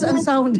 ang sound.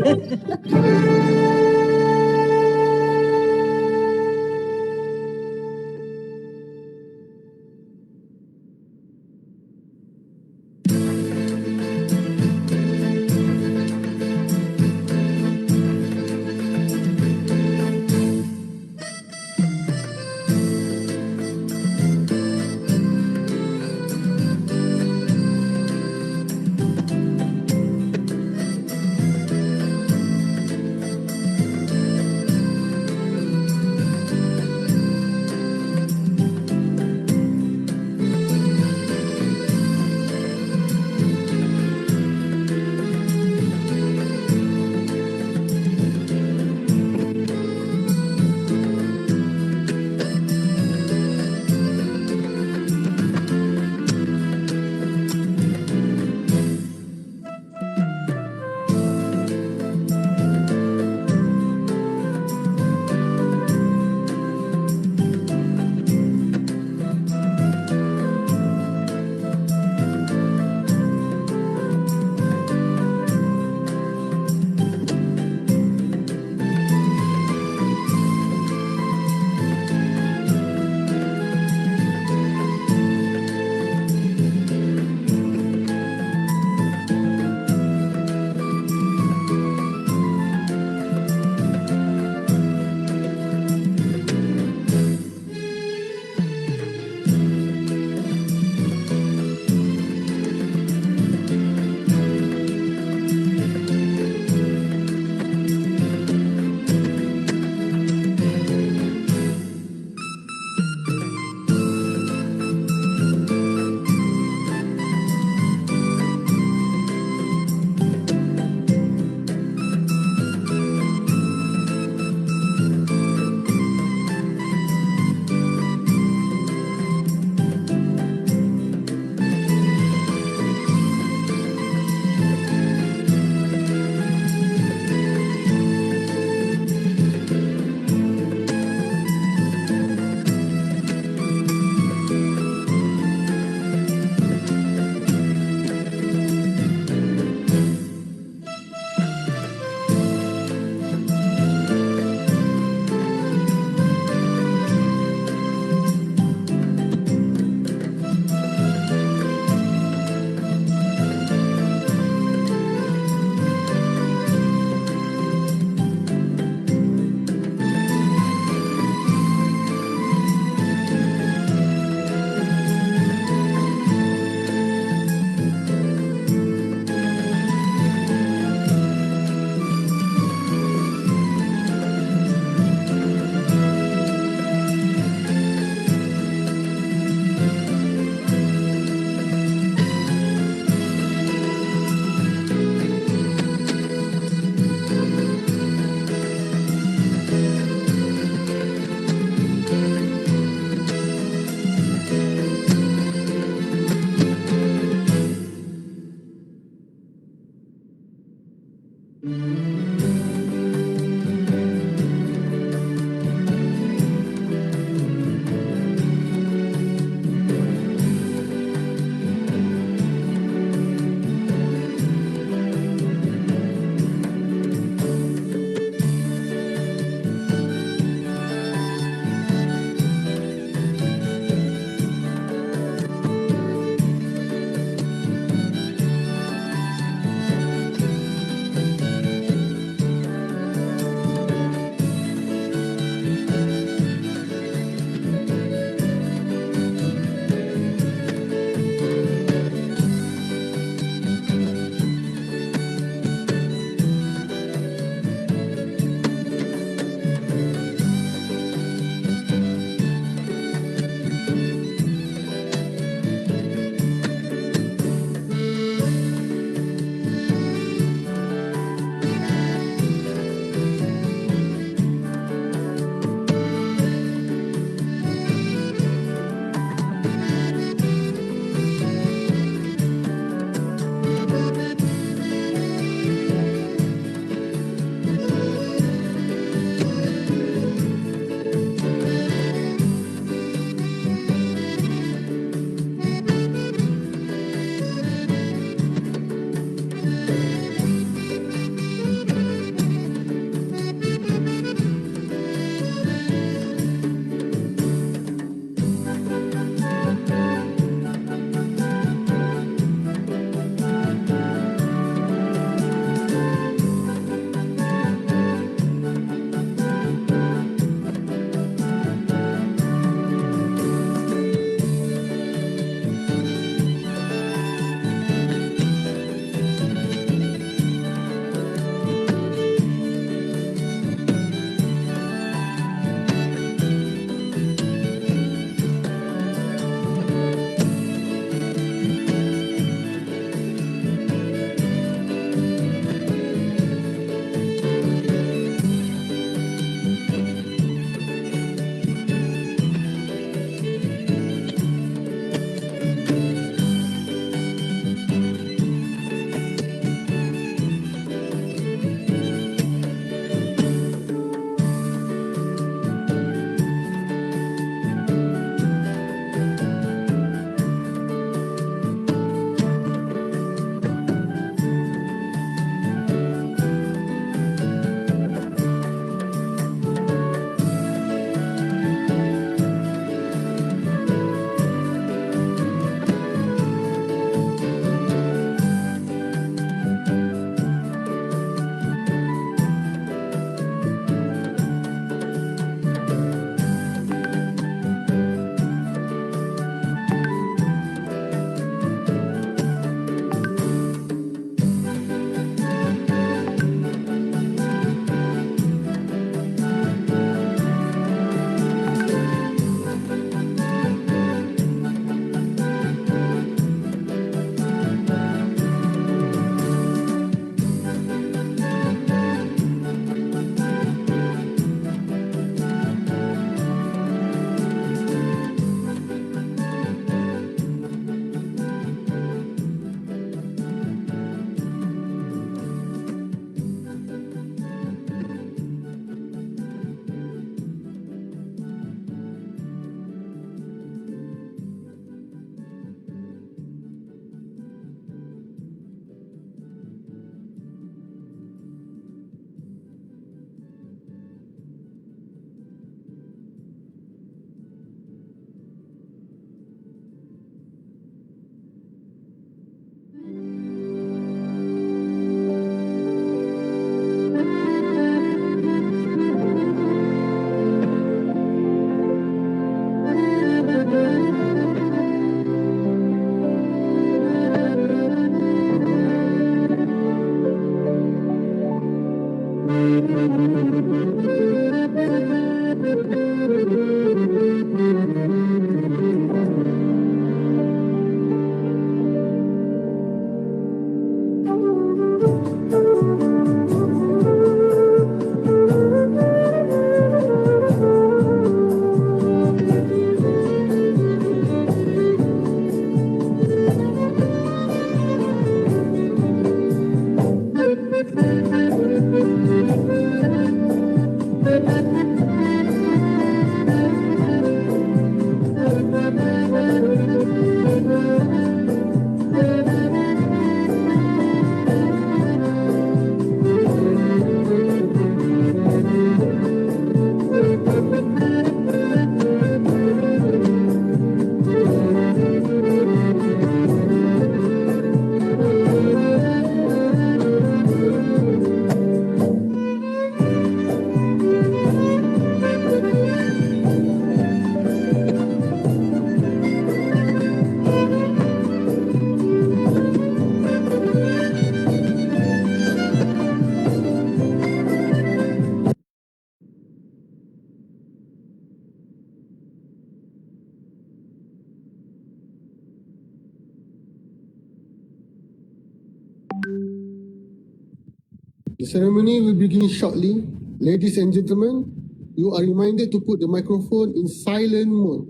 The ceremony will begin shortly. Ladies and gentlemen, you are reminded to put the microphone in silent mode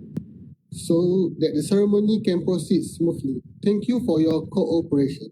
so that the ceremony can proceed smoothly. Thank you for your cooperation.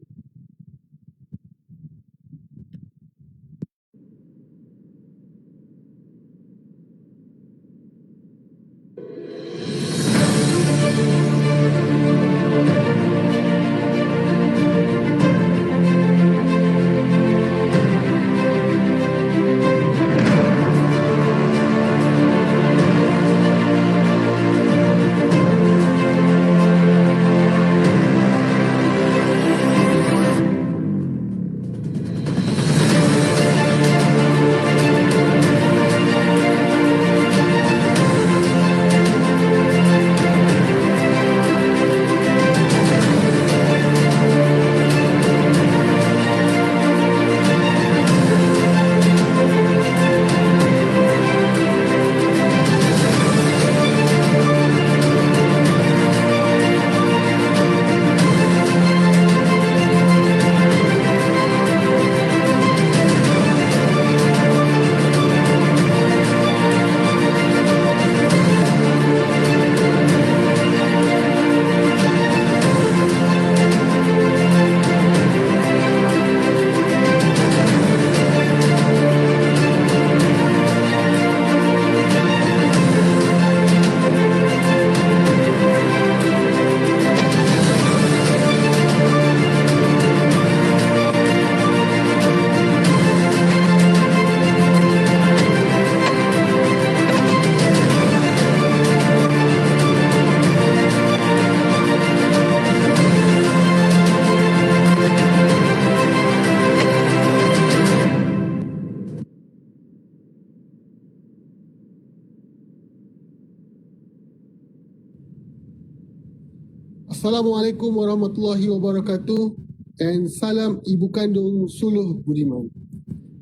Assalamualaikum warahmatullahi wabarakatuh and salam ibu kandung Suluh Budiman.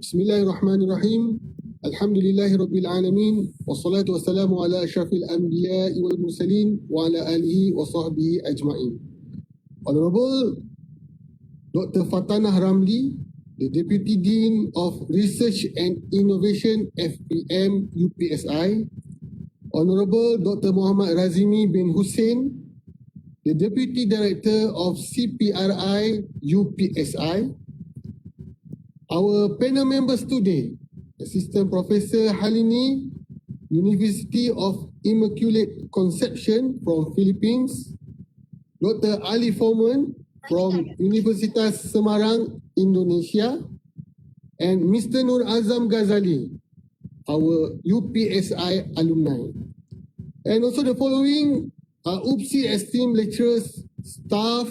Bismillahirrahmanirrahim. Alhamdulillahirabbil alamin wassalatu wassalamu ala asyrafil anbiya'i wal mursalin wa ala alihi wa sahbihi ajma'in. Honorable Dr. Fatanah Ramli, the Deputy Dean of Research and Innovation FPM UPSI, Honorable Dr. Muhammad Razimi bin Hussein, the Deputy Director of CPRI UPSI, our panel members today, Assistant Professor Halini, University of Immaculate Conception from Philippines, Dr. Ali Foreman from Universitas Semarang, Indonesia, and Mr. Nur Azam Ghazali, our UPSI alumni. And also the following UPSI esteemed lecturers, staff,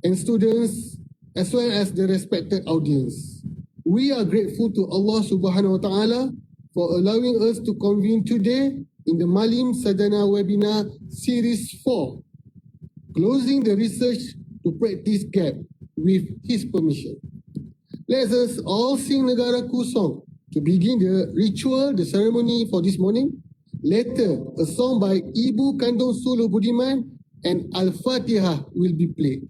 and students, as well as the respected audience. We are grateful to Allah Subhanahu Wa Taala for allowing us to convene today in the Malim Sadana webinar series 4, closing the research to practice gap with His permission. Let us all sing Negaraku song to begin the ritual, the ceremony for this morning. Later, a song by Ibu Kandung Suluh Budiman and Al-Fatihah will be played.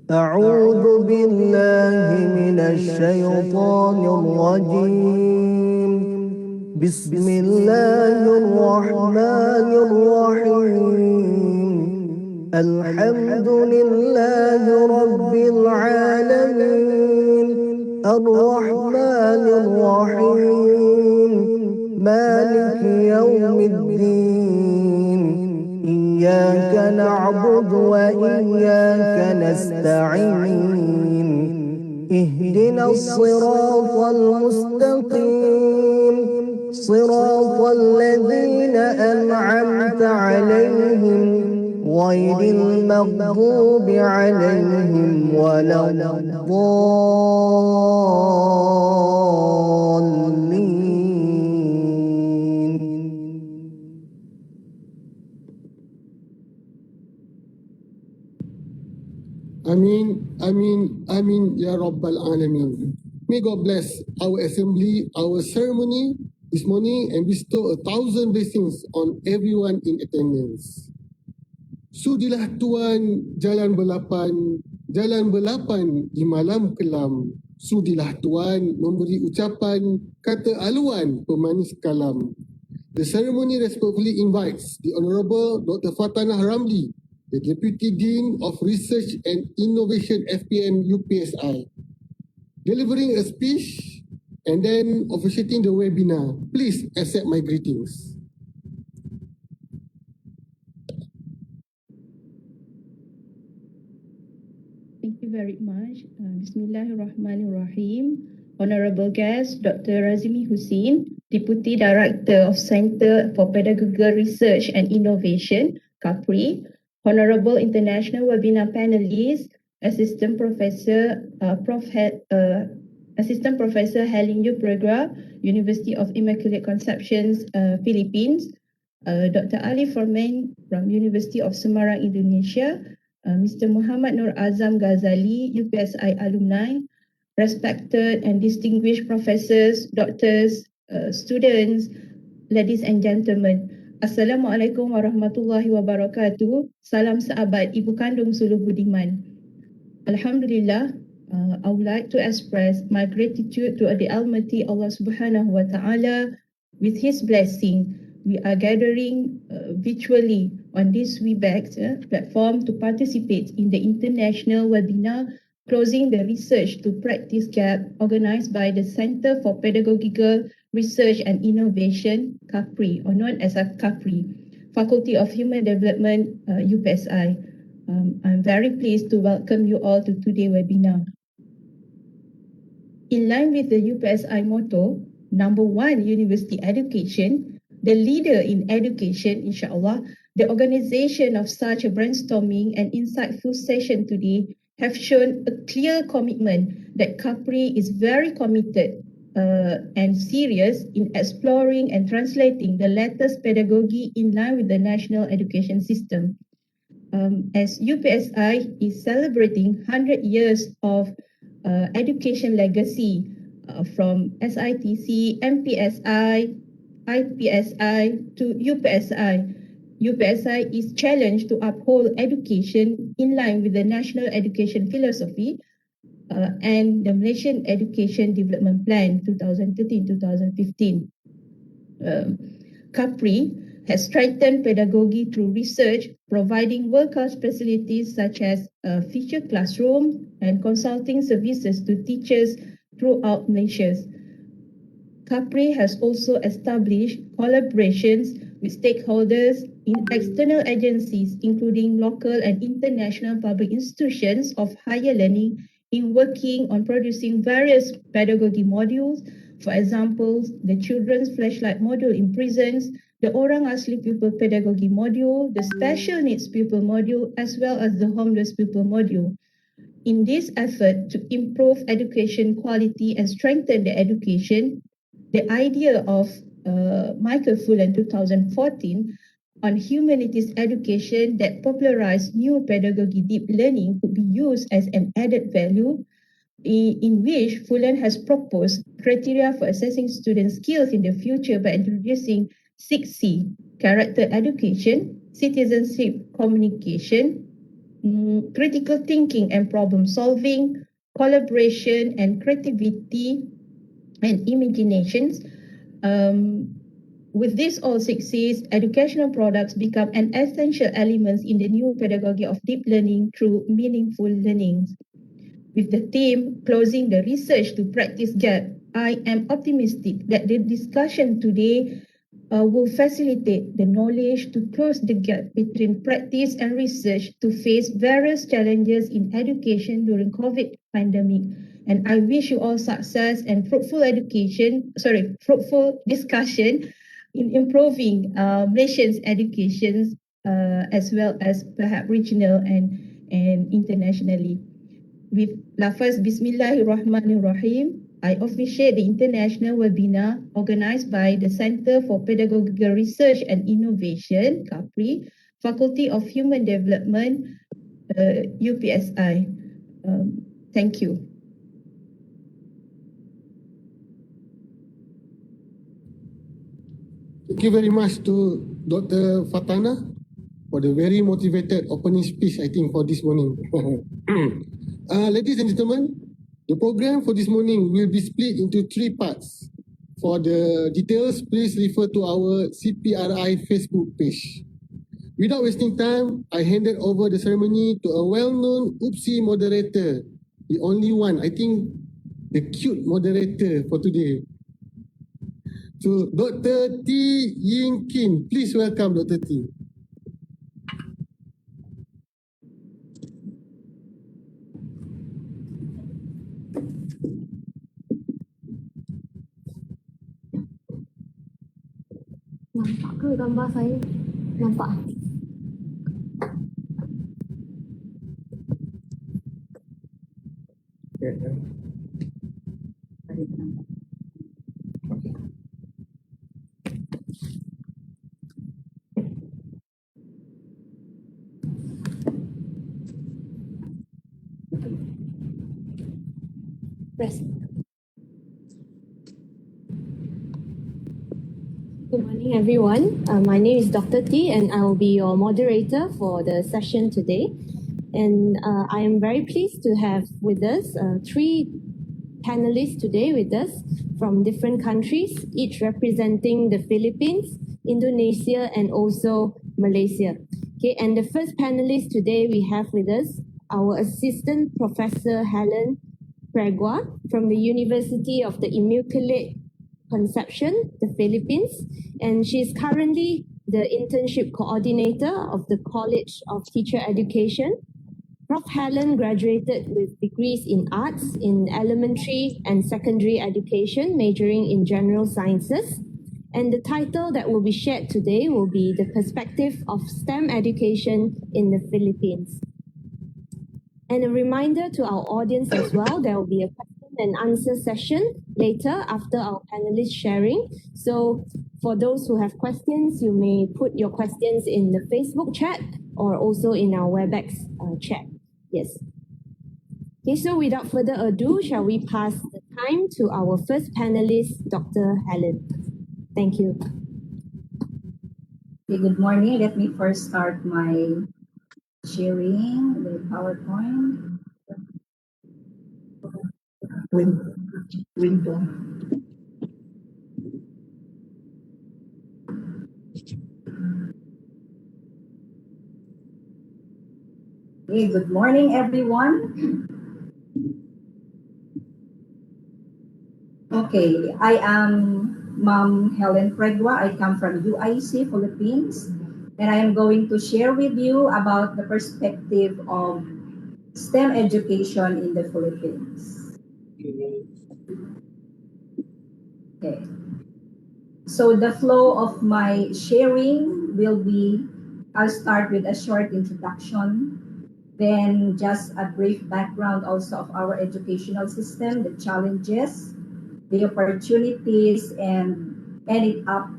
أعوذ بالله من الشيطان الرجيم. بسم الله الرحمن الرحيم. الحمد لله رب العالمين الرحمن الرحيم مالك يوم الدين. إياك نعبد وإياك نستعين. اهدنا الصراط المستقيم صراط الذين أنعمت عليهم غير المغضوب عليهم ولا الضالين. Amin, Amin, Amin, Ya Rabbal Alamin. May God bless our assembly, our ceremony this morning and bestow 1,000 blessings on everyone in attendance. Sudilah Tuan jalan berlapan di malam kelam. Sudilah Tuan memberi ucapan kata aluan pemanis kalam. The ceremony respectfully invites the Honorable Dr. Fatanah Ramli, the Deputy Dean of Research and Innovation FPM UPSI, delivering a speech and then officiating the webinar. Please accept my greetings. Thank you very much. Bismillahirrahmanirrahim. Honorable guest, Dr. Razimi Hussein, Deputy Director of Center for Pedagogical Research and Innovation, CAPRI, Honorable International Webinar Panelists, Assistant Professor Helen Yu Pregra, University of Immaculate Conceptions, Philippines, Dr. Ali Forman from University of Semarang, Indonesia, Mr. Muhammad Nur Azam Ghazali, UPSI alumni, respected and distinguished professors, doctors, students, ladies and gentlemen. Assalamualaikum warahmatullahi wabarakatuh. Salam sahabat ibu kandung suluh budiman. Alhamdulillah, I would like to express my gratitude to the Almighty Allah Subhanahu wa Ta'ala. With His blessing, we are gathering virtually on this Webex platform to participate in the international webinar Closing the Research to Practice Gap, organized by the Center for Pedagogical Research and Innovation, CAPRI, or known as CAPRI, Faculty of Human Development, UPSI. I'm very pleased to welcome you all to today's webinar. In line with the UPSI motto, number 1, university education, the leader in education, inshallah, the organization of such a brainstorming and insightful session today have shown a clear commitment that CAPRI is very committed and serious in exploring and translating the latest pedagogy in line with the national education system. As UPSI is celebrating 100 years of education legacy from SITC, MPSI, IPSI to UPSI. UPSI is challenged to uphold education in line with the national education philosophy and the Malaysian Education Development Plan 2013-2015. CAPRI has strengthened pedagogy through research, providing world-class facilities such as feature classrooms and consulting services to teachers throughout Malaysia. CAPRI has also established collaborations with stakeholders in external agencies, including local and international public institutions of higher learning in working on producing various pedagogy modules. For example, the Children's Flashlight module in prisons, the Orang Asli Pupil Pedagogy module, the Special Needs Pupil module, as well as the Homeless Pupil module. In this effort to improve education quality and strengthen the education, the idea of Michael Fullan 2014 on humanities education that popularized new pedagogy deep learning could be used as an added value, in which Fullan has proposed criteria for assessing student skills in the future by introducing 6C: character education, citizenship communication, critical thinking and problem solving, collaboration and creativity and imaginations. With this all 6Cs, educational products become an essential element in the new pedagogy of deep learning through meaningful learning. With the theme closing the research to practice gap, I am optimistic that the discussion today will facilitate the knowledge to close the gap between practice and research to face various challenges in education during COVID pandemic. And I wish you all success and fruitful discussion in improving Malaysia's education as well as perhaps regional and internationally. With lafaz Bismillahirrahmanirrahim, I officiate the international webinar organized by the Center for Pedagogical Research and Innovation, CAPRI, Faculty of Human Development, UPSI. Thank you. Thank you very much to Dr. Fatana for the very motivated opening speech, I think, for this morning. Ladies and gentlemen, the program for this morning will be split into 3 parts. For the details, please refer to our CPRI Facebook page. Without wasting time, I handed over the ceremony to a well-known UPSI moderator, the only one, I think, the cute moderator for today. To Dr. T. Ying Kin. Please welcome Dr. T. Nampak ke gambar saya? Nampak? Press. Good morning, everyone. My name is Dr. T, and I will be your moderator for the session today. And I am very pleased to have with us 3 panelists today with us from different countries, each representing the Philippines, Indonesia, and also Malaysia. Okay, and the first panelist today we have with us our Assistant Professor Helen Pregua from the University of the Immaculate Conception, the Philippines, and she is currently the internship coordinator of the College of Teacher Education. Prof. Helen graduated with degrees in arts in elementary and secondary education, majoring in general sciences. And the title that will be shared today will be The Perspective of STEM Education in the Philippines. And a reminder to our audience as well, there will be a question and answer session later after our panelists sharing. So for those who have questions, you may put your questions in the Facebook chat or also in our WebEx chat. Yes. Okay, so without further ado, shall we pass the time to our first panelist, Dr. Helen. Thank you. Okay, good morning. Let me first start my sharing the PowerPoint. Window. Okay, good morning, everyone. Okay, I am Ma'am Helen Pregua. I come from UIC, Philippines, and I am going to share with you about the perspective of STEM education in the Philippines. Okay. So the flow of my sharing will be, I'll start with a short introduction, then just a brief background also of our educational system, the challenges, the opportunities, and end it up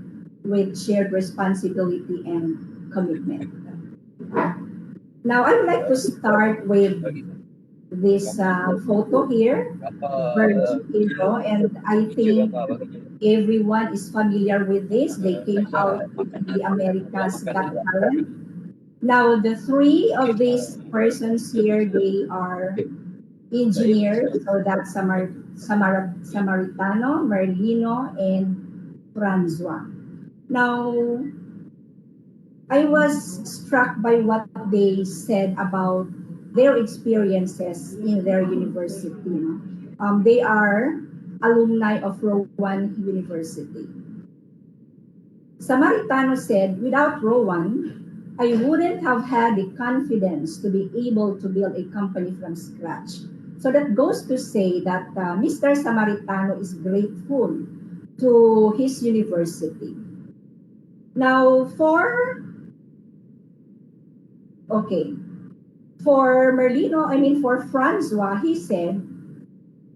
with shared responsibility and commitment. Now, I would like to start with this photo here, Virgin Hero, and I think everyone is familiar with this. They came out with the America's Got Talent. Now, the three of these persons here, they are engineers. So that's Samaritano, Merlino, and Francois. Now, I was struck by what they said about their experiences in their university. They are alumni of Rowan University. Samaritano said, without Rowan, I wouldn't have had the confidence to be able to build a company from scratch. So that goes to say that Mr. Samaritano is grateful to his university. Now, for for Francois, he said,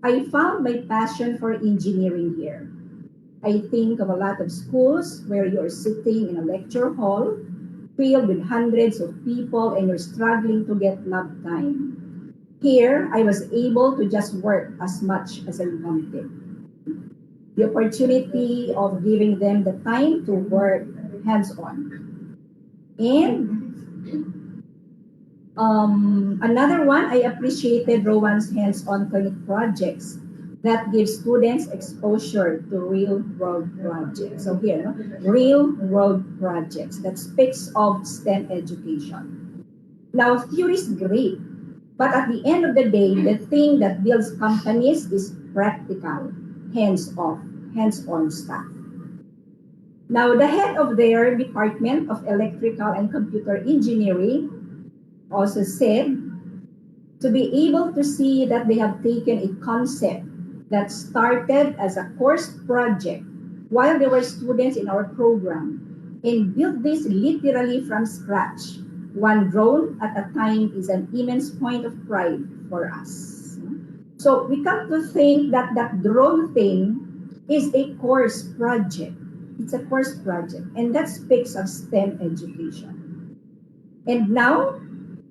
I found my passion for engineering here. I think of a lot of schools where you're sitting in a lecture hall filled with hundreds of people and you're struggling to get lab time. Here, I was able to just work as much as I wanted. The opportunity of giving them the time to work hands-on. And another one, I appreciated Rowan's hands-on clinic projects that give students exposure to real-world projects. So here, real-world projects that speaks of STEM education. Now, theory is great, but at the end of the day, the thing that builds companies is practical, hands-on stuff. Now, the head of their Department of Electrical and Computer Engineering also said to be able to see that they have taken a concept that started as a course project while they were students in our program and built this literally from scratch. One drone at a time is an immense point of pride for us. So we come to think that that drone thing is a course project. It's a course project, and that speaks of STEM education. And now,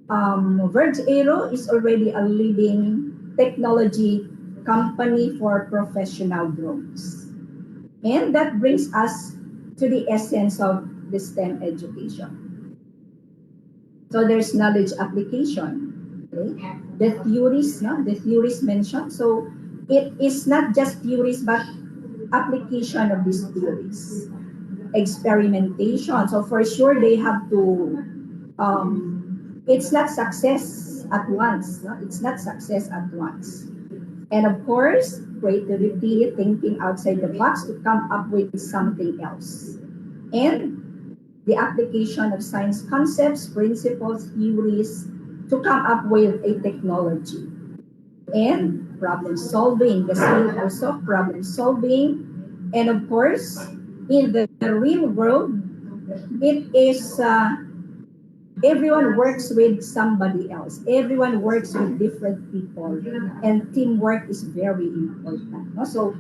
Verge Aero is already a leading technology company for professional drones. And that brings us to the essence of the STEM education. So there's knowledge application. Okay? The theories mentioned. So it is not just theories, but application of these theories. Experimentation. So for sure they have to it's not success at once. No? It's not success at once. And of course, creativity, thinking outside the box to come up with something else. And the application of science concepts, principles, theories to come up with a technology. And problem solving, the skill also of problem solving. And of course, in the real world, it is everyone works with somebody else. Everyone works with different people, and teamwork is very important. No? So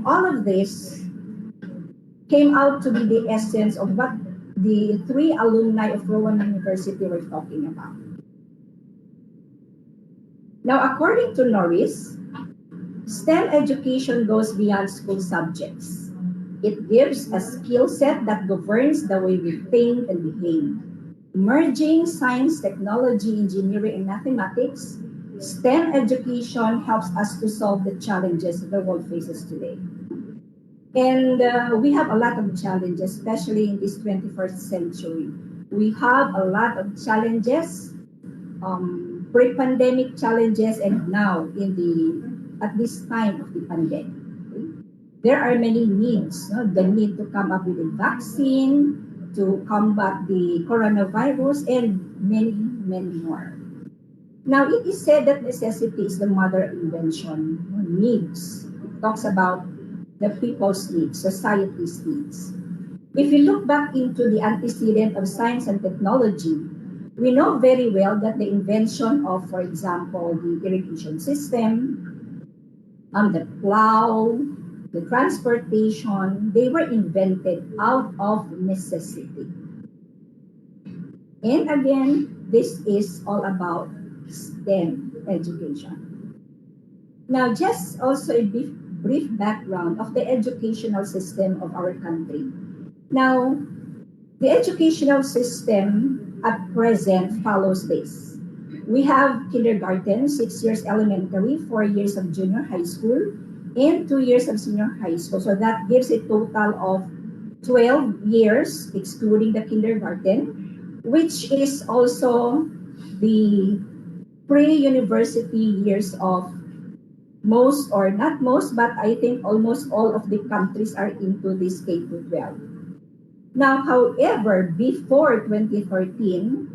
all of this came out to be the essence of what the three alumni of Rowan University were talking about. Now, according to Norris, STEM education goes beyond school subjects. It gives a skill set that governs the way we think and behave. Merging science, technology, engineering, and mathematics, STEM education helps us to solve the challenges the world faces today. And we have a lot of challenges, especially in this 21st century. We have a lot of challenges, pre-pandemic challenges, and now at this time of the pandemic. Okay? There are many needs. No? The need to come up with a vaccine, to combat the coronavirus, and many, many more. Now, it is said that necessity is the mother of invention. Needs talks about the people's needs, society's needs. If we look back into the antecedent of science and technology, we know very well that the invention of, for example, the irrigation system, the plow, the transportation, they were invented out of necessity. And again, this is all about STEM education. Now, just also a brief background of the educational system of our country. Now, the educational system at present follows this. We have kindergarten, 6 years elementary, 4 years of junior high school, and 2 years of senior high school. So that gives a total of 12 years, excluding the kindergarten, which is also the pre-university years of most, or not most, but I think almost all of the countries are into this K-12. Now, however, before 2013,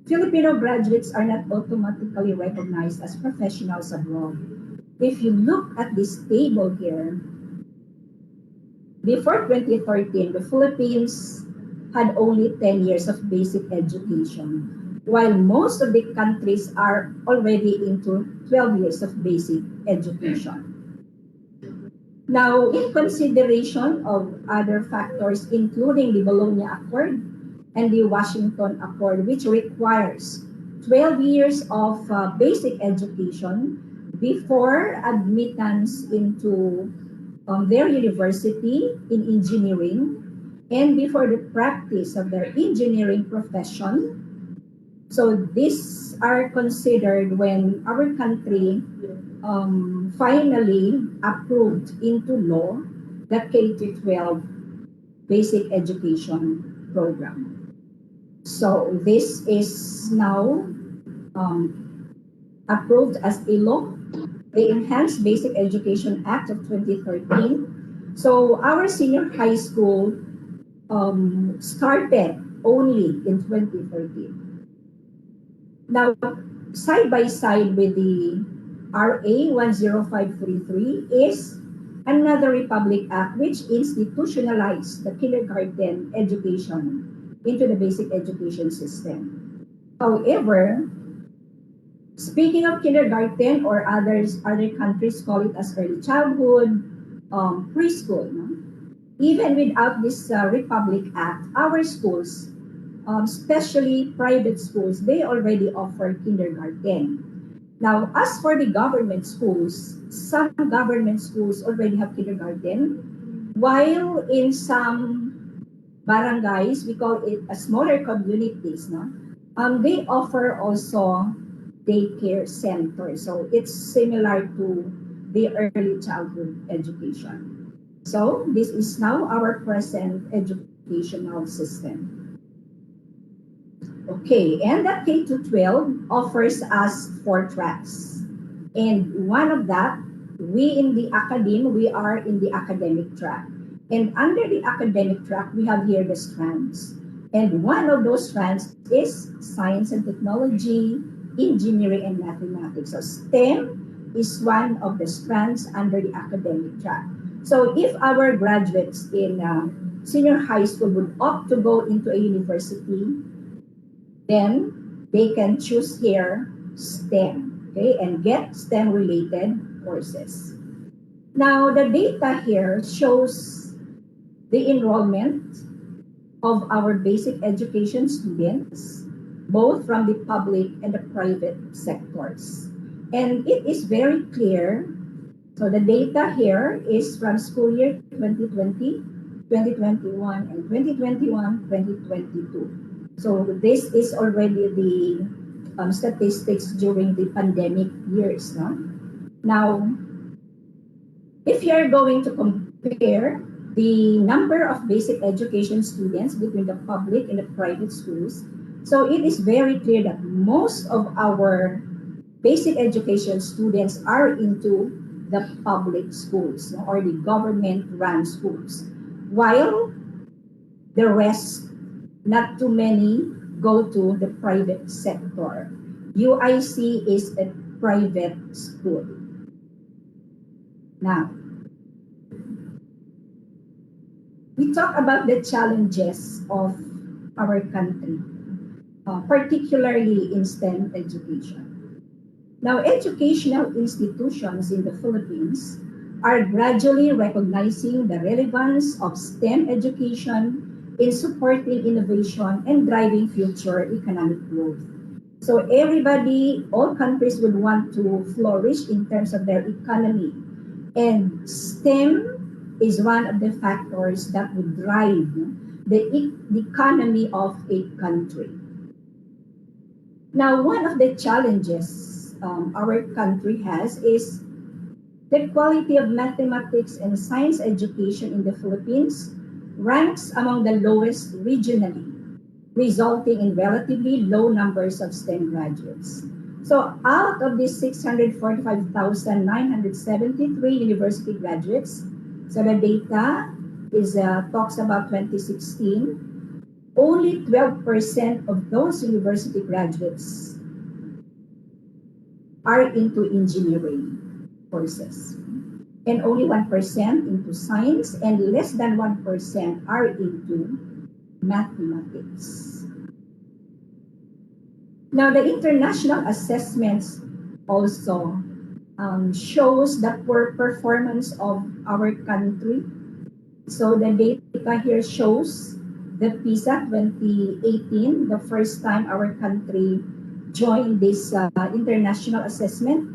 Filipino graduates are not automatically recognized as professionals abroad. If you look at this table here, before 2013, the Philippines had only 10 years of basic education, while most of the countries are already into 12 years of basic education. Now, in consideration of other factors, including the Bologna Accord and the Washington Accord, which requires 12 years of basic education before admittance into their university in engineering and before the practice of their engineering profession. So these are considered when our country finally approved into law the K-12 basic education program. So this is now approved as a law, the Enhanced Basic Education Act of 2013. So our senior high school started only in 2013. Now, side by side with the RA 10533 is another Republic Act which institutionalized the kindergarten education into the basic education system. However, speaking of kindergarten, or other countries call it as early childhood, preschool, no? Even without this Republic Act, our schools, especially private schools, they already offer kindergarten. Now, as for the government schools, some government schools already have kindergarten, while in some barangays, we call it a smaller communities, no? They offer also daycare center. So it's similar to the early childhood education. So this is now our present educational system. Okay, and that K-12 offers us 4 tracks. And one of that, we are in the academic track. And under the academic track, we have here the strands. And one of those strands is science and technology, engineering, and mathematics. So STEM is one of the strands under the academic track. So if our graduates in senior high school would opt to go into a university, then they can choose here STEM, okay, and get STEM-related courses. Now, the data here shows the enrollment of our basic education students, both from the public and the private sectors. And it is very clear. So the data here is from school year 2020, 2021, and 2021-2022. So this is already the statistics during the pandemic years. No? Now, if you are going to compare the number of basic education students between the public and the private schools, so it is very clear that most of our basic education students are into the public schools, no, or the government-run schools, while the rest, not too many, go to the private sector. UIC is a private school. Now, we talk about the challenges of our country, particularly in STEM education. Now, educational institutions in the Philippines are gradually recognizing the relevance of STEM education in supporting innovation and driving future economic growth. So everybody, all countries would want to flourish in terms of their economy. And STEM is one of the factors that would drive the economy of a country. Now, one of the challenges our country has is the quality of mathematics and science education in the Philippines ranks among the lowest regionally, resulting in relatively low numbers of STEM graduates. So out of these 645,973 university graduates, so the data is talks about 2016, only 12% of those university graduates are into engineering courses, and only 1% into science, and less than 1% are into mathematics. Now, the international assessments also shows the poor performance of our country. So the data here shows the PISA 2018, the first time our country joined this international assessment.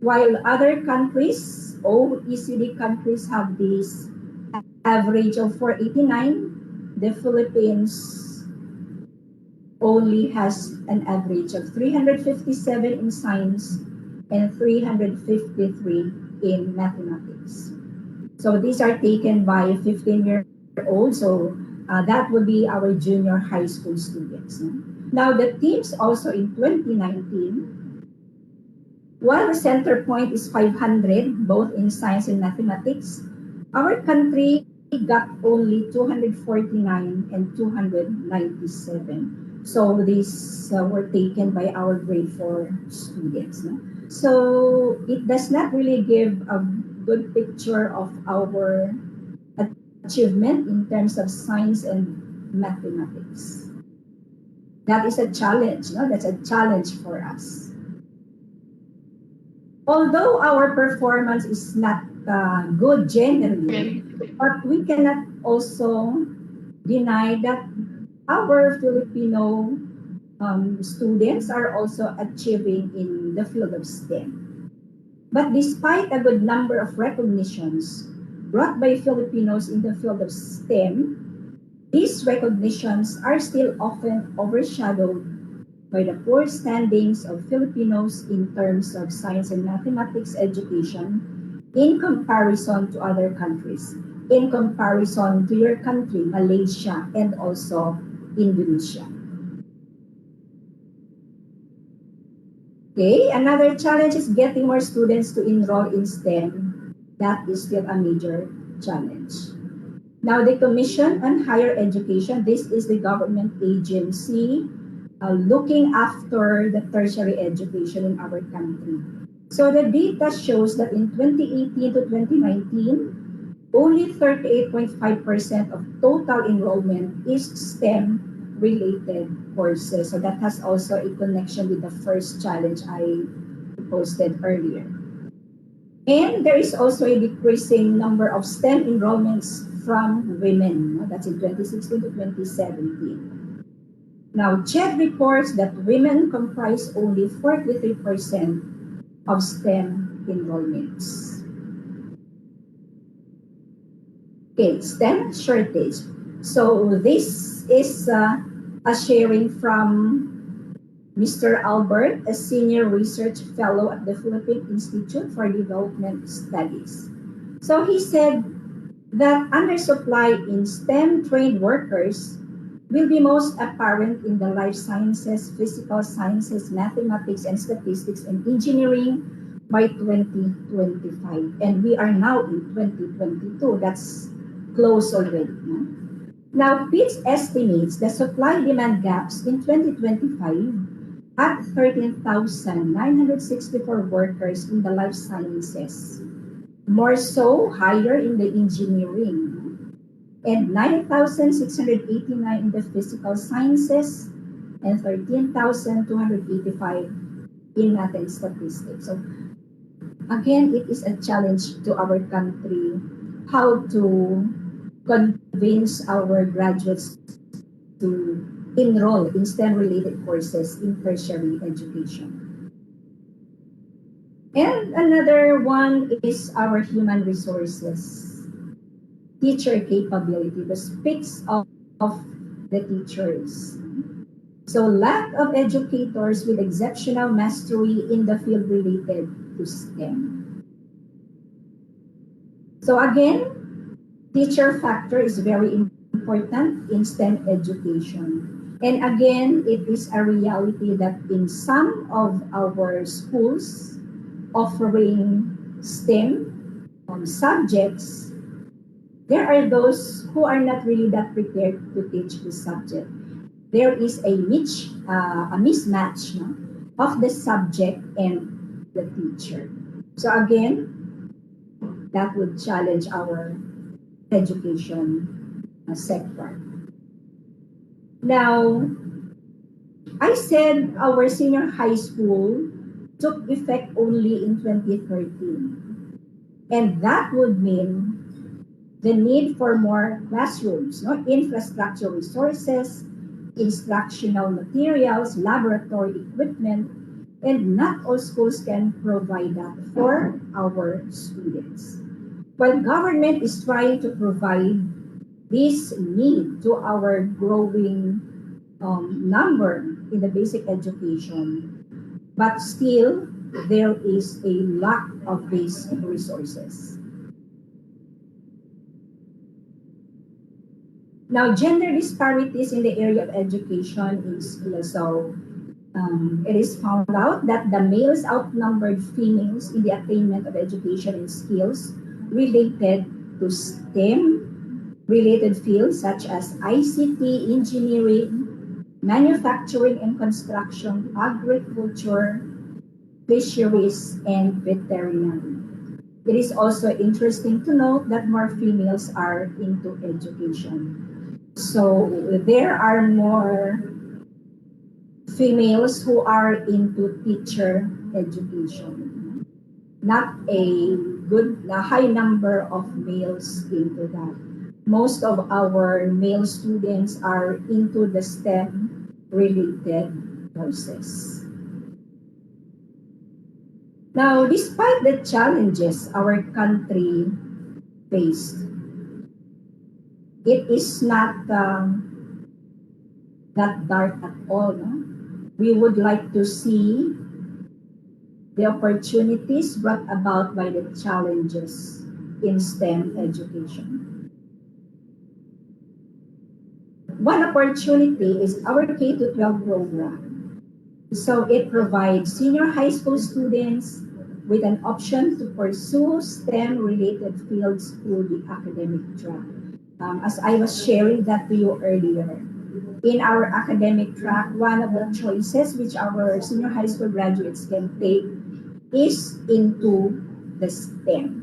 While other countries, OECD countries, have this average of 489, the Philippines only has an average of 357 in science and 353 in mathematics. So these are taken by 15-year-olds, so that would be our junior high school students. Now the teams also in 2019, while the center point is 500, both in science and mathematics, our country got only 249 and 297. So these were taken by our grade 4 students. So it does not really give a good picture of our achievement in terms of science and mathematics. That is a challenge. That's a challenge for us. Although our performance is not good generally, but we cannot also deny that our Filipino students are also achieving in the field of STEM. But despite a good number of recognitions brought by Filipinos in the field of STEM, these recognitions are still often overshadowed by the poor standings of Filipinos in terms of science and mathematics education in comparison to other countries, in comparison to your country, Malaysia, and also Indonesia. Okay, another challenge is getting more students to enroll in STEM. That is still a major challenge. Now, the Commission on Higher Education, this is the government agency looking after the tertiary education in our country. So the data shows that in 2018 to 2019, only 38.5% of total enrollment is STEM-related courses. So that has also a connection with the first challenge I posted earlier. And there is also a decreasing number of STEM enrollments from women. That's in 2016 to 2017. Now, CHED reports that women comprise only 43% of STEM enrollments. Okay, STEM shortage. So this is a sharing from Mr. Albert, a senior research fellow at the Philippine Institute for Development Studies. So he said that undersupply in STEM-trained workers will be most apparent in the life sciences, physical sciences, mathematics, and statistics, and engineering by 2025. And we are now in 2022. That's close already. Now, PITS estimates the supply-demand gaps in 2025 at 13,964 workers in the life sciences, more so higher in the engineering, and 9,689 in the physical sciences, and 13,285 in math and statistics. So again, it is a challenge to our country how to convince our graduates to enroll in STEM-related courses in tertiary education. And another one is our human resources, teacher capability, that speaks of the teachers. So lack of educators with exceptional mastery in the field related to STEM. So again, teacher factor is very important in STEM education. And again, it is a reality that in some of our schools offering STEM subjects, there are those who are not really that prepared to teach the subject. There is a mismatch, no, of the subject and the teacher. So again, that would challenge our education sector. Now, I said our senior high school took effect only in 2013. And that would mean the need for more classrooms, no? Infrastructure resources, instructional materials, laboratory equipment, and not all schools can provide that for our students. While government is trying to provide this need to our growing number in the basic education, but still there is a lack of these resources. Now, gender disparities in the area of education is so it is found out that the males outnumbered females in the attainment of education and skills related to STEM related fields such as ICT, engineering, manufacturing and construction, agriculture, fisheries, and veterinary. It is also interesting to note that more females are into education. So there are more females who are into teacher education. Not a high number of males into that. Most of our male students are into the STEM-related courses. Now, despite the challenges our country faced, it is not that dark at all. No? We would like to see the opportunities brought about by the challenges in STEM education. One opportunity is our K-12 program. So it provides senior high school students with an option to pursue STEM-related fields through the academic track. As I was sharing that to you earlier, in our academic track, one of the choices which our senior high school graduates can take is into the STEM.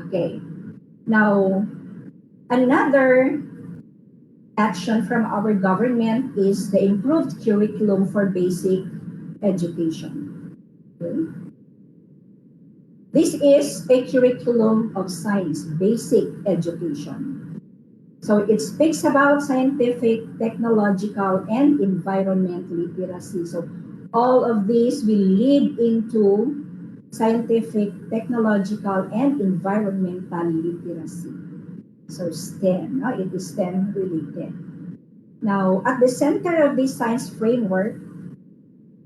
Okay. Now, another action from our government is the improved curriculum for basic education. Okay. This is a curriculum of science, basic education. So it speaks about scientific, technological, and environmental literacy. So all of these will lead into scientific, technological, and environmental literacy. So STEM, no? It is STEM related. Now, at the center of this science framework,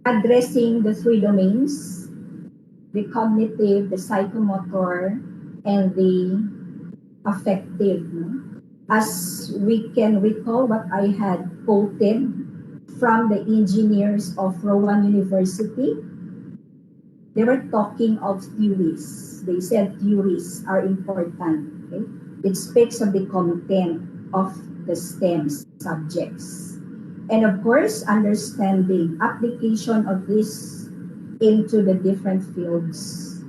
addressing the three domains, the cognitive, the psychomotor, and the affective. No? As we can recall what I had quoted from the engineers of Rowan University, they were talking of theories. They said theories are important. Okay? It speaks of the content. of the STEM subjects. And of course, understanding application of this into the different fields.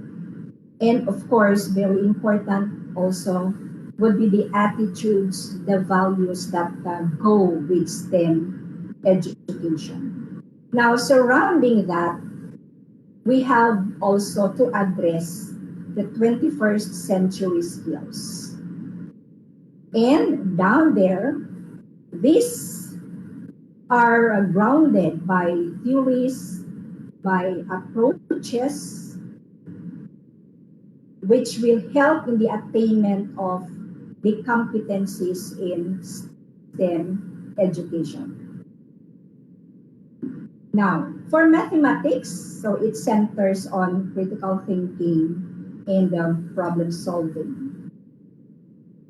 And of course, very important also would be the attitudes, the values that go with STEM education. Now, surrounding that, we have also to address the 21st century skills. And down there, these are grounded by theories, by approaches, which will help in the attainment of the competencies in STEM education. Now, for mathematics, so it centers on critical thinking and problem solving.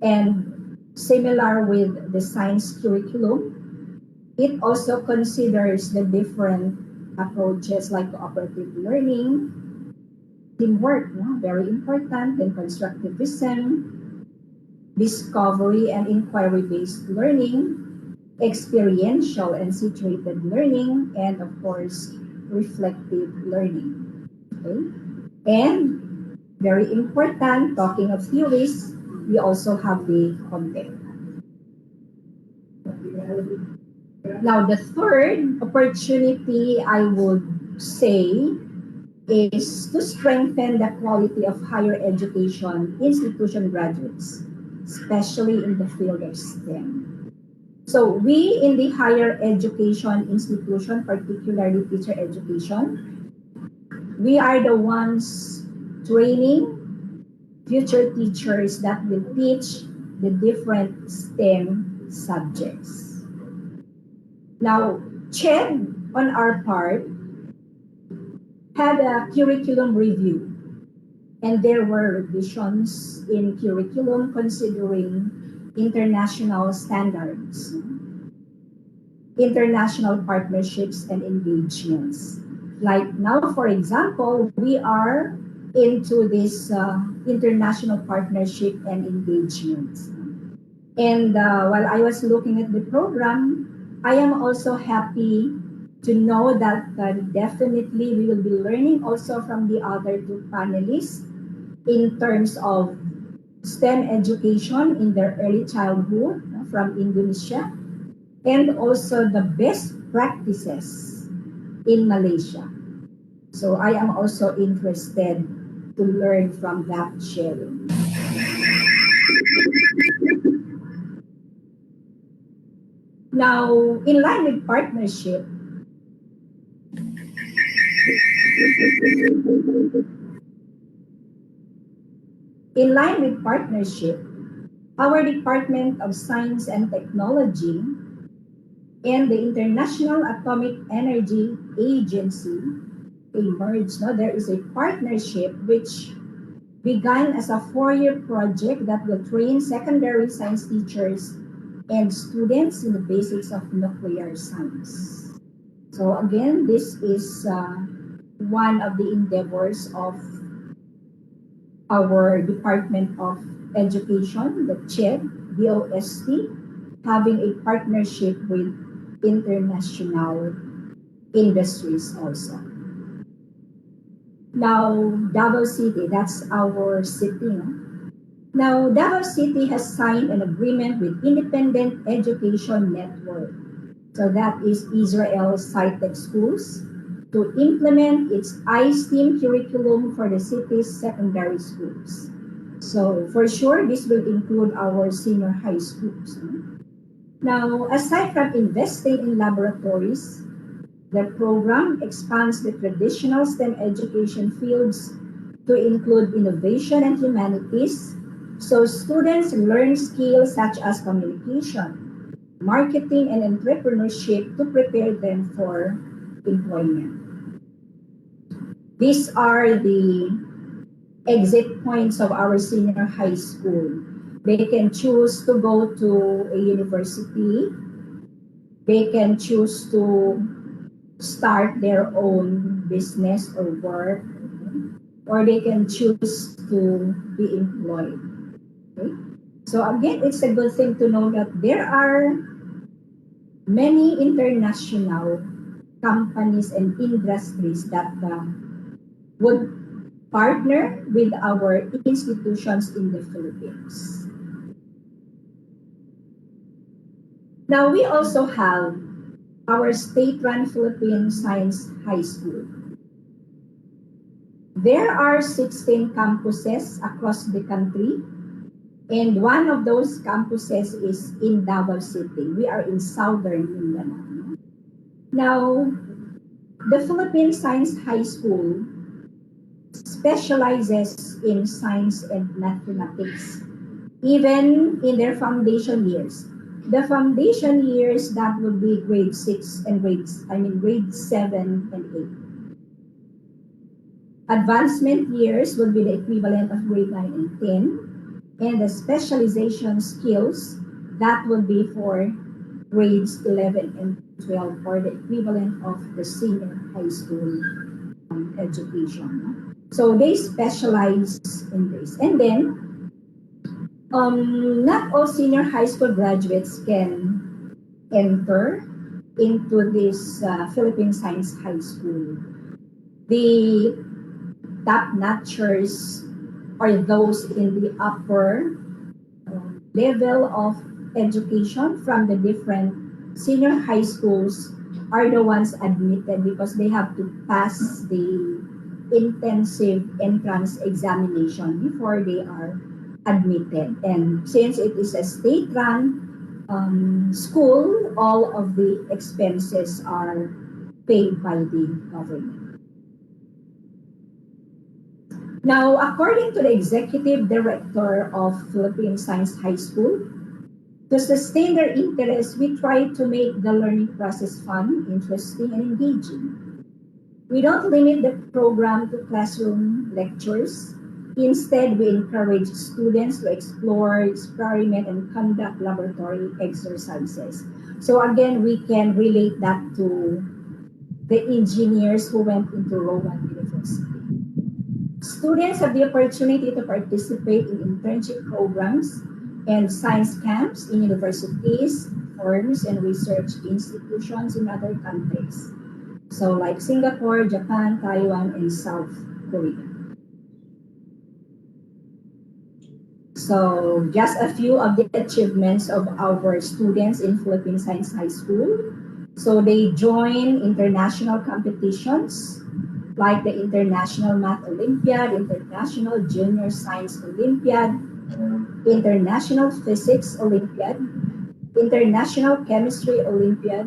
And similar with the science curriculum, it also considers the different approaches like cooperative learning, teamwork, very important, and constructivism, discovery and inquiry-based learning, experiential and situated learning, and of course, reflective learning. Okay? And very important, talking of theories, we also have the content. Now, the third opportunity I would say is to strengthen the quality of higher education institution graduates, especially in the field of STEM. So we in the higher education institution, particularly teacher education, we are the ones training future teachers that will teach the different STEM subjects. Now, CHED, on our part, had a curriculum review, and there were revisions in curriculum considering international standards, international partnerships and engagements. Like now, for example, we are into this international partnership and engagement. And while I was looking at the program, I am also happy to know that definitely we will be learning also from the other two panelists in terms of STEM education in their early childhood from Indonesia, and also the best practices in Malaysia. So I am also interested to learn from that sharing. Now, in line with partnership, our Department of Science and Technology and the International Atomic Energy Agency emerged. No? There is a partnership which began as a 4-year project that will train secondary science teachers and students in the basics of nuclear science. So again, this is one of the endeavors of our Department of Education, the CHED, DOST, having a partnership with international industries also. Now, Davao City, that's our city. No? Now, Davao City has signed an agreement with Independent Education Network. So that is Israel Sci-Tech Schools to implement its iSTEAM curriculum for the city's secondary schools. So for sure, this will include our senior high schools. Now, aside from investing in laboratories, the program expands the traditional STEM education fields to include innovation and humanities, so students learn skills such as communication, marketing, and entrepreneurship to prepare them for employment. These are the exit points of our senior high school. They can choose to go to a university. They can choose to start their own business or work, or they can choose to be employed. Okay? So again, it's a good thing to know that there are many international companies and industries that would partner with our institutions in the Philippines. Now, we also have our state-run Philippine Science High School. There are 16 campuses across the country, and one of those campuses is in Davao City. We are in southern Mindanao. Now, the Philippine Science High School specializes in science and mathematics, even in their foundation years. The foundation years, that would be grade 6 and grade 7 and 8. Advancement years would be the equivalent of grade 9 and 10. And the specialization skills, that would be for grades 11 and 12, or the equivalent of the senior high school education. So they specialize in this. And then, not all senior high school graduates can enter into this Philippine Science High School. The top-notchers are those in the upper level of education from the different senior high schools are the ones admitted, because they have to pass the intensive entrance examination before they are admitted. And since it is a state-run school, all of the expenses are paid by the government. Now, according to the executive director of Philippine Science High School, to sustain their interest, we try to make the learning process fun, interesting, and engaging. We don't limit the program to classroom lectures. Instead, we encourage students to explore, experiment, and conduct laboratory exercises. So again, we can relate that to the engineers who went into Rowan University. Students have the opportunity to participate in internship programs and science camps in universities, firms, and research institutions in other countries. So like Singapore, Japan, Taiwan, and South Korea. So just a few of the achievements of our students in Philippine Science High School. So they join international competitions like the International Math Olympiad, International Junior Science Olympiad, International Physics Olympiad, International Chemistry Olympiad,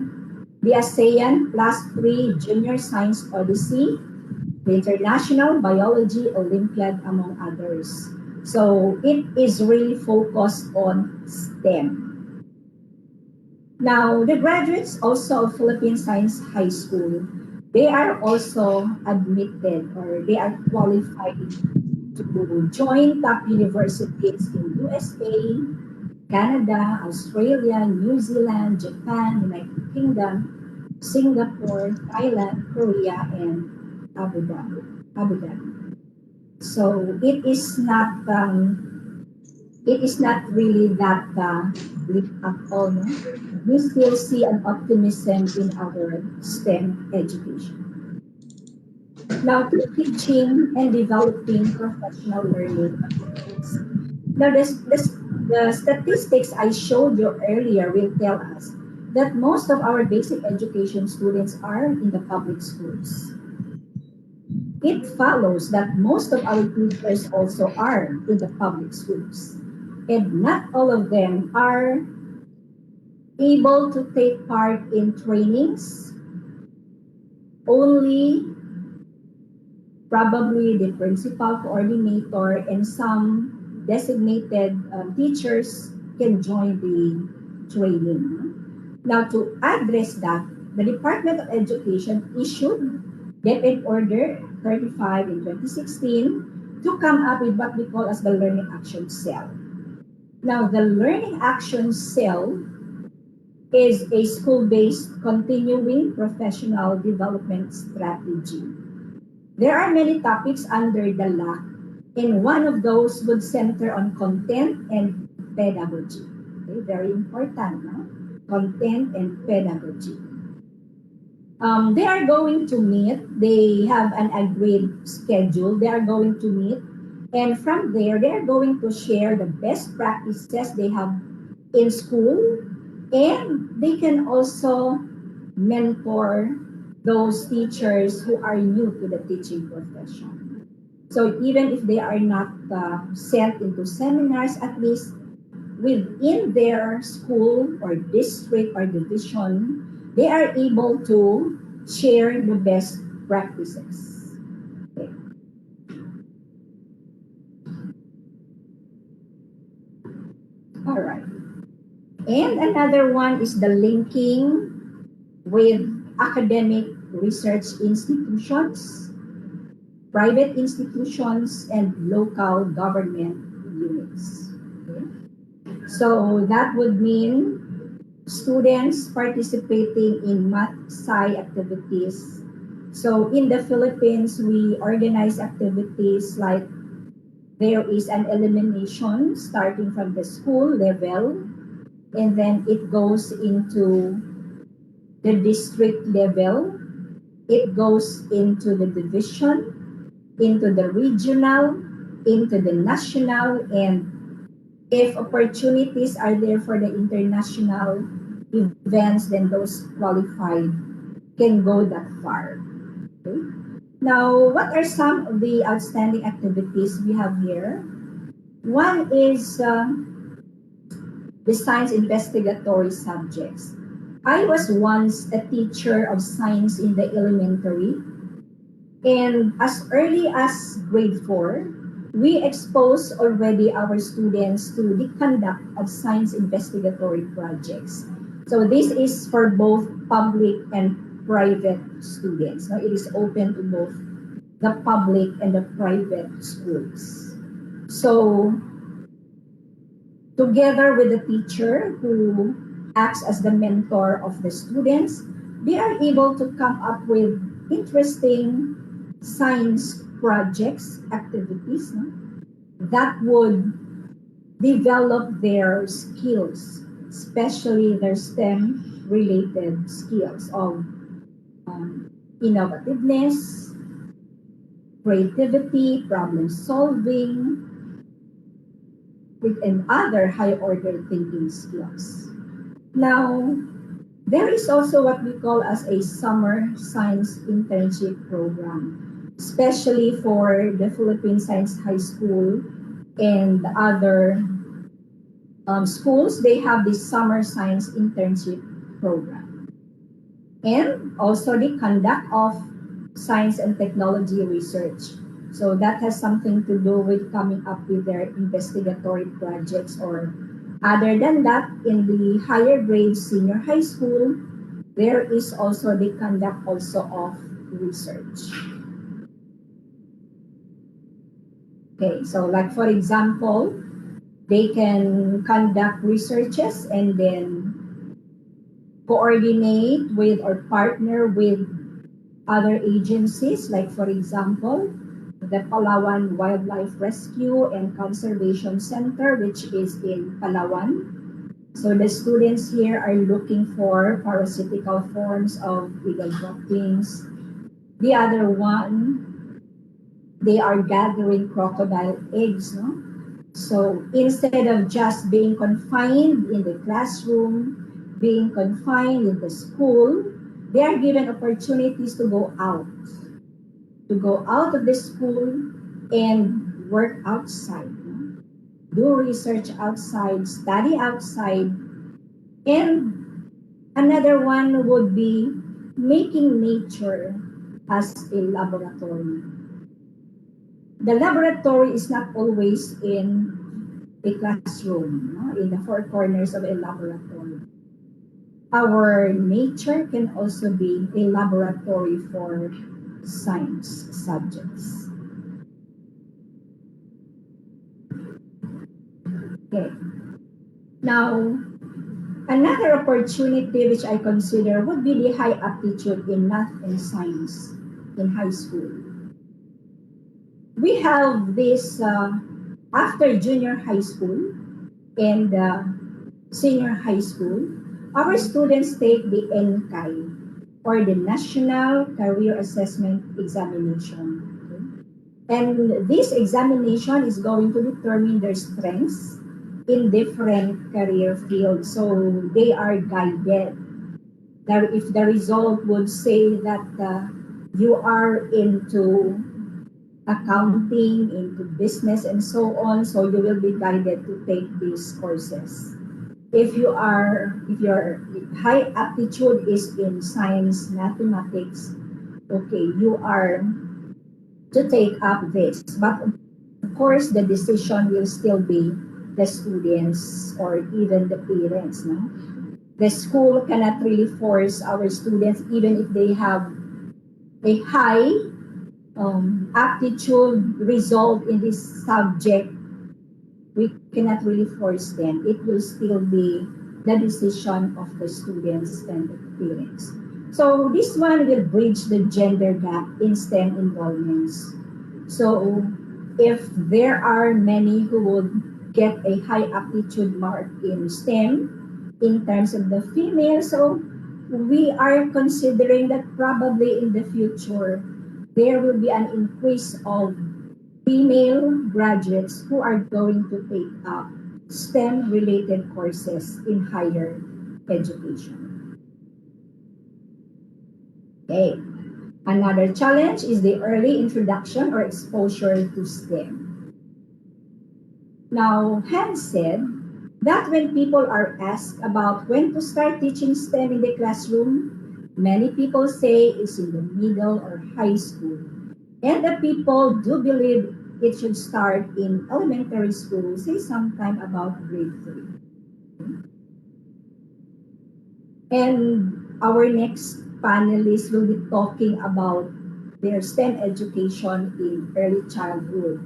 the ASEAN +3 Junior Science Odyssey, the International Biology Olympiad, among others. So it is really focused on STEM. Now, the graduates also of Philippine Science High School, they are also admitted, or they are qualified to join top universities in USA, Canada, Australia, New Zealand, Japan, United Kingdom, Singapore, Thailand, Korea, and Abu Dhabi. So it is not really that bleak at all. No? We still see an optimism in our STEM education. Now, teaching and developing professional learning. Now, the statistics I showed you earlier will tell us that most of our basic education students are in the public schools. It follows that most of our teachers also are in the public schools, and not all of them are able to take part in trainings. Only probably the principal, coordinator, and some designated teachers can join the training. Now, to address that, the Department of Education issued DepEd Order 35 in 2016 to come up with what we call as the Learning Action Cell. Now, the Learning Action Cell is a school-based continuing professional development strategy. There are many topics under the LAC And one of those would center on content and pedagogy. Okay, very important, no? Content and pedagogy. They are going to meet. They have an agreed schedule. They are going to meet. And from there, they are going to share the best practices they have in school. And they can also mentor those teachers who are new to the teaching profession. So even if they are not sent into seminars, at least within their school or district or division, they are able to share the best practices. Okay. All right. And another one is the linking with academic research institutions, private institutions, and local government units. Okay. So that would mean students participating in math sci activities. So in the Philippines, we organize activities like there is an elimination starting from the school level, and then it goes into the district level, it goes into the division, into the regional, into the national, and if opportunities are there for the international events, then those qualified can go that far. Okay? Now, what are some of the outstanding activities we have here? One is the science investigatory subjects. I was once a teacher of science in the elementary, and as early as grade 4, we expose already our students to the conduct of science investigatory projects. So this is for both public and private students. Now, it is open to both the public and the private schools. So together with the teacher who acts as the mentor of the students, they are able to come up with interesting science projects, activities, no? That would develop their skills, especially their STEM related skills of innovativeness, creativity, problem solving, and other high order thinking skills. Now, there is also what we call as a summer science internship program, especially for the Philippine Science High School and other schools. They have this summer science internship program. And also the conduct of science and technology research. So that has something to do with coming up with their investigatory projects, or other than that, in the higher grades, senior high school, there is also the conduct also of research. Okay, so like for example, they can conduct researches and then coordinate with or partner with other agencies, like for example, the Palawan Wildlife Rescue and Conservation Center, which is in Palawan. So the students here are looking for parasitical forms of eagle droppings. The other one, they are gathering crocodile eggs, no? So instead of just being confined in the classroom, being confined in the school, they are given opportunities to go out of the school and work outside, no? Do research outside, study outside. And another one would be making nature as a laboratory. The laboratory is not always in a classroom, no? In the four corners of a laboratory. Our nature can also be a laboratory for science subjects. Okay. Now, another opportunity which I consider would be the high aptitude in math and science in high school. we have this after junior high school and senior high school, our students take the NCAI, or the National Career Assessment Examination. Okay? And this examination is going to determine their strengths in different career fields. So they are guided. That if the result would say that you are into accounting, into business, and so on, so you will be guided to take these courses. If your high aptitude is in science, mathematics, okay, you are to take up this. But of course, the decision will still be the students or even the parents. No? The school cannot really force our students, even if they have a high aptitude result in this subject. We cannot really force them. It will still be the decision of the students and the parents. So this one will bridge the gender gap in STEM enrollments. So if there are many who would get a high aptitude mark in STEM in terms of the female, so we are considering that probably in the future there will be an increase of female graduates who are going to take up STEM-related courses in higher education. Okay. Another challenge is the early introduction or exposure to STEM. Now, Hans said that when people are asked about when to start teaching STEM in the classroom, many people say it's in the middle or high school. And the people do believe it should start in elementary school, say sometime about grade 3. And our next panelists will be talking about their STEM education in early childhood.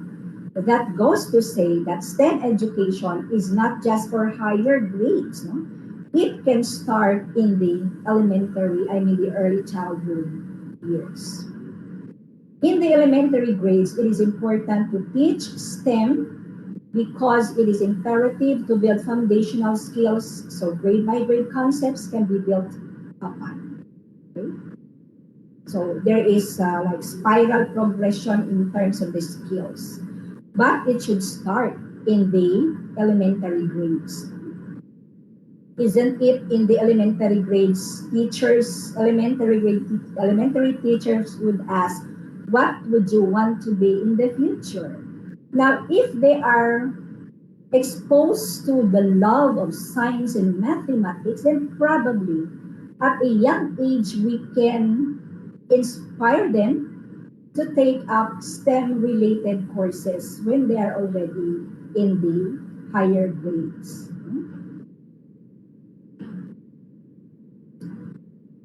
That goes to say that STEM education is not just for higher grades. No? It can start in the the early childhood years. In the elementary grades, it is important to teach STEM because it is imperative to build foundational skills so grade by grade concepts can be built upon. Okay? So there is like spiral progression in terms of the skills. But it should start in the elementary grades. Isn't it in the elementary grades, elementary teachers would ask, what would you want to be in the future? Now, if they are exposed to the love of science and mathematics, then probably at a young age we can inspire them to take up STEM-related courses when they are already in the higher grades.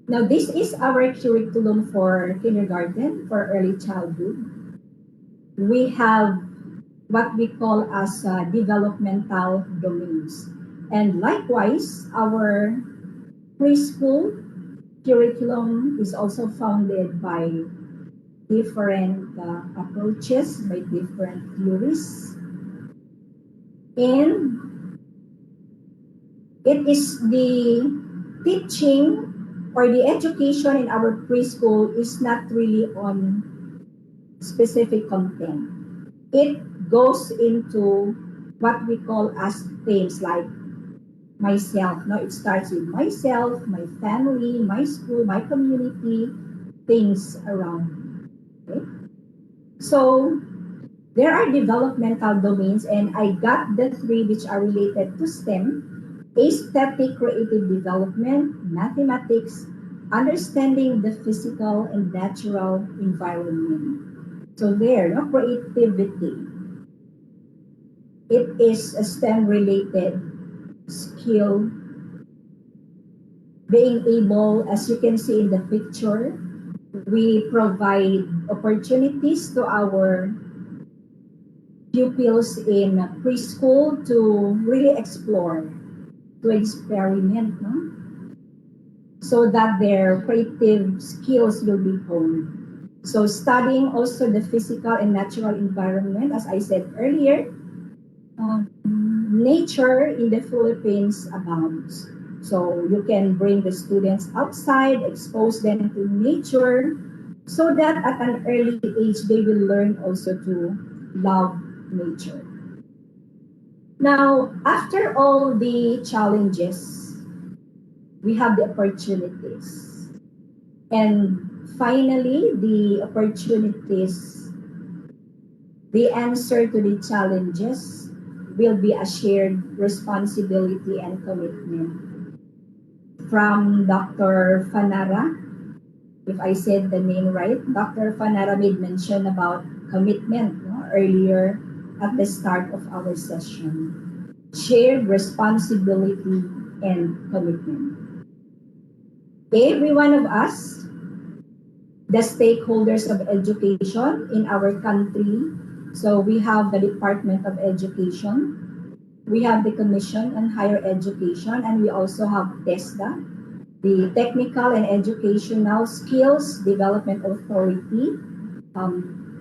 Now, this is our curriculum for kindergarten, for early childhood. We have what we call as developmental domains. And likewise, our preschool curriculum is also founded by different approaches, by different theories. And it is the teaching or the education in our preschool is not really on specific content. It goes into what we call as themes like myself. No, it starts with myself, my family, my school, my community, things around me. Okay? So there are developmental domains, and I got the 3 which are related to STEM: aesthetic creative development, mathematics, understanding the physical and natural environment. So there, no, creativity. It is a STEM-related skill. Being able, as you can see in the picture, we provide opportunities to our pupils in preschool to really explore, to experiment, no? So that their creative skills will be honed. So studying also the physical and natural environment, as I said earlier, nature in the Philippines abounds. So you can bring the students outside, expose them to nature, so that at an early age they will learn also to love nature. Now, after all the challenges, we have the opportunities. And finally, the opportunities, the answer to the challenges will be a shared responsibility and commitment. From Dr. Fanara, if I said the name right, Dr. Fanara made mention about commitment earlier at the start of our session. Shared responsibility and commitment. Every one of us, the stakeholders of education in our country. So we have the Department of Education, we have the Commission on Higher Education, and we also have TESDA, the Technical and Educational Skills Development Authority.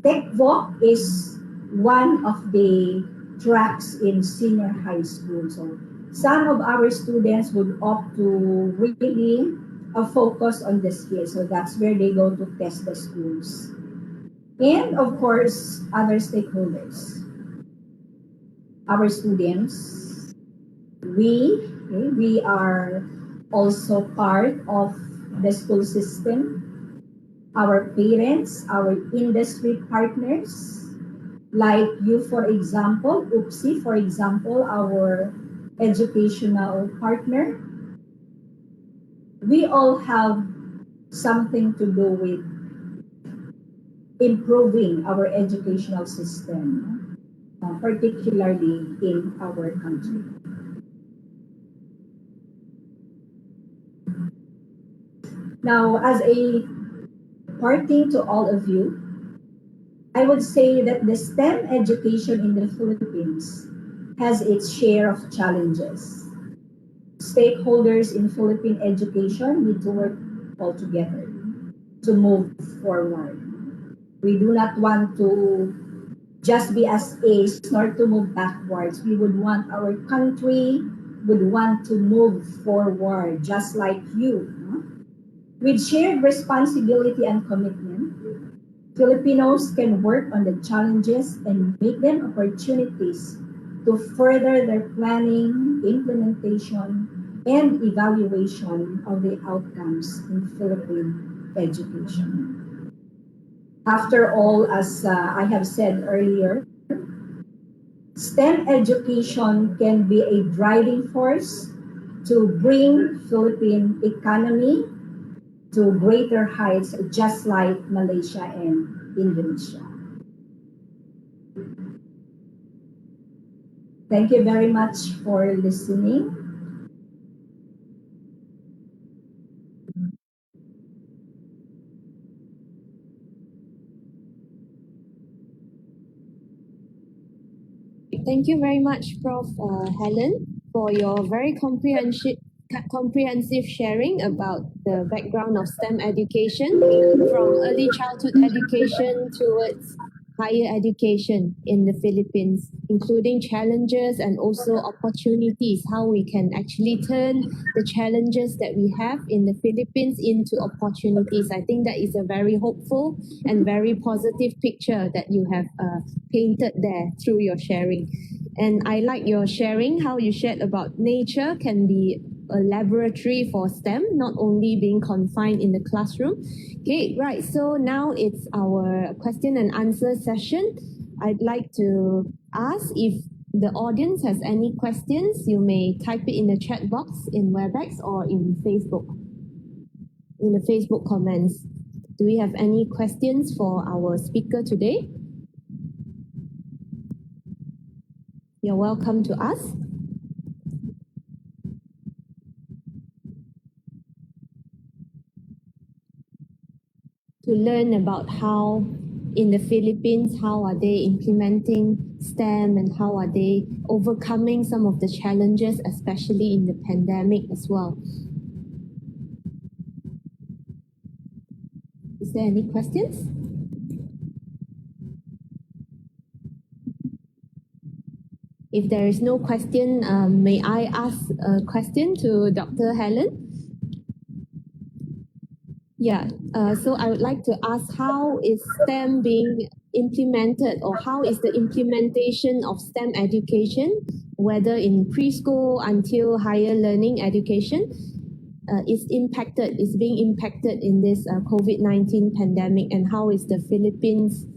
TechVoc is one of the tracks in senior high school. So some of our students would opt to really focus on the skills. So that's where they go to test the schools. And of course, other stakeholders. Our students, we are also part of the school system. Our parents, our industry partners, like you, for example, UPSI, for example, our educational partner. We all have something to do with improving our educational system, particularly in our country. Now, as a parting to all of you, I would say that the STEM education in the Philippines has its share of challenges. Stakeholders in Philippine education need to work all together to move forward. We do not want to just be as A's nor to move backwards. We would want our country would want to move forward just like you. With shared responsibility and commitment, Filipinos can work on the challenges and make them opportunities to further their planning, implementation, and evaluation of the outcomes in Philippine education. After all, as I have said earlier, STEM education can be a driving force to bring Philippine economy to greater heights, just like Malaysia and Indonesia. Thank you very much for listening. Thank you very much, Prof. Helen, for your very comprehensive sharing about the background of STEM education, from early childhood education towards higher education in the Philippines, including challenges and also opportunities, how we can actually turn the challenges that we have in the Philippines into opportunities. I think that is a very hopeful and very positive picture that you have painted there through your sharing. And I like your sharing, how you shared about nature can be a laboratory for STEM, not only being confined in the classroom. Okay, right. So now it's our question and answer session. I'd like to ask if the audience has any questions. You may type it in the chat box in WebEx or in Facebook, in the Facebook comments. Do we have any questions for our speaker today? You're welcome to ask. To learn about how in the Philippines, how are they implementing STEM and how are they overcoming some of the challenges, especially in the pandemic as well. Is there any questions? If there is no question, may I ask a question to Dr. Helen? Yeah, so I would like to ask, how is STEM being implemented, or how is the implementation of STEM education, whether in preschool until higher learning education, is being impacted in this COVID-19 pandemic, and how is the Philippines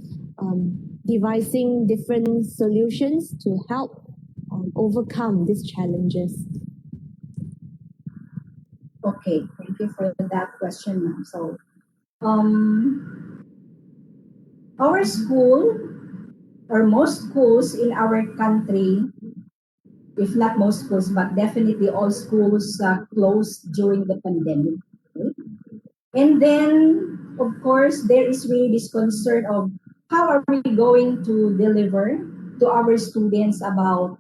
devising different solutions to help overcome these challenges? Okay, thank you for that question, ma'am. So, our school, or most schools in our country, if not most schools, but definitely all schools closed during the pandemic. Okay? And then, of course, there is really this concern of how are we going to deliver to our students about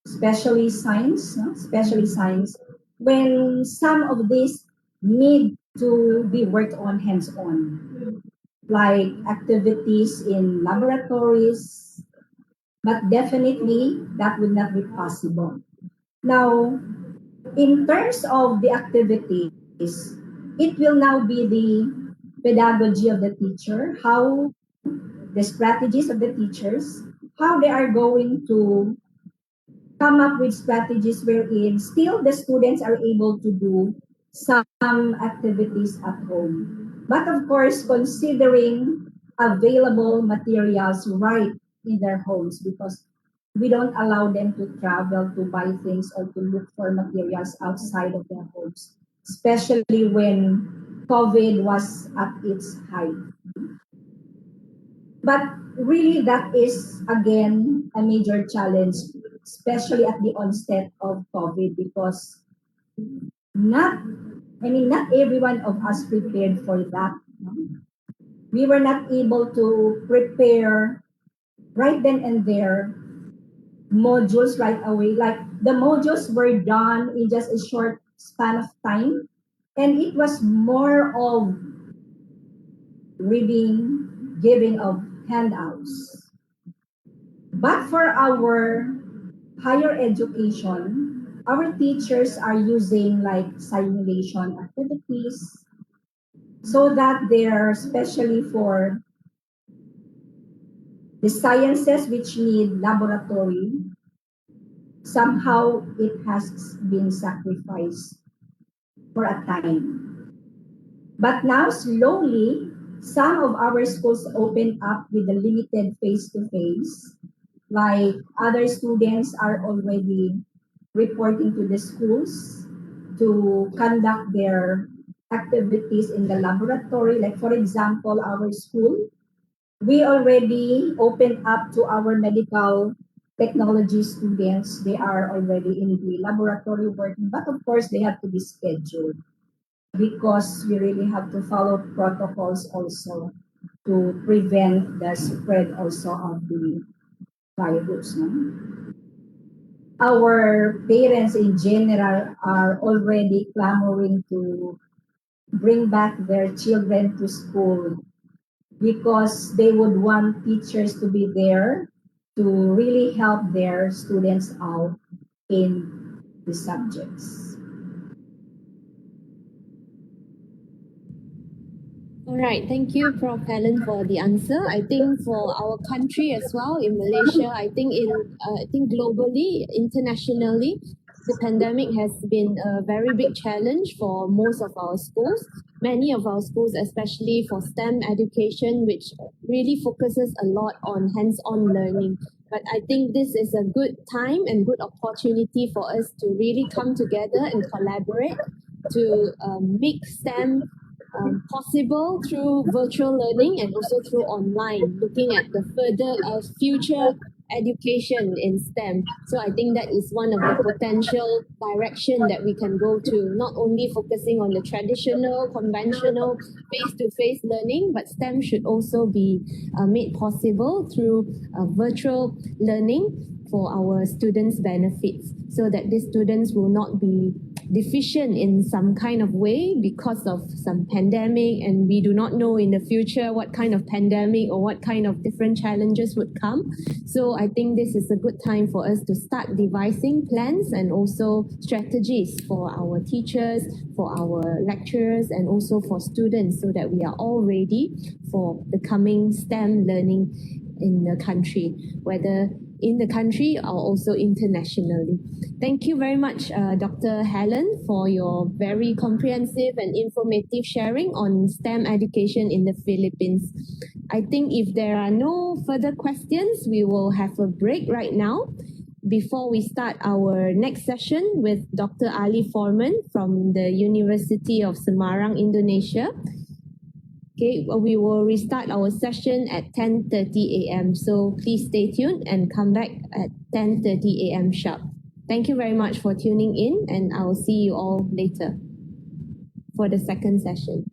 especially science, no? Especially science, when some of these need to be worked on hands-on, like activities in laboratories, but definitely that would not be possible. Now, in terms of the activities, it will now be the pedagogy of the teacher, how the strategies of the teachers, how they are going to come up with strategies wherein still the students are able to do some activities at home. But of course, considering available materials right in their homes, because we don't allow them to travel to buy things or to look for materials outside of their homes, especially when COVID was at its height. But really, that is again a major challenge, especially at the onset of COVID, because not, not every one of us prepared for that. No? We were not able to prepare right then and there modules right away. Like the modules were done in just a short span of time, and it was more of reading, giving of handouts. But for our higher education, our teachers are using like simulation activities so that they're, especially for the sciences which need laboratory, somehow it has been sacrificed for a time. But now slowly, some of our schools open up with a limited face-to-face. Like other students are already reporting to the schools to conduct their activities in the laboratory. Like for example, our school, we already opened up to our medical technology students. They are already in the laboratory working, but of course they have to be scheduled because we really have to follow protocols also to prevent the spread also of the virus. No? Our parents in general are already clamoring to bring back their children to school because they would want teachers to be there to really help their students out in the subjects. All right, thank you, Prof. Helen, for the answer. I think for our country as well, in Malaysia, I think globally, internationally, the pandemic has been a very big challenge for most of our schools. Many of our schools, especially for STEM education, which really focuses a lot on hands-on learning. But I think this is a good time and good opportunity for us to really come together and collaborate to make STEM possible through virtual learning and also through online, looking at the further future education in STEM. So I think that is one of the potential direction that we can go to, not only focusing on the traditional, conventional face-to-face learning, but STEM should also be made possible through virtual learning for our students' benefits, so that these students will not be deficient in some kind of way because of some pandemic, and we do not know in the future what kind of pandemic or what kind of different challenges would come. So I think this is a good time for us to start devising plans and also strategies for our teachers, for our lecturers, and also for students, so that we are all ready for the coming STEM learning in the country, whether in the country or also internationally. Thank you very much, Dr. Helen, for your very comprehensive and informative sharing on STEM education in the Philippines. I think if there are no further questions, we will have a break right now before we start our next session with Dr. Ali Forman from the University of Semarang, Indonesia. Okay, we will restart our session at 10:30 a.m. So please stay tuned and come back at 10:30 a.m. sharp. Thank you very much for tuning in, and I will see you all later for the second session.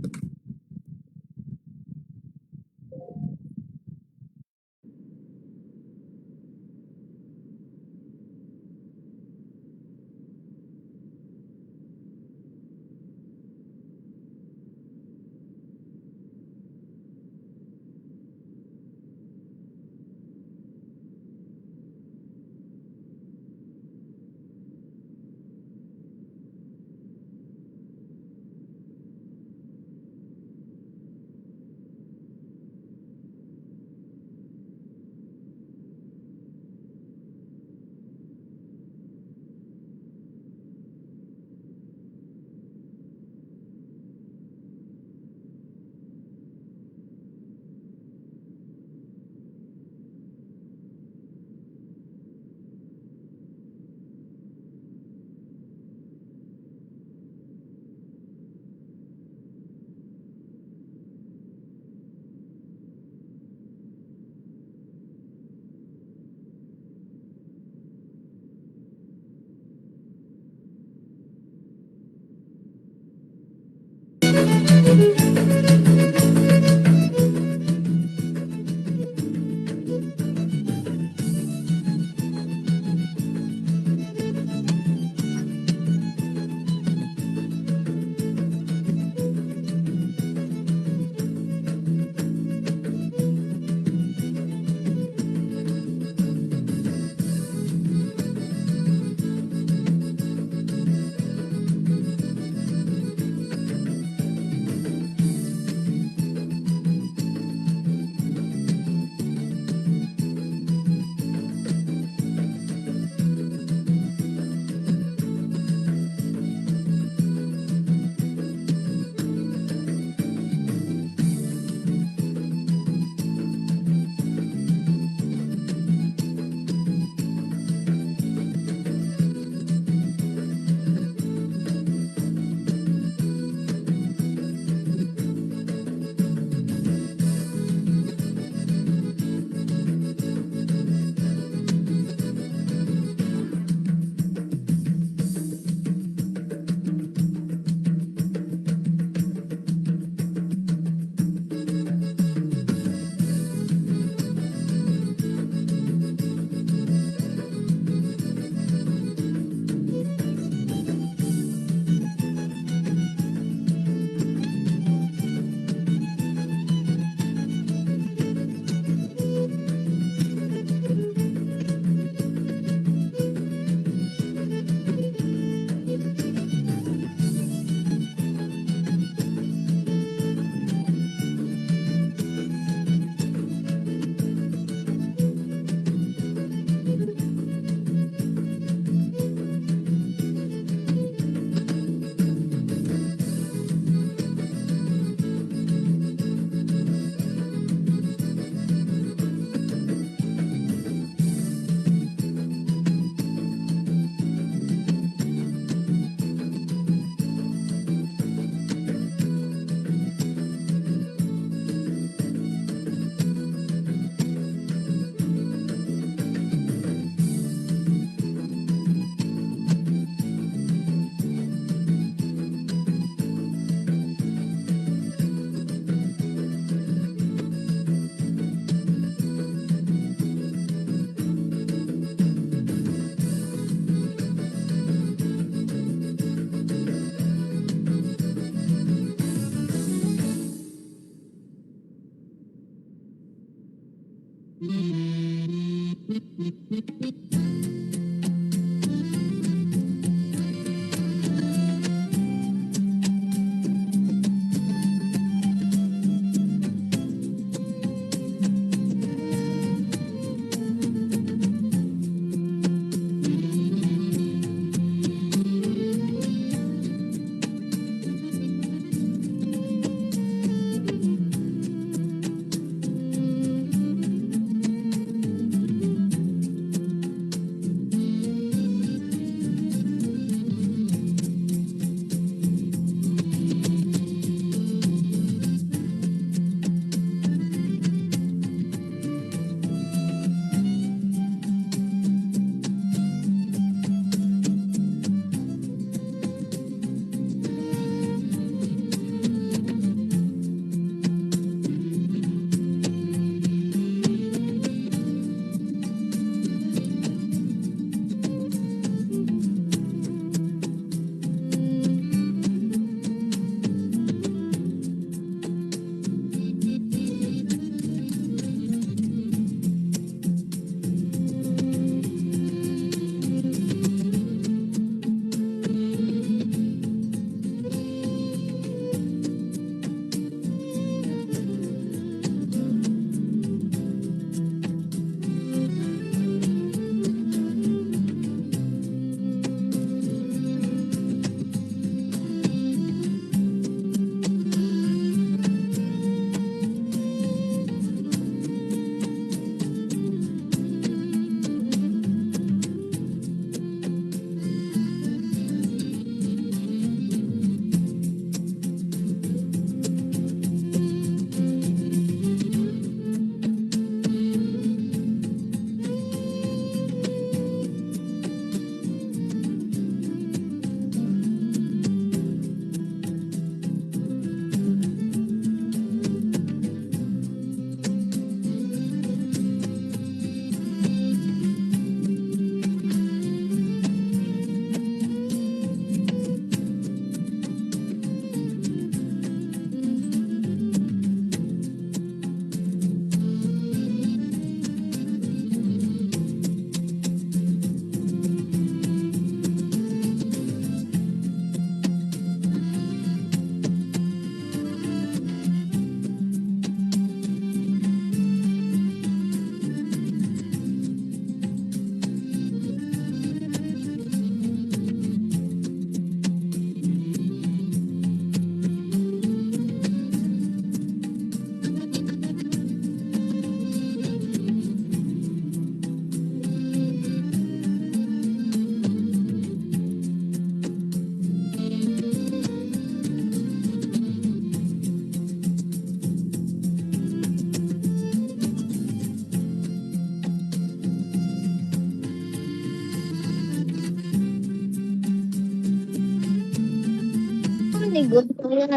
Negociar.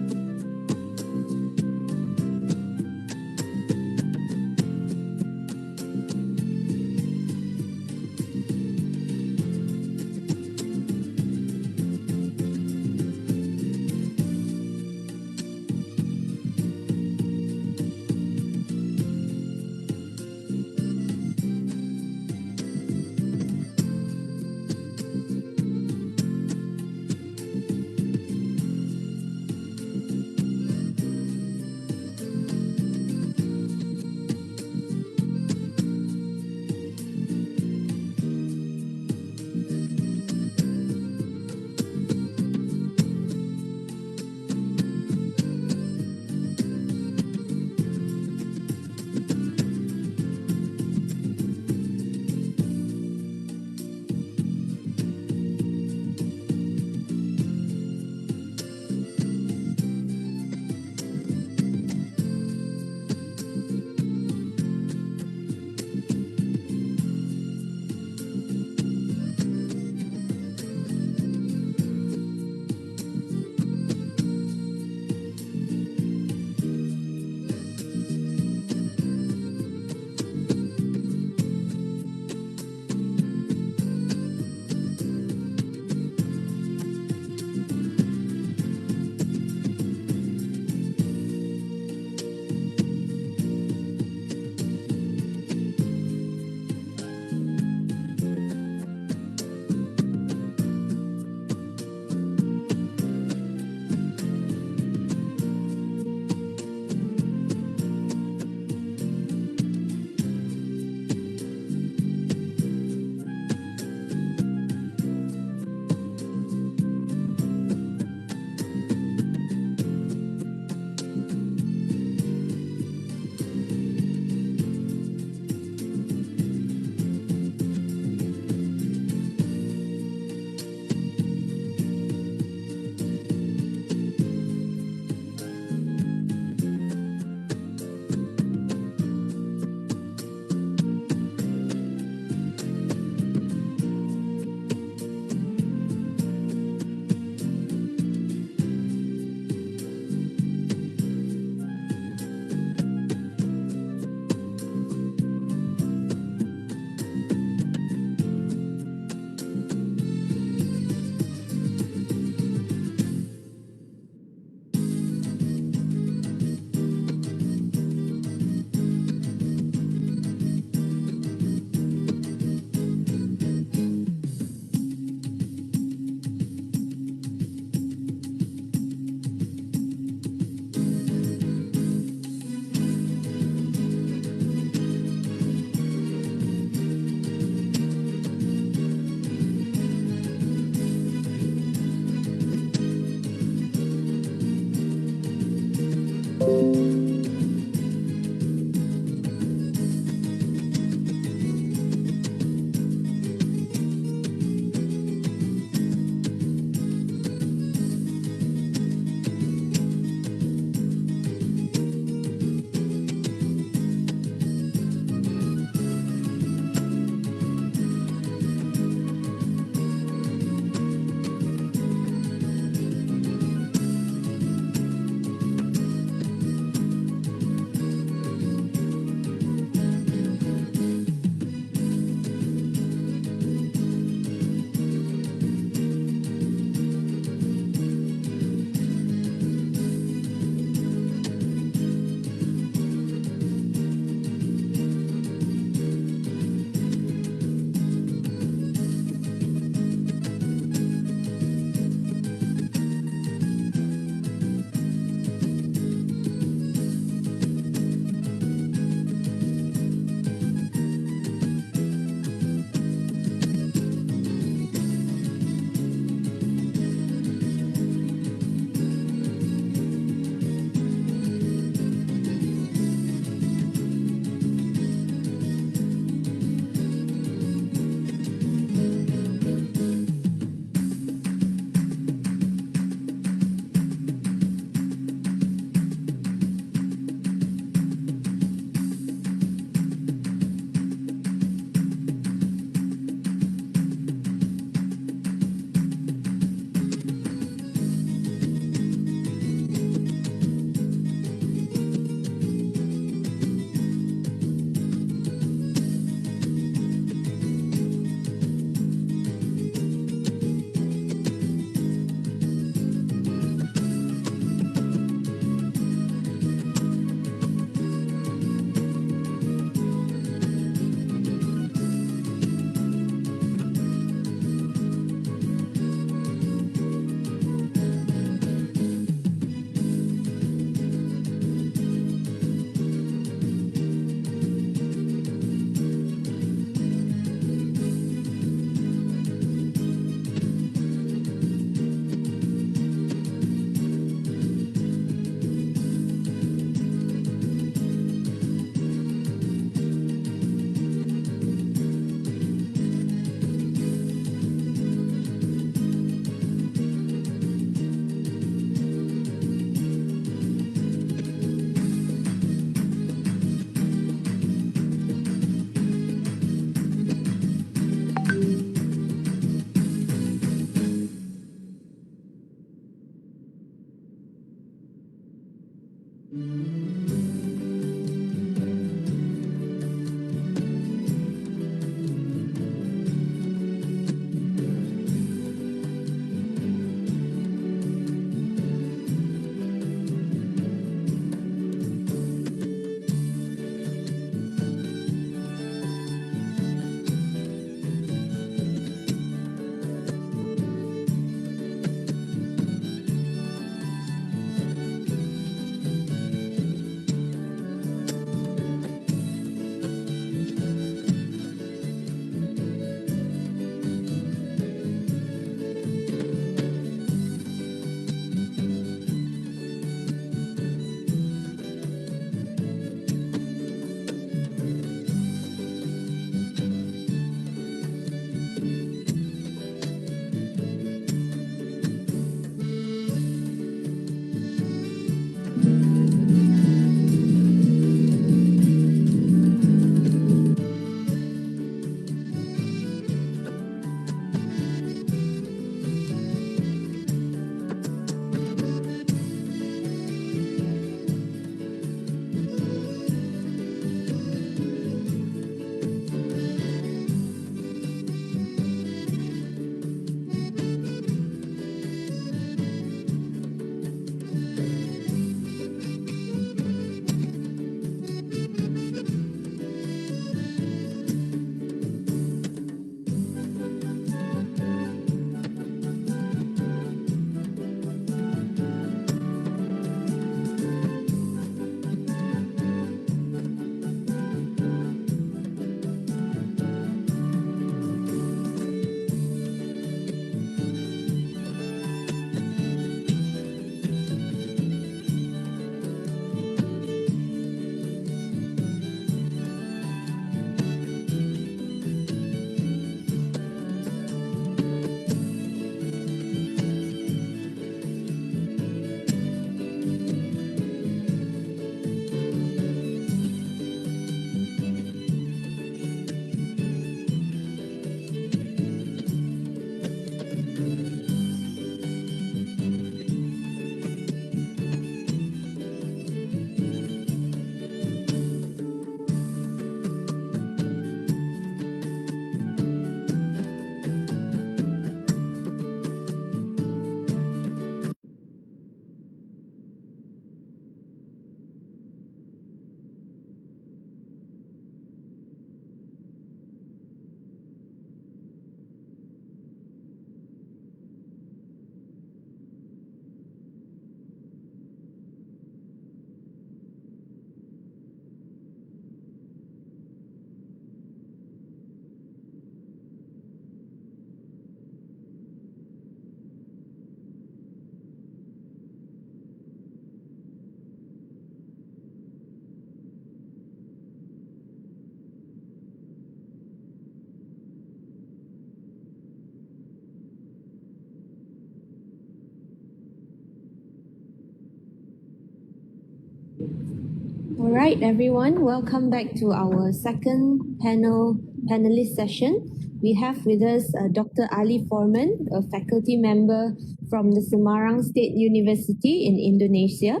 All right, everyone, welcome back to our second panelist session. We have with us Dr. Ali Forman, a faculty member from the Semarang State University in Indonesia.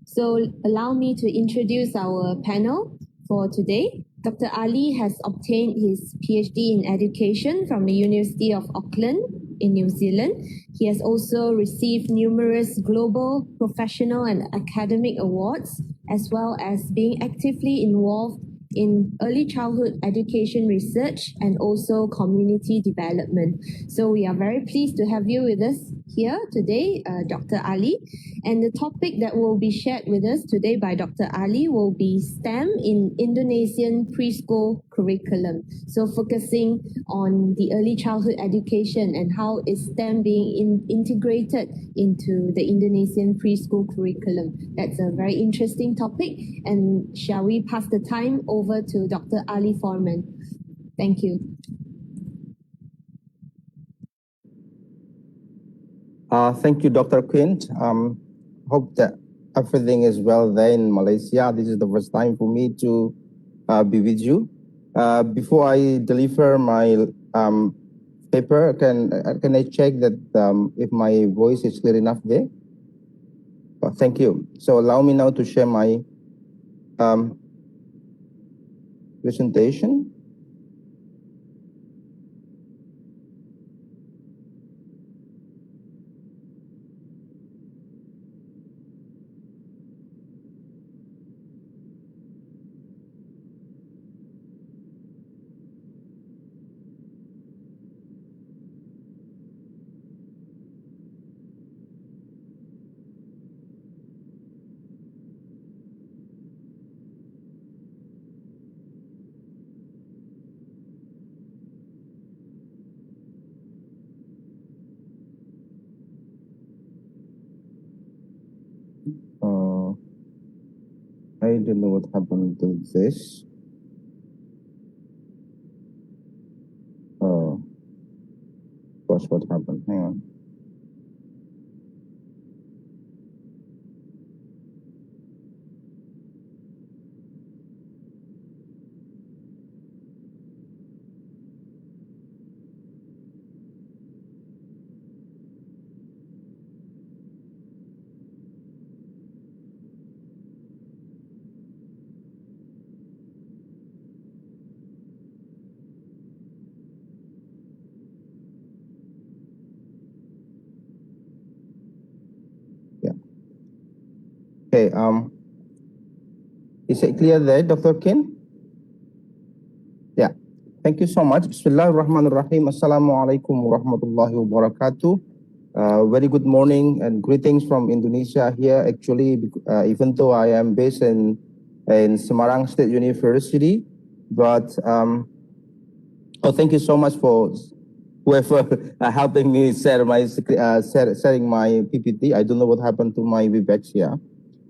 So allow me to introduce our panel for today. Dr. Ali has obtained his PhD in education from the University of Auckland in New Zealand. He has also received numerous global, professional, and academic awards, as well as being actively involved in early childhood education research and also community development. So we are very pleased to have you with us here today, Dr. Ali. And the topic that will be shared with us today by Dr. Ali will be STEM in Indonesian preschool curriculum. So focusing on the early childhood education and how is STEM being integrated into the Indonesian preschool curriculum. That's a very interesting topic. And shall we pass the time over to Dr. Ali Forman? Thank you. Thank you, Dr. Quinn. Hope that everything is well there in Malaysia. This is the first time for me to be with you. Before I deliver my paper, can I check that if my voice is clear enough there? Thank you. So allow me now to share my presentation. I don't know what happened to this. What happened? Hang on. Okay, is it clear there, Dr. Kin? Yeah, thank you so much. Bismillahirrahmanirrahim. Assalamualaikum warahmatullahi wabarakatuh. Very good morning and greetings from Indonesia here. Actually, even though I am based in Semarang State University, but thank you so much for whoever helping me share my sharing my PPT. I don't know what happened to my Webex here.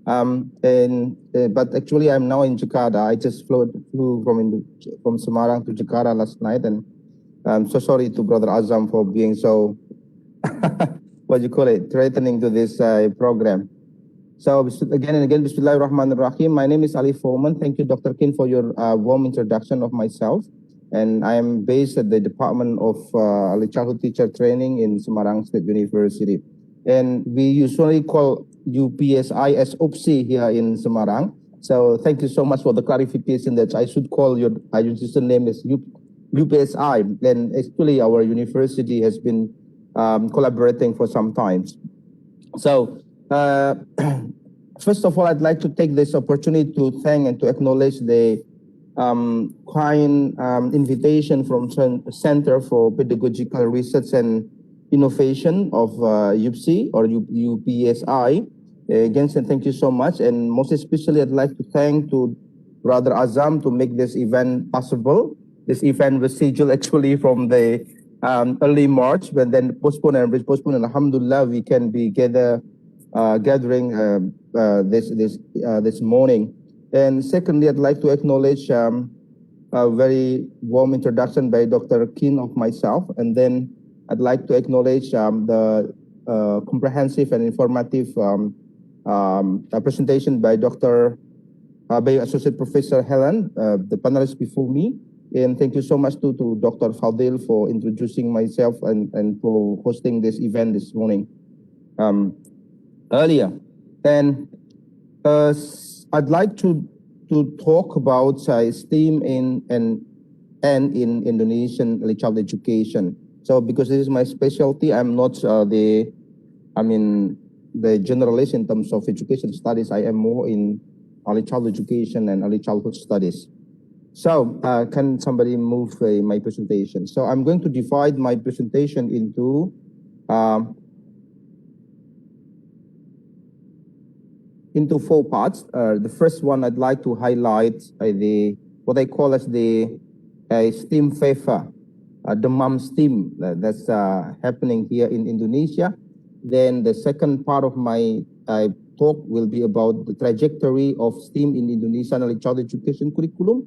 But actually I'm now in Jakarta. I just flew from Semarang to Jakarta last night, and I'm so sorry to Brother Azam for being so what do you call it, threatening to this program. So again and again, Bismillahirrahmanirrahim. My name is Ali Forman. Thank you, Dr. Kin, for your warm introduction of myself. And I am based at the Department of Early Childhood Teacher Training in Semarang State University. And we usually call UPSI as OPSI here in Semarang. So thank you so much for the clarification that I should call your name as UPSI. And actually our university has been collaborating for some time. So first of all, I'd like to take this opportunity to thank and to acknowledge the kind invitation from Center for Pedagogical Research and Innovation of UPSI or UPSI. Again, thank you so much. And most especially, I'd like to thank to Brother Azam to make this event possible. This event was scheduled actually from the early March, but then postponed and Alhamdulillah, we can be gathering this morning. And secondly, I'd like to acknowledge a very warm introduction by Dr. Kin of myself, and then I'd like to acknowledge the comprehensive and informative presentation by Dr. by Associate Professor Helen, the panelists before me. And thank you so much to Dr. Fadil for introducing myself and for hosting this event this morning earlier. And I'd like to talk about STEAM in Indonesian early child education. So because this is my specialty, I'm not the generalist in terms of education studies. I am more in early child education and early childhood studies. So can somebody move my presentation? So I'm going to divide my presentation into four parts. The first one, I'd like to highlight what I call as the STEAM fever, the mom STEAM that's happening here in Indonesia. Then the second part of my talk will be about the trajectory of STEAM in Indonesian early child education curriculum.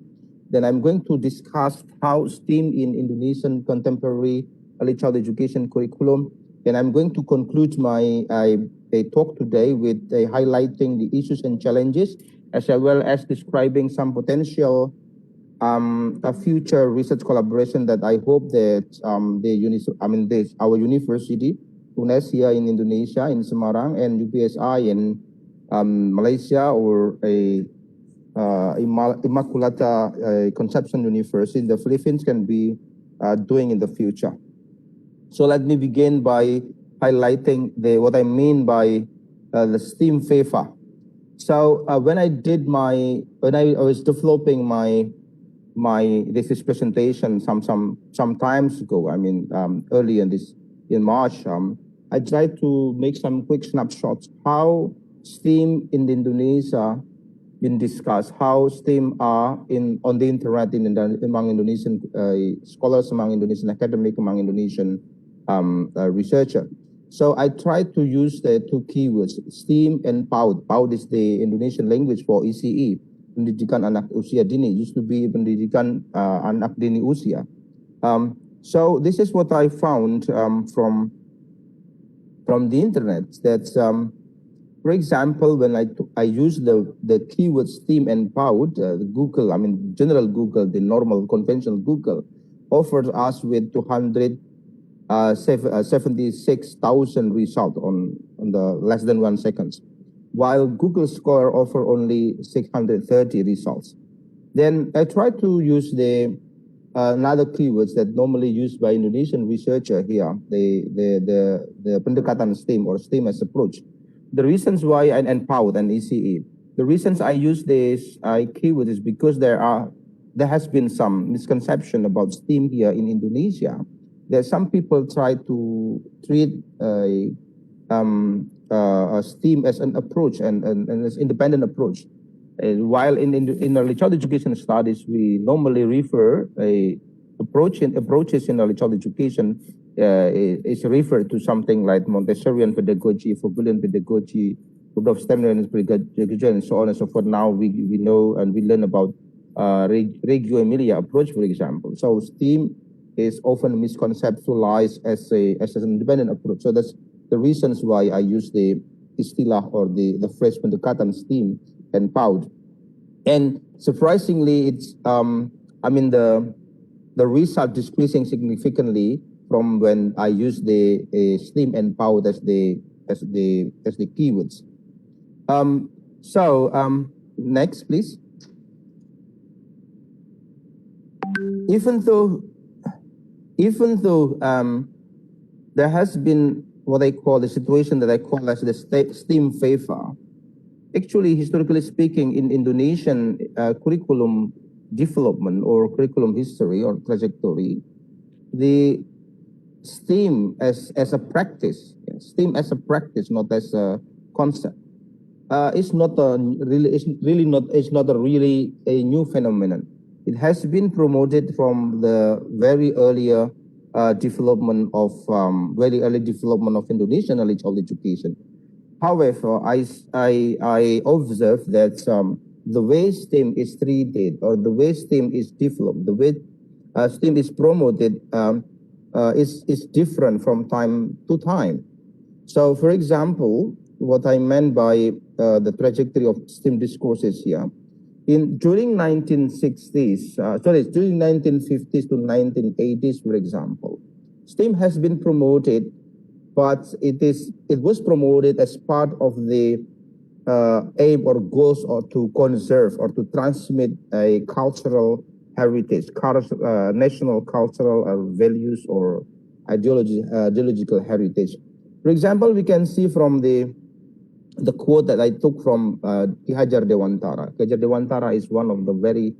Then I'm going to discuss how STEAM in Indonesian contemporary early child education curriculum. And I'm going to conclude my talk today with highlighting the issues and challenges, as well as describing some potential future research collaboration that I hope that our university, UNES here in Indonesia, in Semarang, and UPSI in Malaysia, or Immaculata Conception University in the Philippines can be doing in the future. So let me begin by highlighting what I mean by the STEAM fever. So when I was developing my this presentation some times ago, early in March, I tried to make some quick snapshots how STEAM in Indonesia been discussed, how STEAM are on the internet among Indonesian scholars, among Indonesian academic, among Indonesian researcher. So I tried to use the two keywords, STEAM and PAUD. PAUD is the Indonesian language for ECE, Pendidikan Anak Usia Dini, used to be Pendidikan Anak Dini Usia. So this is what I found from the internet, that for example, when I use the keyword STEAM and PAUD, Google, general Google, the normal conventional Google, offers us with 276,000 results on the less than 1 second, while Google Scholar offer only 630 results. Then I try to use the another keywords that normally used by Indonesian researcher here, the pendekatan STEAM or STEAM as approach. The reasons why, and PAUD and ECE, the reasons I use this keyword is because there has been some misconception about STEAM here in Indonesia. There some people try to treat STEAM as an approach and as independent approach. While in early child education studies, we normally refer approaches in early child education is referred to something like Montessorian pedagogy, Froebelian pedagogy, Rudolf Steinerian pedagogy, and so on and so forth. Now we know and we learn about Reggio Emilia approach, for example. So STEAM is often misconceptualized as an independent approach. So that's the reasons why I use the istilah or the phrase pendekatan STEAM and PAUD. And surprisingly, it's the result decreasing significantly from when I use the STEAM and PAUD as the keywords. Next, please. Even though there has been what I call the situation that I call as the STEAM fever, actually, historically speaking, in Indonesian curriculum development or curriculum history or trajectory, the STEAM as a practice, STEAM as a practice, not as a concept, it's not a really new phenomenon. It has been promoted from the very earlier development of very early development of Indonesian early child education. However, I observe that the way STEAM is treated or the way STEAM is developed, the way STEAM is promoted is different from time to time. So, for example, what I meant by the trajectory of STEAM discourses here, during 1960s, during 1950s to 1980s, for example, STEAM has been promoted, but it was promoted as part of the aim or goals or to conserve or to transmit a cultural heritage, national cultural values or ideological heritage. For example, we can see from the quote that I took from Ki Hajar Dewantara. Ki Hajar Dewantara is one of the very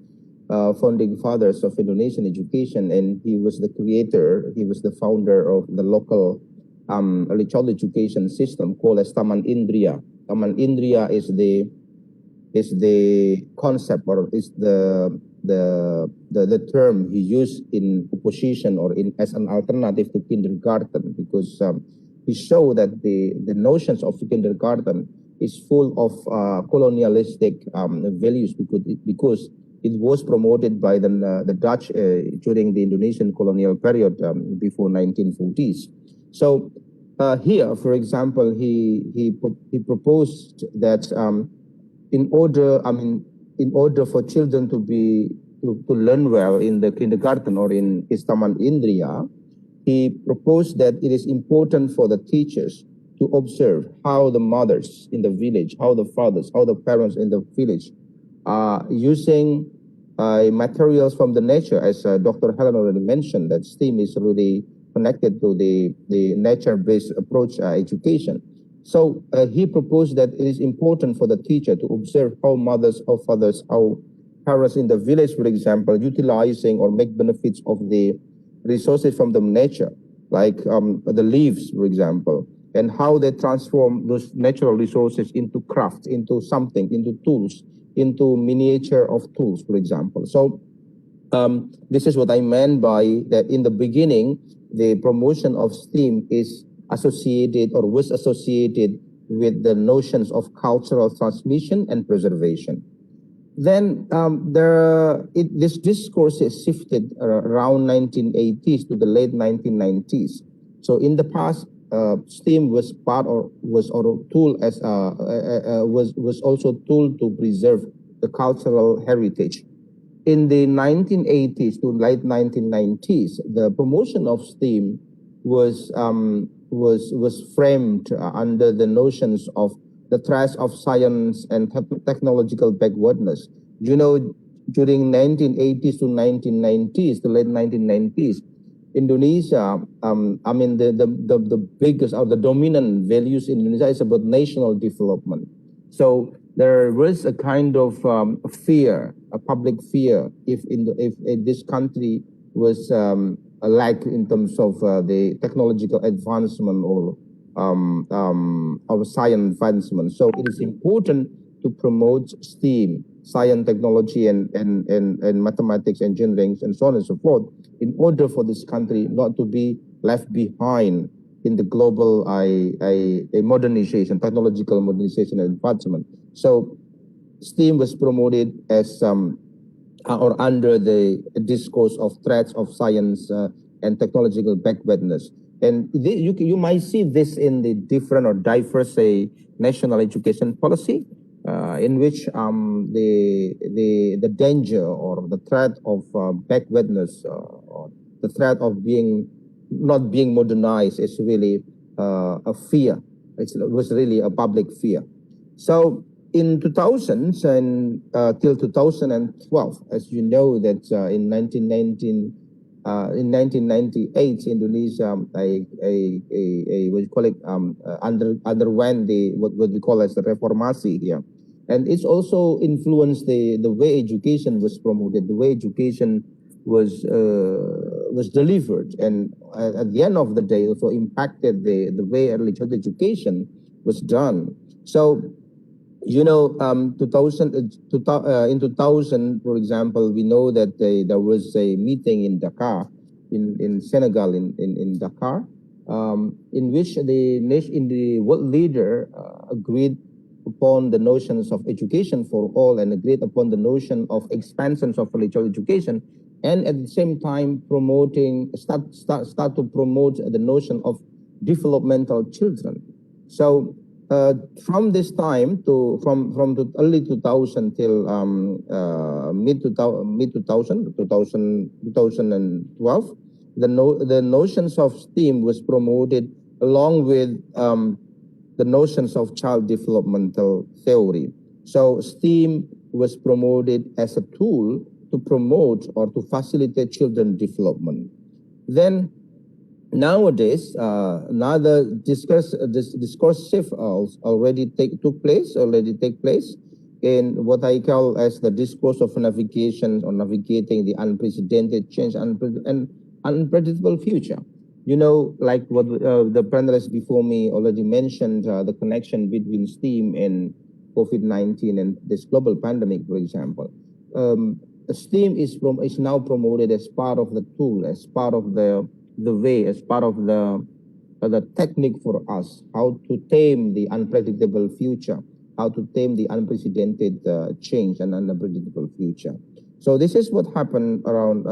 founding fathers of Indonesian education, and he was the creator, he was the founder of the local early childhood education system called as Taman Indria. Taman Indria is the concept or is the term he used in opposition or as an alternative to kindergarten, because he showed that the notions of kindergarten is full of colonialistic values because it was promoted by the Dutch during the Indonesian colonial period before 1940s. So here, for example, he proposed that in order for children to learn well in the kindergarten or in Taman Indria, he proposed that it is important for the teachers to observe how the mothers in the village, how the fathers, how the parents in the village are using materials from the nature, as Dr. Helen already mentioned, that STEAM is really connected to the nature-based approach education. So he proposed that it is important for the teacher to observe how mothers, how fathers, how parents in the village, for example, utilizing or make benefits of the resources from the nature, like the leaves, for example, and how they transform those natural resources into crafts, into something, into tools, into miniature of tools, for example. So this is what I meant by that in the beginning, the promotion of STEAM is associated or was associated with the notions of cultural transmission and preservation. Then this discourse has shifted around 1980s to the late 1990s. So in the past, STEAM was part or was also tool to preserve the cultural heritage. In the 1980s to late 1990s, the promotion of STEAM was framed under the notions of the threats of science and technological backwardness. You know, during 1980s to 1990s, the late 1990s, Indonesia, the biggest or the dominant values in Indonesia is about national development. So there was a kind of fear, a public fear, if this country was a lack in terms of the technological advancement or science advancement. So it is important to promote STEAM, science, technology, and mathematics, engineering, and so on and so forth, in order for this country not to be left behind in the global modernization, technological modernization and advancement. So STEAM was promoted as or under the discourse of threats of science and technological backwardness. And you might see this in the different or diverse national education policy, in which the danger or the threat of backwardness or the threat of not being modernized is really a fear. It was really a public fear. So in 2000s and till 2012, as you know, that in 1998, Indonesia what you call it underwent what we call as the reformasi here, and it's also influenced the way education was promoted, the way education was delivered, and at the end of the day, also impacted the way early childhood education was done. So, you know, in 2000, for example, we know that there was a meeting in Dakar, in Senegal, in Dakar, in which the world leader agreed upon the notions of education for all and agreed upon the notion of expansions of early childhood education, and at the same time start to promote the notion of developmental children. So from this time to from the early 2000 till mid 2012, the notions of STEAM was promoted along with the notions of child developmental theory. So STEAM was promoted as a tool to promote or to facilitate children development. Then nowadays, another discourse shift already take place in what I call as the discourse of navigation or navigating the unprecedented change and unpredictable future. You know, like what the panelists before me already mentioned, the connection between STEAM and COVID-19 and this global pandemic, for example. STEAM is now promoted as part of the tool, as part of the way, as part of the technique for us, how to tame the unpredictable future, how to tame the unprecedented change and unpredictable future. So this is what happened around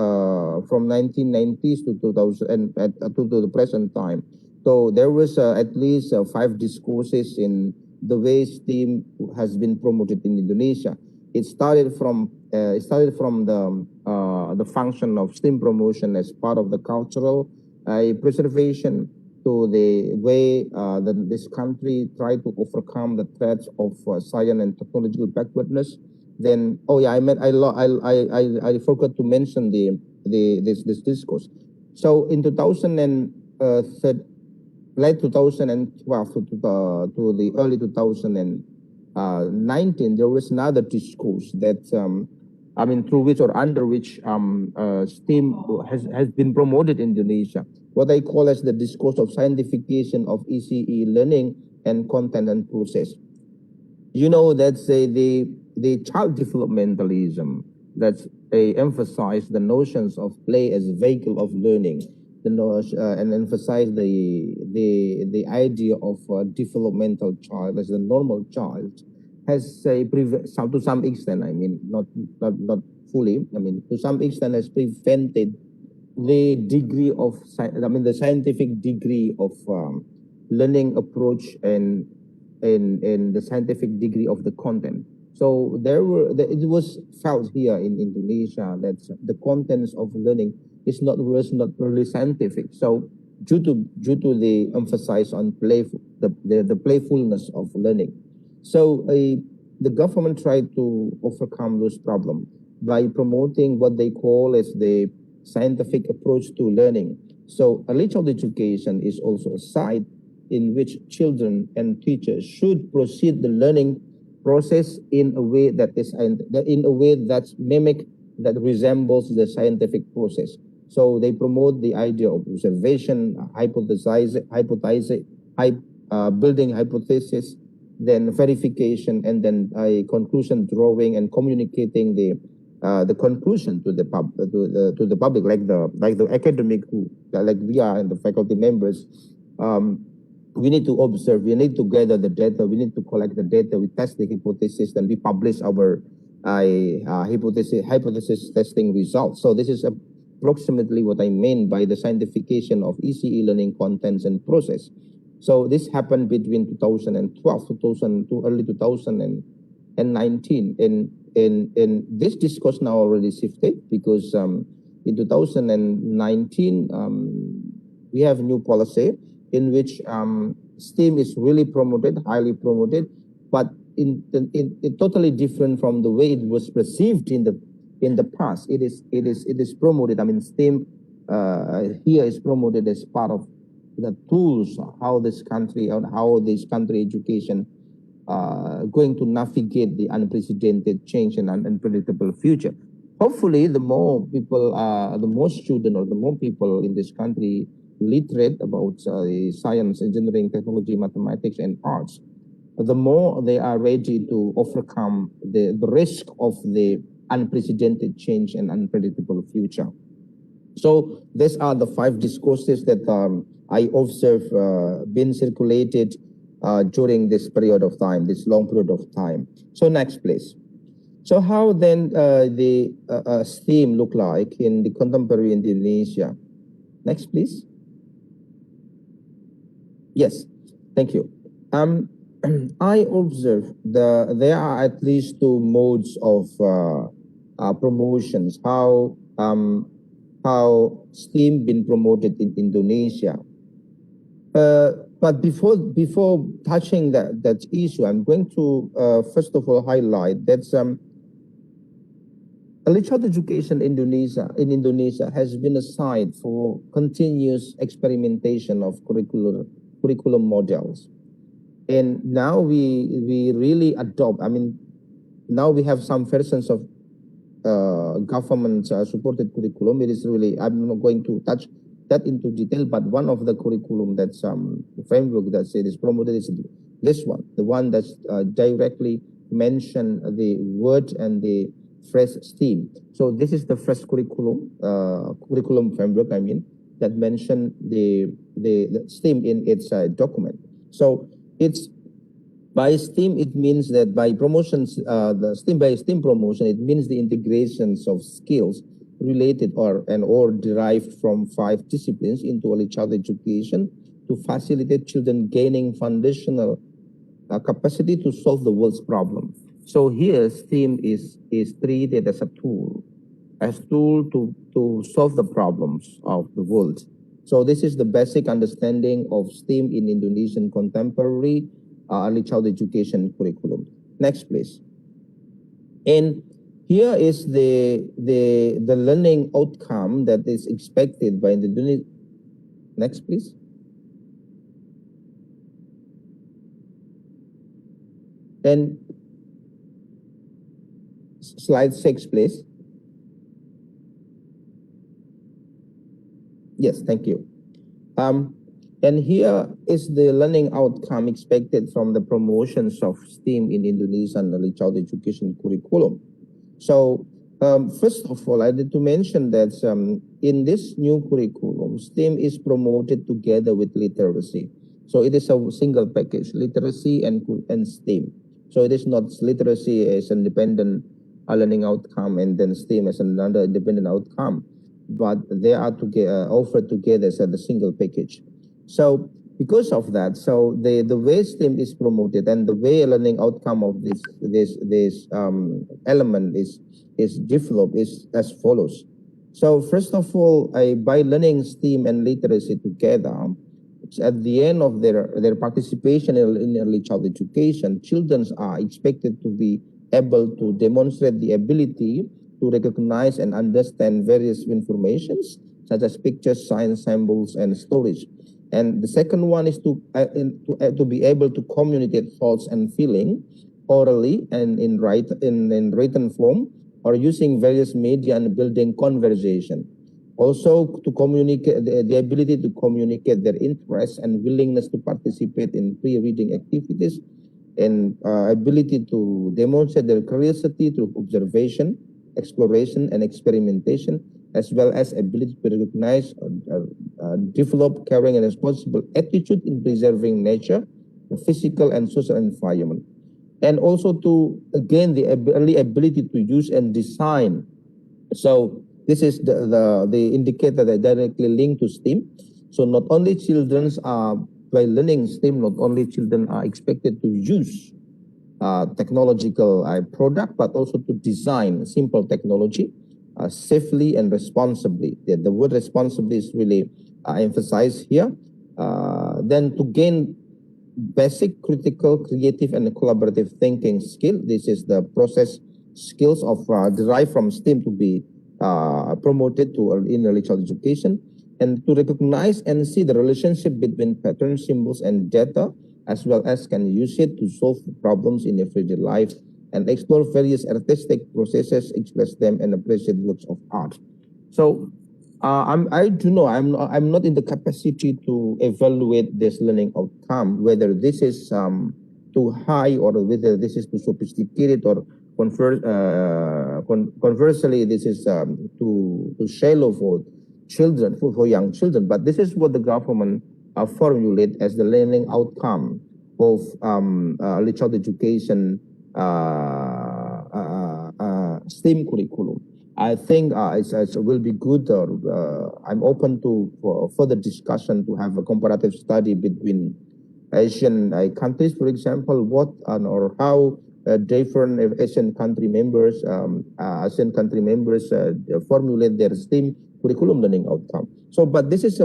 from 1990s to 2000 and to the present time. So there was at least 5 discourses in the way STEAM has been promoted in Indonesia. It started from the function of STEAM promotion as part of the cultural preservation, to the way that this country tried to overcome the threats of science and technological backwardness. Then, oh yeah, I forgot to mention this discourse. So in late 2012 to the early 2019, there was another discourse that through which or under which STEAM has been promoted in Indonesia. What I call as the discourse of scientification of ECE learning and content and process. You know, that's the child developmentalism that's emphasize the notions of play as a vehicle of learning, and emphasize the idea of a developmental child as a normal child has to some extent, I mean, not fully, I mean, to some extent has prevented the degree of, the scientific degree of learning approach and the scientific degree of the content. So it was felt here in Indonesia that the contents of learning was not really scientific. So due to the emphasis on the playfulness of learning, so the government tried to overcome those problems by promoting what they call as the scientific approach to learning. So early childhood education is also a site in which children and teachers should proceed the learning process in a way that resembles the scientific process. So they promote the idea of observation, building hypothesis, then verification, and then a conclusion drawing and communicating the conclusion to the public, like the academic like we are and the faculty members. We need to observe, we need to gather the data, we need to collect the data, we test the hypothesis, then we publish our hypothesis testing results. So this is approximately what I mean by the scientification of ECE learning contents and process. So this happened between 2012 to early 2019. And this discourse now already shifted because in 2019 we have new policy in which STEAM is really promoted, highly promoted, but in totally different from the way it was perceived in the past. It is promoted. I mean, STEAM here is promoted as part of the tools how this country education going to navigate the unprecedented change and unpredictable future. Hopefully, the more people, the more students or the more people in this country literate about science, engineering, technology, mathematics, and arts, the more they are ready to overcome the risk of the unprecedented change and unpredictable future. So these are the 5 discourses that I observe been circulated during this period of time, this long period of time. So next, please. So how then the STEAM look like in the contemporary Indonesia? Next, please. Yes, thank you. I observe there are at least two modes of promotions. How STEAM been promoted in Indonesia. But before touching that issue, I'm going to first of all highlight that early childhood education in Indonesia has been a site for continuous experimentation of curriculum models. And now we really adopt, now we have some versions of government supported curriculum. It is really, I'm not going to touch that into detail, but one of the curriculum that's framework that is promoted is this one, the one that's directly mention the word and the phrase STEAM. So this is the first curriculum framework, that mention the STEAM in its document. So it's by STEAM, it means that by promotions, the STEAM promotion, it means the integrations of skills related or derived from 5 disciplines into early childhood education to facilitate children gaining foundational capacity to solve the world's problem. So here, STEAM is treated as a tool to solve the problems of the world. So this is the basic understanding of STEAM in Indonesian contemporary early childhood education curriculum. Next, please. And here is the learning outcome that is expected by the next, please. And slide 6, please. Yes, thank you. And here is the learning outcome expected from the promotions of STEAM in Indonesian early childhood education curriculum. So first of all, I need to mention that in this new curriculum, STEAM is promoted together with literacy. So it is a single package, literacy and STEAM. So it is not literacy as an independent learning outcome and then STEAM as another independent outcome, but they are offered together as a single package. So because of that, so the way STEAM is promoted and the way learning outcome of this element is developed is as follows. So first of all, by learning STEAM and literacy together, at the end of their participation in early childhood education, children are expected to be able to demonstrate the ability to recognize and understand various informations such as pictures, signs, symbols, and stories. And the second one is to be able to communicate thoughts and feeling orally and in written form or using various media and building conversation. Also to communicate the ability to communicate their interests and willingness to participate in pre-reading activities and ability to demonstrate their curiosity through observation, exploration, and experimentation, as well as ability to recognize, develop caring and responsible attitude in preserving nature, the physical and social environment. And also to, again, the early ability to use and design. So this is the indicator that directly linked to STEAM. So not only children are, by learning STEAM, not only children are expected to use technological product, but also to design simple technology safely and responsibly. The word responsibly is really emphasized here. Then to gain basic critical, creative, and collaborative thinking skill. This is the process skills of derived from STEAM to be promoted to in early childhood education, and to recognize and see the relationship between patterns, symbols, and data, as well as can use it to solve problems in everyday life and explore various artistic processes, express them, and appreciate works of art. So I do know I'm not in the capacity to evaluate this learning outcome, whether this is too high or whether this is too sophisticated, or conversely this is too shallow for children, for young children. But this is what the government formulate as the learning outcome of early childhood education STEAM curriculum. I think it will be good. I'm open to for further discussion to have a comparative study between Asian countries, for example, what or how different Asian country members formulate their STEAM curriculum learning outcome. So, but this is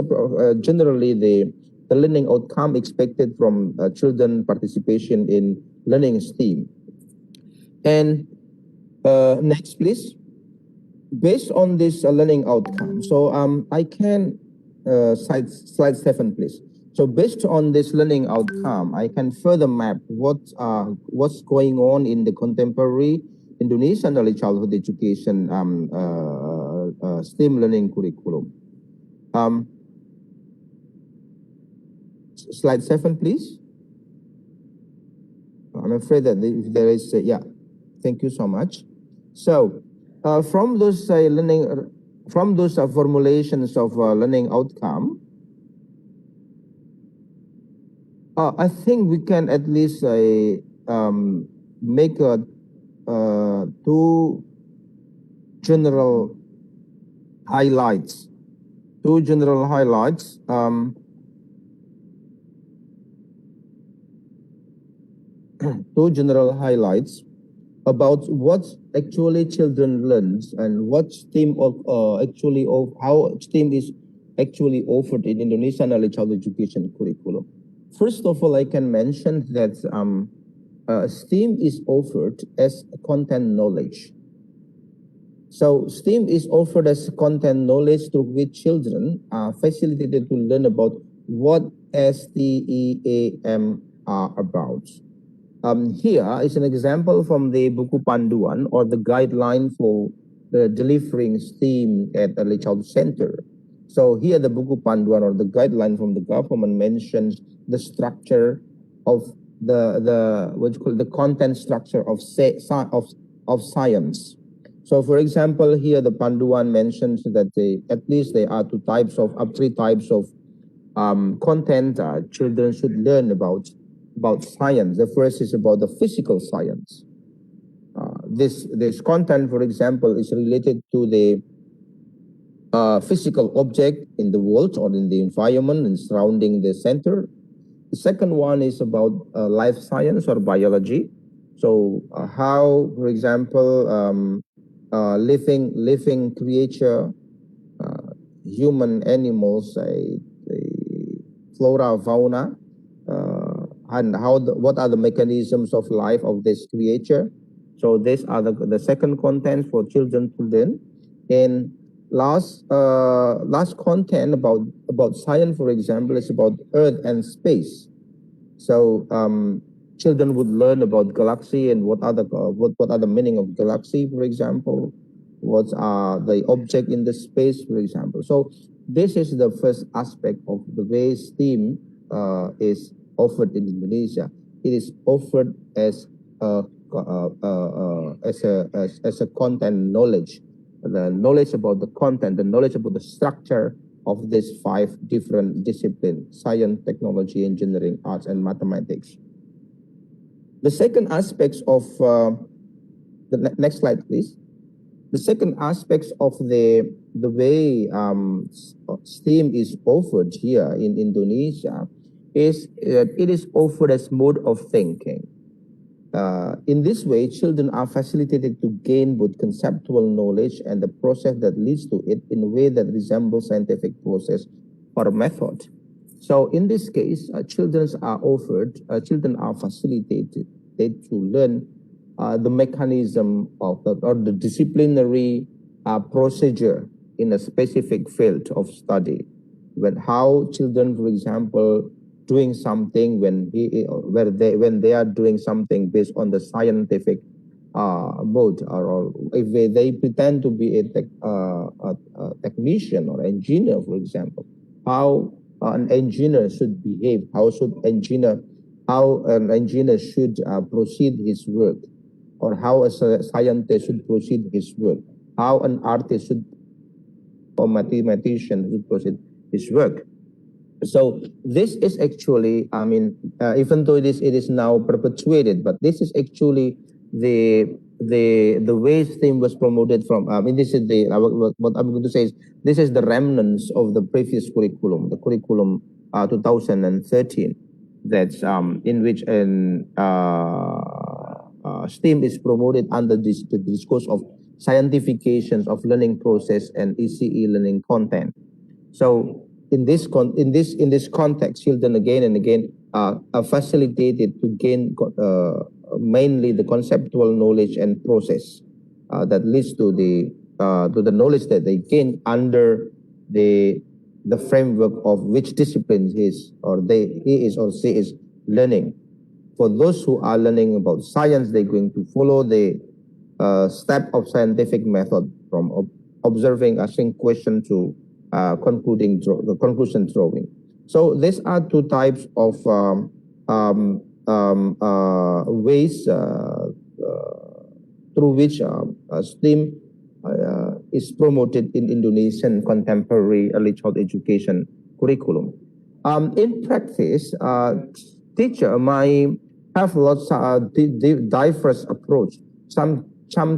generally the learning outcome expected from children participation in learning STEAM. And next, please. Based on this learning outcome, so I can slide 7, please. So based on this learning outcome, I can further map what's going on in the contemporary Indonesian early childhood education STEAM learning curriculum. Slide 7, please. I'm afraid that if there is, yeah, thank you so much. So from those formulations of learning outcome, I think we can at least make two general highlights. Two general highlights about what actually children learns and what STEAM actually of how STEAM is actually offered in Indonesian early childhood education curriculum. First of all, I can mention that STEAM is offered as content knowledge. So STEAM is offered as content knowledge through which children are facilitated to learn about what STEAM are about. Here is an example from the Buku Panduan or the guideline for delivering STEAM at Early Childhood Center. So here the Buku Panduan or the guideline from the government mentions the structure of the content structure of science. So for example, here the Panduan mentions that at least there are three types of content children should learn about science. The first is about the physical science. This content, for example, is related to the physical object in the world or in the environment and surrounding the center. The second one is about life science or biology. So how, for example, living creature, human animals, flora, fauna, and what are the mechanisms of life of this creature. So these are the second content for children to learn. And last content about science, for example, is about Earth and space. So children would learn about galaxy and what are the meaning of galaxy, for example, what are the object in the space, for example. So this is the first aspect of the way STEAM is offered in Indonesia. It is offered as a content knowledge, the knowledge about the content, the knowledge about the structure of these 5 different disciplines: science, technology, engineering, arts, and mathematics. The second aspects of the next slide, please. The second aspects of the way STEAM is offered here in Indonesia is it is offered as mode of thinking. In this way, children are facilitated to gain both conceptual knowledge and the process that leads to it in a way that resembles scientific process or method. So in this case, children are facilitated to learn the mechanism of the disciplinary procedure in a specific field of study. How children, for example, doing something when they are doing something based on the scientific mode, or if they pretend to be a technician or engineer, for example, how an engineer should behave, how an engineer should proceed his work, or how a scientist should proceed his work, how an artist or mathematician should proceed his work. So this is actually, I mean, even though it is now perpetuated, but this is actually the way STEAM was promoted from. I mean, this is what I'm going to say is this is the remnants of the previous curriculum, the curriculum 2013. that's in which STEAM is promoted under the discourse of scientifications of learning process and ECE learning content. So in this context, children again and again are facilitated to gain mainly the conceptual knowledge and process that leads to the knowledge that they gain under the framework of which discipline he is or she is learning. For those who are learning about science, they're going to follow the step of scientific method from observing, asking questions to conclusion drawing. So these are two types of ways through which STEAM is promoted in Indonesian contemporary early childhood education curriculum. In practice, teacher might have lots of diverse approach. Some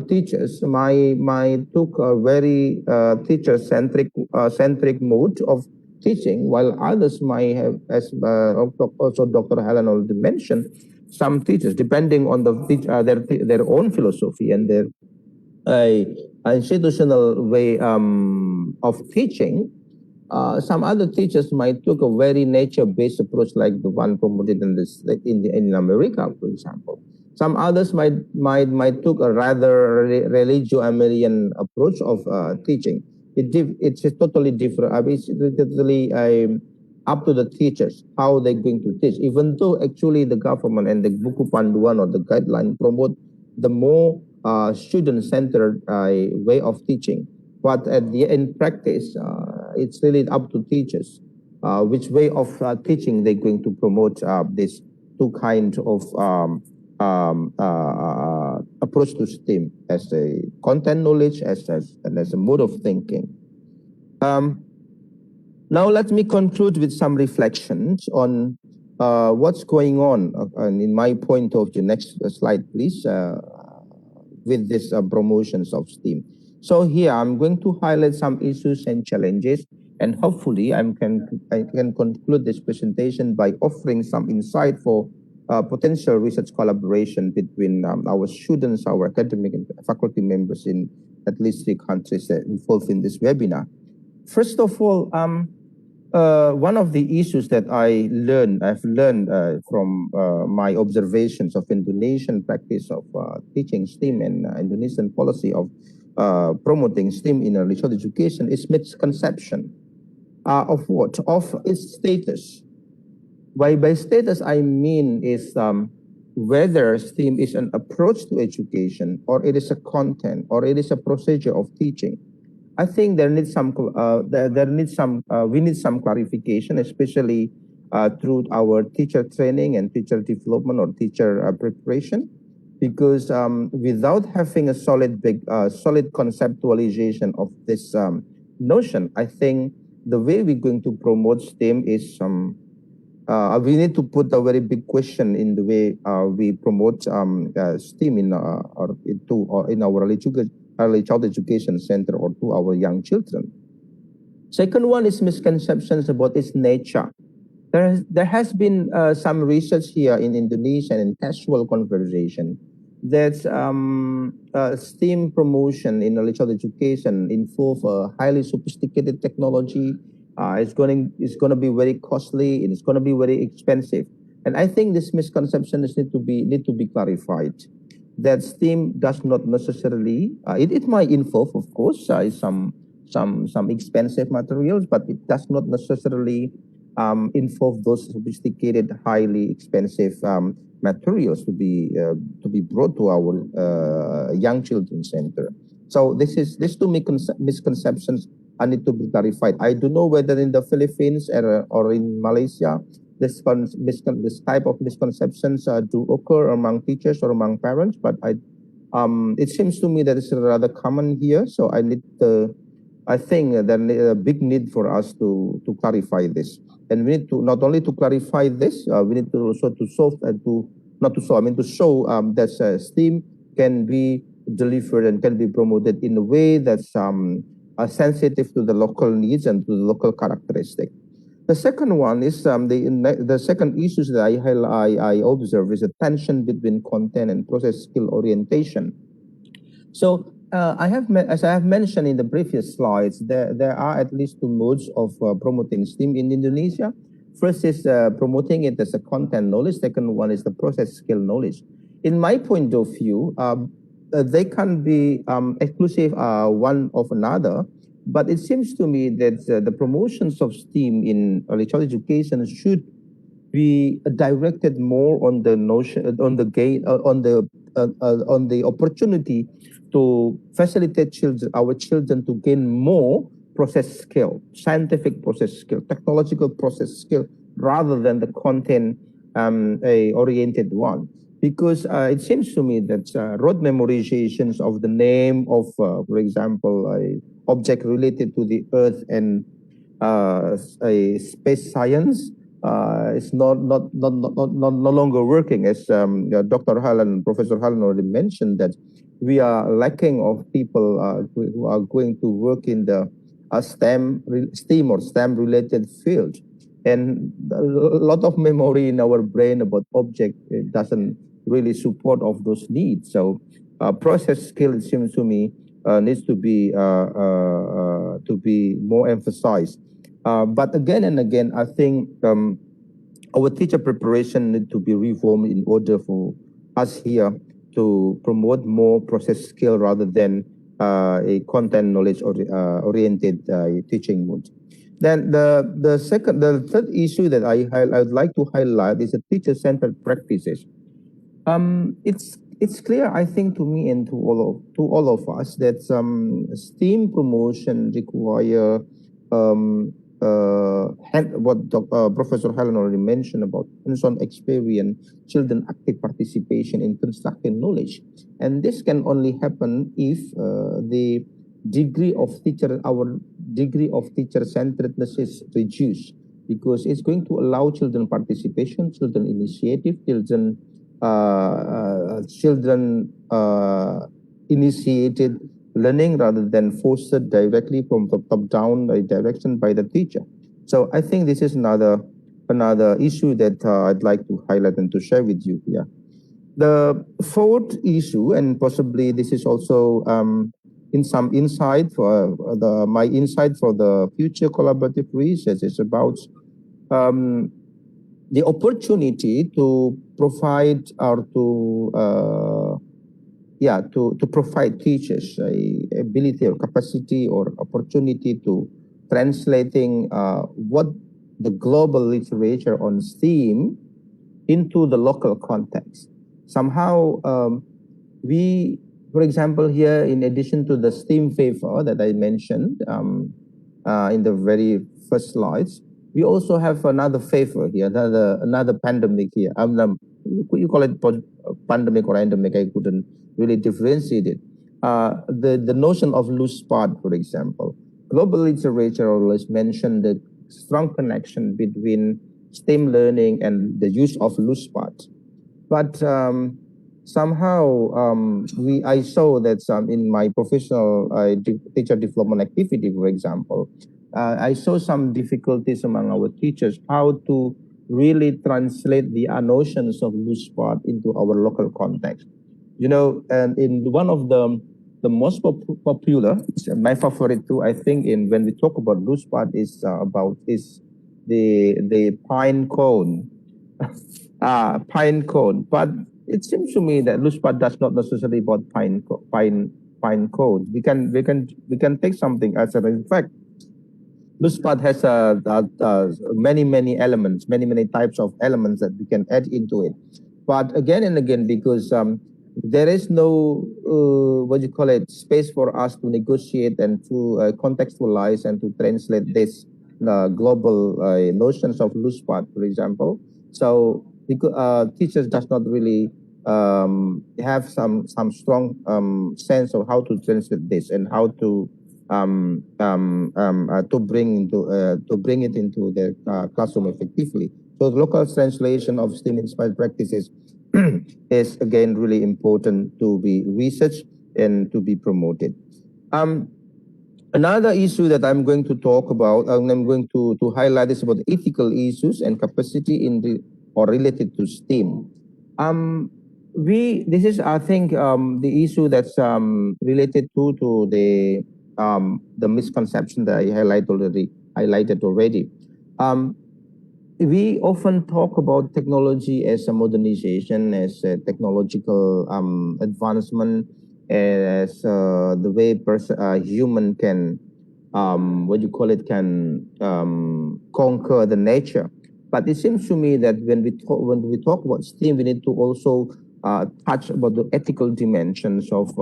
teachers might took a very teacher-centric mode of teaching, while others might have, as also Dr. Helen already mentioned, some teachers, depending on their own philosophy and their institutional way of teaching, some other teachers might took a very nature-based approach, like the one promoted in America, for example. Some others might took a rather religio-Amelian approach of teaching. It's totally different. It's totally up to the teachers how they're going to teach. Even though actually the government and the Buku Panduan or the guideline promote the more student-centered way of teaching, but in practice, it's really up to teachers which way of teaching they're going to promote these two kinds of approach to STEAM as a content knowledge and as a mode of thinking. Now let me conclude with some reflections on what's going on in my point of view. Next slide, please, with this promotions of STEAM. So here I'm going to highlight some issues and challenges, and hopefully I can conclude this presentation by offering some insight for potential research collaboration between our students, our academic and faculty members in at least 3 countries involved in this webinar. First of all, one of the issues that I've learned from my observations of Indonesian practice of teaching STEAM and Indonesian policy of promoting STEAM in early childhood education is misconception of what? Of its status. By status, I mean is whether STEAM is an approach to education, or it is a content, or it is a procedure of teaching. I think we need some clarification, especially through our teacher training and teacher development or teacher preparation, because without having a solid conceptualization of this notion, I think the way we're going to promote STEAM is we need to put a very big question in the way we promote STEAM in our early childhood education center or to our young children. Second one is misconceptions about its nature. There has been some research here in Indonesia and in casual conversation that STEAM promotion in early childhood education involve a highly sophisticated technology. It's going to be very costly and it's going to be very expensive. And I think this misconception need to be clarified. That STEAM does not necessarily it might involve, of course, some expensive materials, but it does not necessarily involve those sophisticated, highly expensive materials to be brought to our young children's center. So these two misconceptions need to be clarified. I don't know whether in the Philippines or in Malaysia this type of misconceptions do occur among teachers or among parents, but it seems to me that it's rather common here. So I think there is a big need for us to clarify this, and we need to not only to clarify this, we need to also to show that STEAM can be delivered and can be promoted in a way that's sensitive to the local needs and to the local characteristic. The second one is the second issues that I observe is a tension between content and process skill orientation. So as I have mentioned in the previous slides, there are at least two modes of promoting STEAM in Indonesia. First is promoting it as a content knowledge. Second one is the process skill knowledge. In my point of view, they can be exclusive one of another, but it seems to me that the promotions of STEAM in early childhood education should be directed more on the notion, on the opportunity to facilitate our children to gain more process skill, scientific process skill, technological process skill, rather than the content oriented one. Because it seems to me that rote memorizations of the name of, for example, a object related to the Earth and a space science is no longer working. As Dr. Helen, Professor Helen already mentioned, that we are lacking of people who are going to work in the STEM or STEM related field. And a lot of memory in our brain about object doesn't really support of those needs. So process skill, it seems to me, needs to be more emphasized. But again and again, I think our teacher preparation need to be reformed in order for us here to promote more process skill rather than a content knowledge oriented teaching mode. Then the third issue that I would like to highlight is the teacher-centered practices. It's clear, I think, to me and to all of us that STEAM promotion require what Professor Helen already mentioned about hands-on experience, children active participation in constructing knowledge, and this can only happen if the our degree of teacher-centeredness is reduced, because it's going to allow children participation, children initiative, children initiated learning rather than fostered directly from the top down direction by the teacher. So I think this is another issue that I'd like to highlight and to share with you here. The fourth issue, and possibly this is also in some insight for my insight for the future collaborative research, is about the opportunity to provide or to provide teachers a ability or capacity or opportunity to translating what the global literature on STEAM into the local context. Somehow we, for example, here, in addition to the STEAM favor that I mentioned in the very first slides, we also have another favor here, another pandemic here. You call it pandemic or endemic, I couldn't really differentiate it. The notion of loose part, for example. Global literature always mentioned the strong connection between STEM learning and the use of loose part. But somehow I saw that in my professional teacher development activity, for example, I saw some difficulties among our teachers how to really translate the notions of loose part into our local context. You know, and in one of the most popular, my favorite too, I think, in when we talk about loose part is the pine cone, pine cone. But it seems to me that loose part does not necessarily about pine cone. We can take something as in fact. Loose part has many elements, many types of elements that we can add into it. But again and again, because there is no space for us to negotiate and to contextualize and to translate this global notions of loose part, for example. So teachers does not really have some strong sense of how to translate this and how to bring it into their classroom effectively. So the local translation of STEAM-inspired practices is again really important to be researched and to be promoted. Another issue that I'm going to talk about, and I'm going to highlight, is about ethical issues and capacity in the or related to STEAM. This is, I think, the issue that's related to the misconception that I highlighted already. We often talk about technology as a modernization, as a technological advancement, as the way human can, can conquer the nature. But it seems to me that when we talk about STEAM, we need to also touch about the ethical dimensions of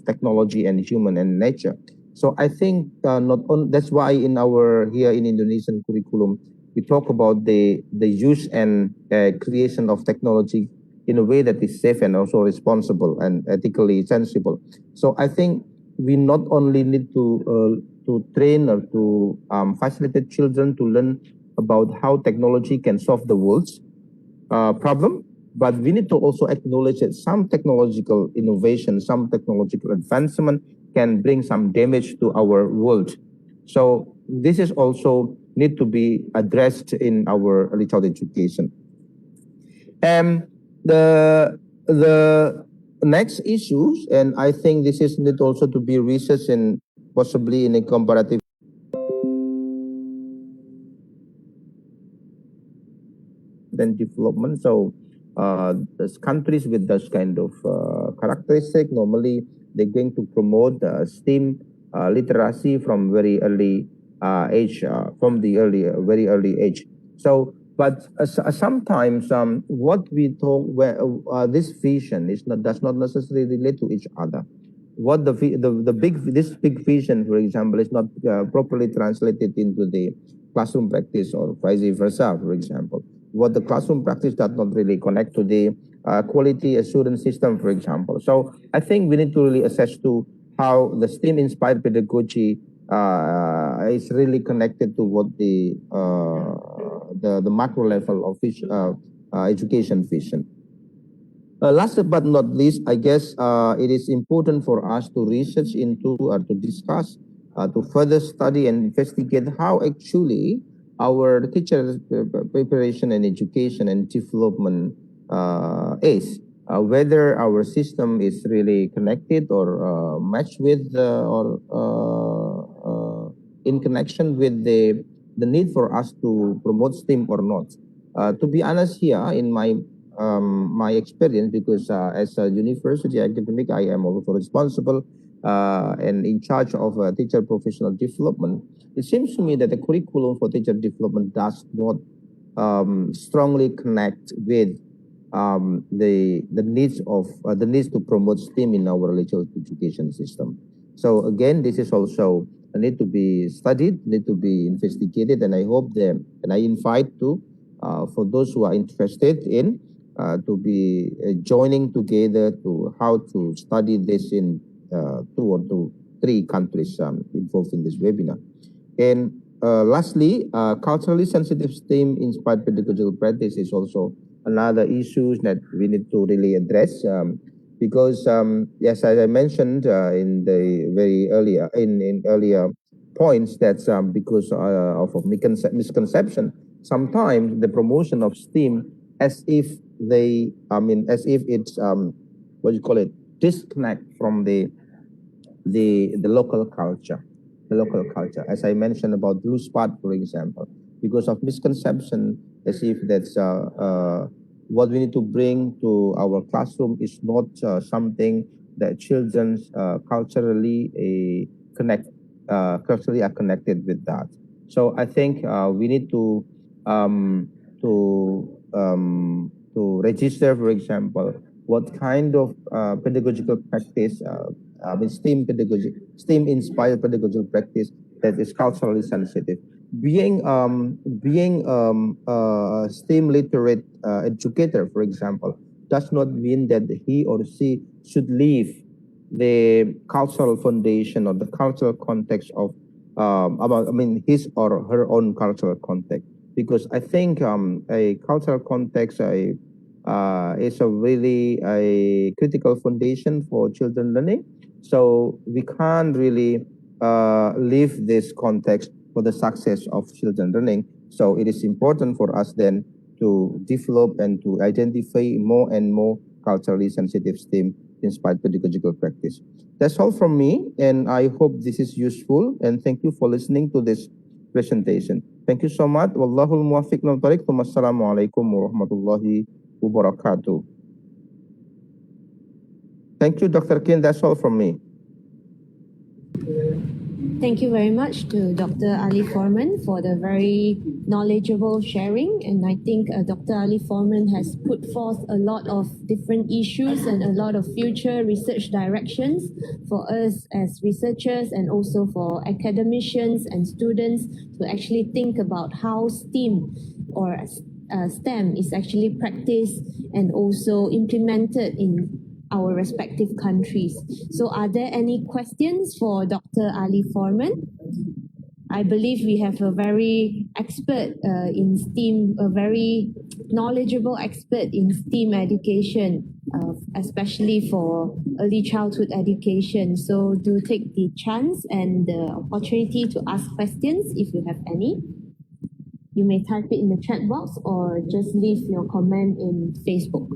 technology and human and nature. So I think that's why here in Indonesian curriculum, we talk about the use and creation of technology in a way that is safe and also responsible and ethically sensible. So I think we not only need to train or to facilitate children to learn about how technology can solve the world's problem, but we need to also acknowledge that some technological innovation, some technological advancement can bring some damage to our world. So this is also need to be addressed in our early childhood education. And the next issues, and I think this is need also to be researched and possibly in a comparative and development. So those countries with those kind of characteristic, normally they're going to promote STEAM literacy from very early age, very early age. So, but sometimes what we talk, this vision does not necessarily relate to each other. What this big vision, for example, is not properly translated into the classroom practice or vice versa, for example. What the classroom practice does not really connect to the quality assurance system, for example. So I think we need to really assess to how the STEAM-inspired pedagogy is really connected to what the macro level of education vision. Last but not least, I guess it is important for us to research into or to discuss, to further study and investigate how actually our teacher preparation and education and development is. Whether our system is really connected or matched with or in connection with the need for us to promote STEAM or not. To be honest here, in my experience, because as a university academic, I am also responsible and in charge of teacher professional development. It seems to me that the curriculum for teacher development does not strongly connect with the needs to promote STEAM in our religious education system. So again, this is also need to be studied, need to be investigated, and I hope that, and I invite to for those who are interested in to be joining together to how to study this in 2 or 3 countries involved in this webinar. And lastly, culturally sensitive STEAM-inspired pedagogical practice is also another issue that we need to really address because, yes, as I mentioned in the very earlier earlier points, that's because of a misconception. Sometimes the promotion of STEAM as if it's disconnect from the local culture. As I mentioned about blue spot, for example, because of misconception, as if that's what we need to bring to our classroom is not something that children culturally culturally are connected with that. So I think we need to register, for example, what kind of pedagogical practice, STEAM-inspired pedagogical practice that is culturally sensitive. Being STEAM literate educator, for example, does not mean that he or she should leave the cultural foundation or the cultural context of his or her own cultural context. Because I think a cultural context is a really critical foundation for children learning. So we can't really leave this context for the success of children learning. So it is important for us then to develop and to identify more and more culturally sensitive STEM inspired pedagogical practice. That's all from me, and I hope this is useful, and thank you for listening to this presentation. Thank you so much. Wallahul muwaffiq wal tariq. Wassalamualaikum warahmatullahi wabarakatuh. Thank you, Dr. Kin. That's all from me. Thank you very much to Dr. Ali Foreman for the very knowledgeable sharing. And I think Dr. Ali Foreman has put forth a lot of different issues and a lot of future research directions for us as researchers and also for academicians and students to actually think about how STEAM or STEM is actually practiced and also implemented in our respective countries. So are there any questions for Dr. Ali Foreman? I believe we have a very expert in STEAM, a very knowledgeable expert in STEAM education, especially for early childhood education. So do take the chance and the opportunity to ask questions if you have any. You may type it in the chat box or just leave your comment in Facebook.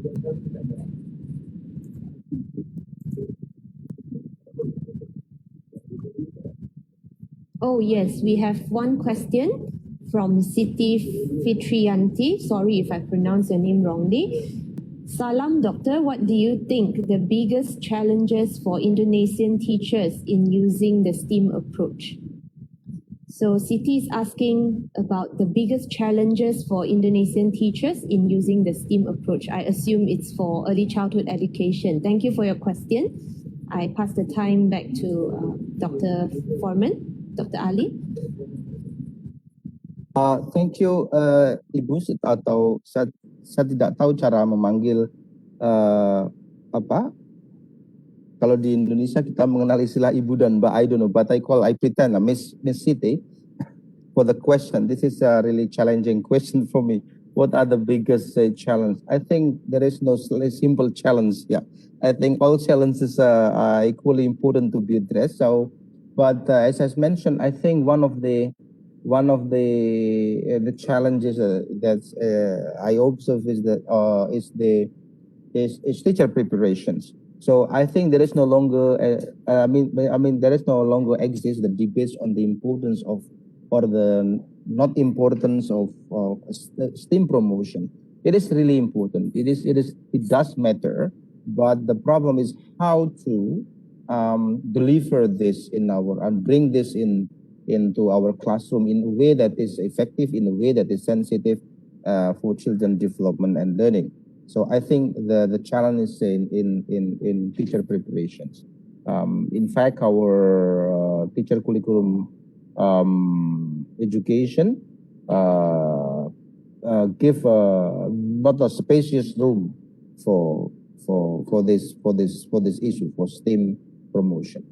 Oh, yes, we have one question from Siti Fitriyanti. Sorry if I pronounce your name wrongly. Salam, Doctor. What do you think the biggest challenges for Indonesian teachers in using the STEAM approach? So Siti is asking about the biggest challenges for Indonesian teachers in using the STEAM approach. I assume it's for early childhood education. Thank you for your question. I pass the time back to Dr. Foreman. Dr. Ali? Thank you, Ibu. Atau saya tidak tahu cara memanggil apa. Kalau di Indonesia kita mengenal istilah ibu dan mbak. I don't know, but I pretend Miss Siti for the question. This is a really challenging question for me. What are the biggest challenge? I think there is no simple challenge. Yeah, I think all challenges are equally important to be addressed. So. But as I mentioned, I think one of the challenges that I observe is teacher preparations. So I think there is no longer there is no longer exist the debates on the importance of or the not importance of STEM promotion. It is really important. It does matter, but the problem is how to deliver this in our and bring this into our classroom in a way that is effective, in a way that is sensitive for children development and learning. So I think the challenge is in teacher preparations. In fact, our teacher curriculum education give not a spacious room for this issue for STEM promotion.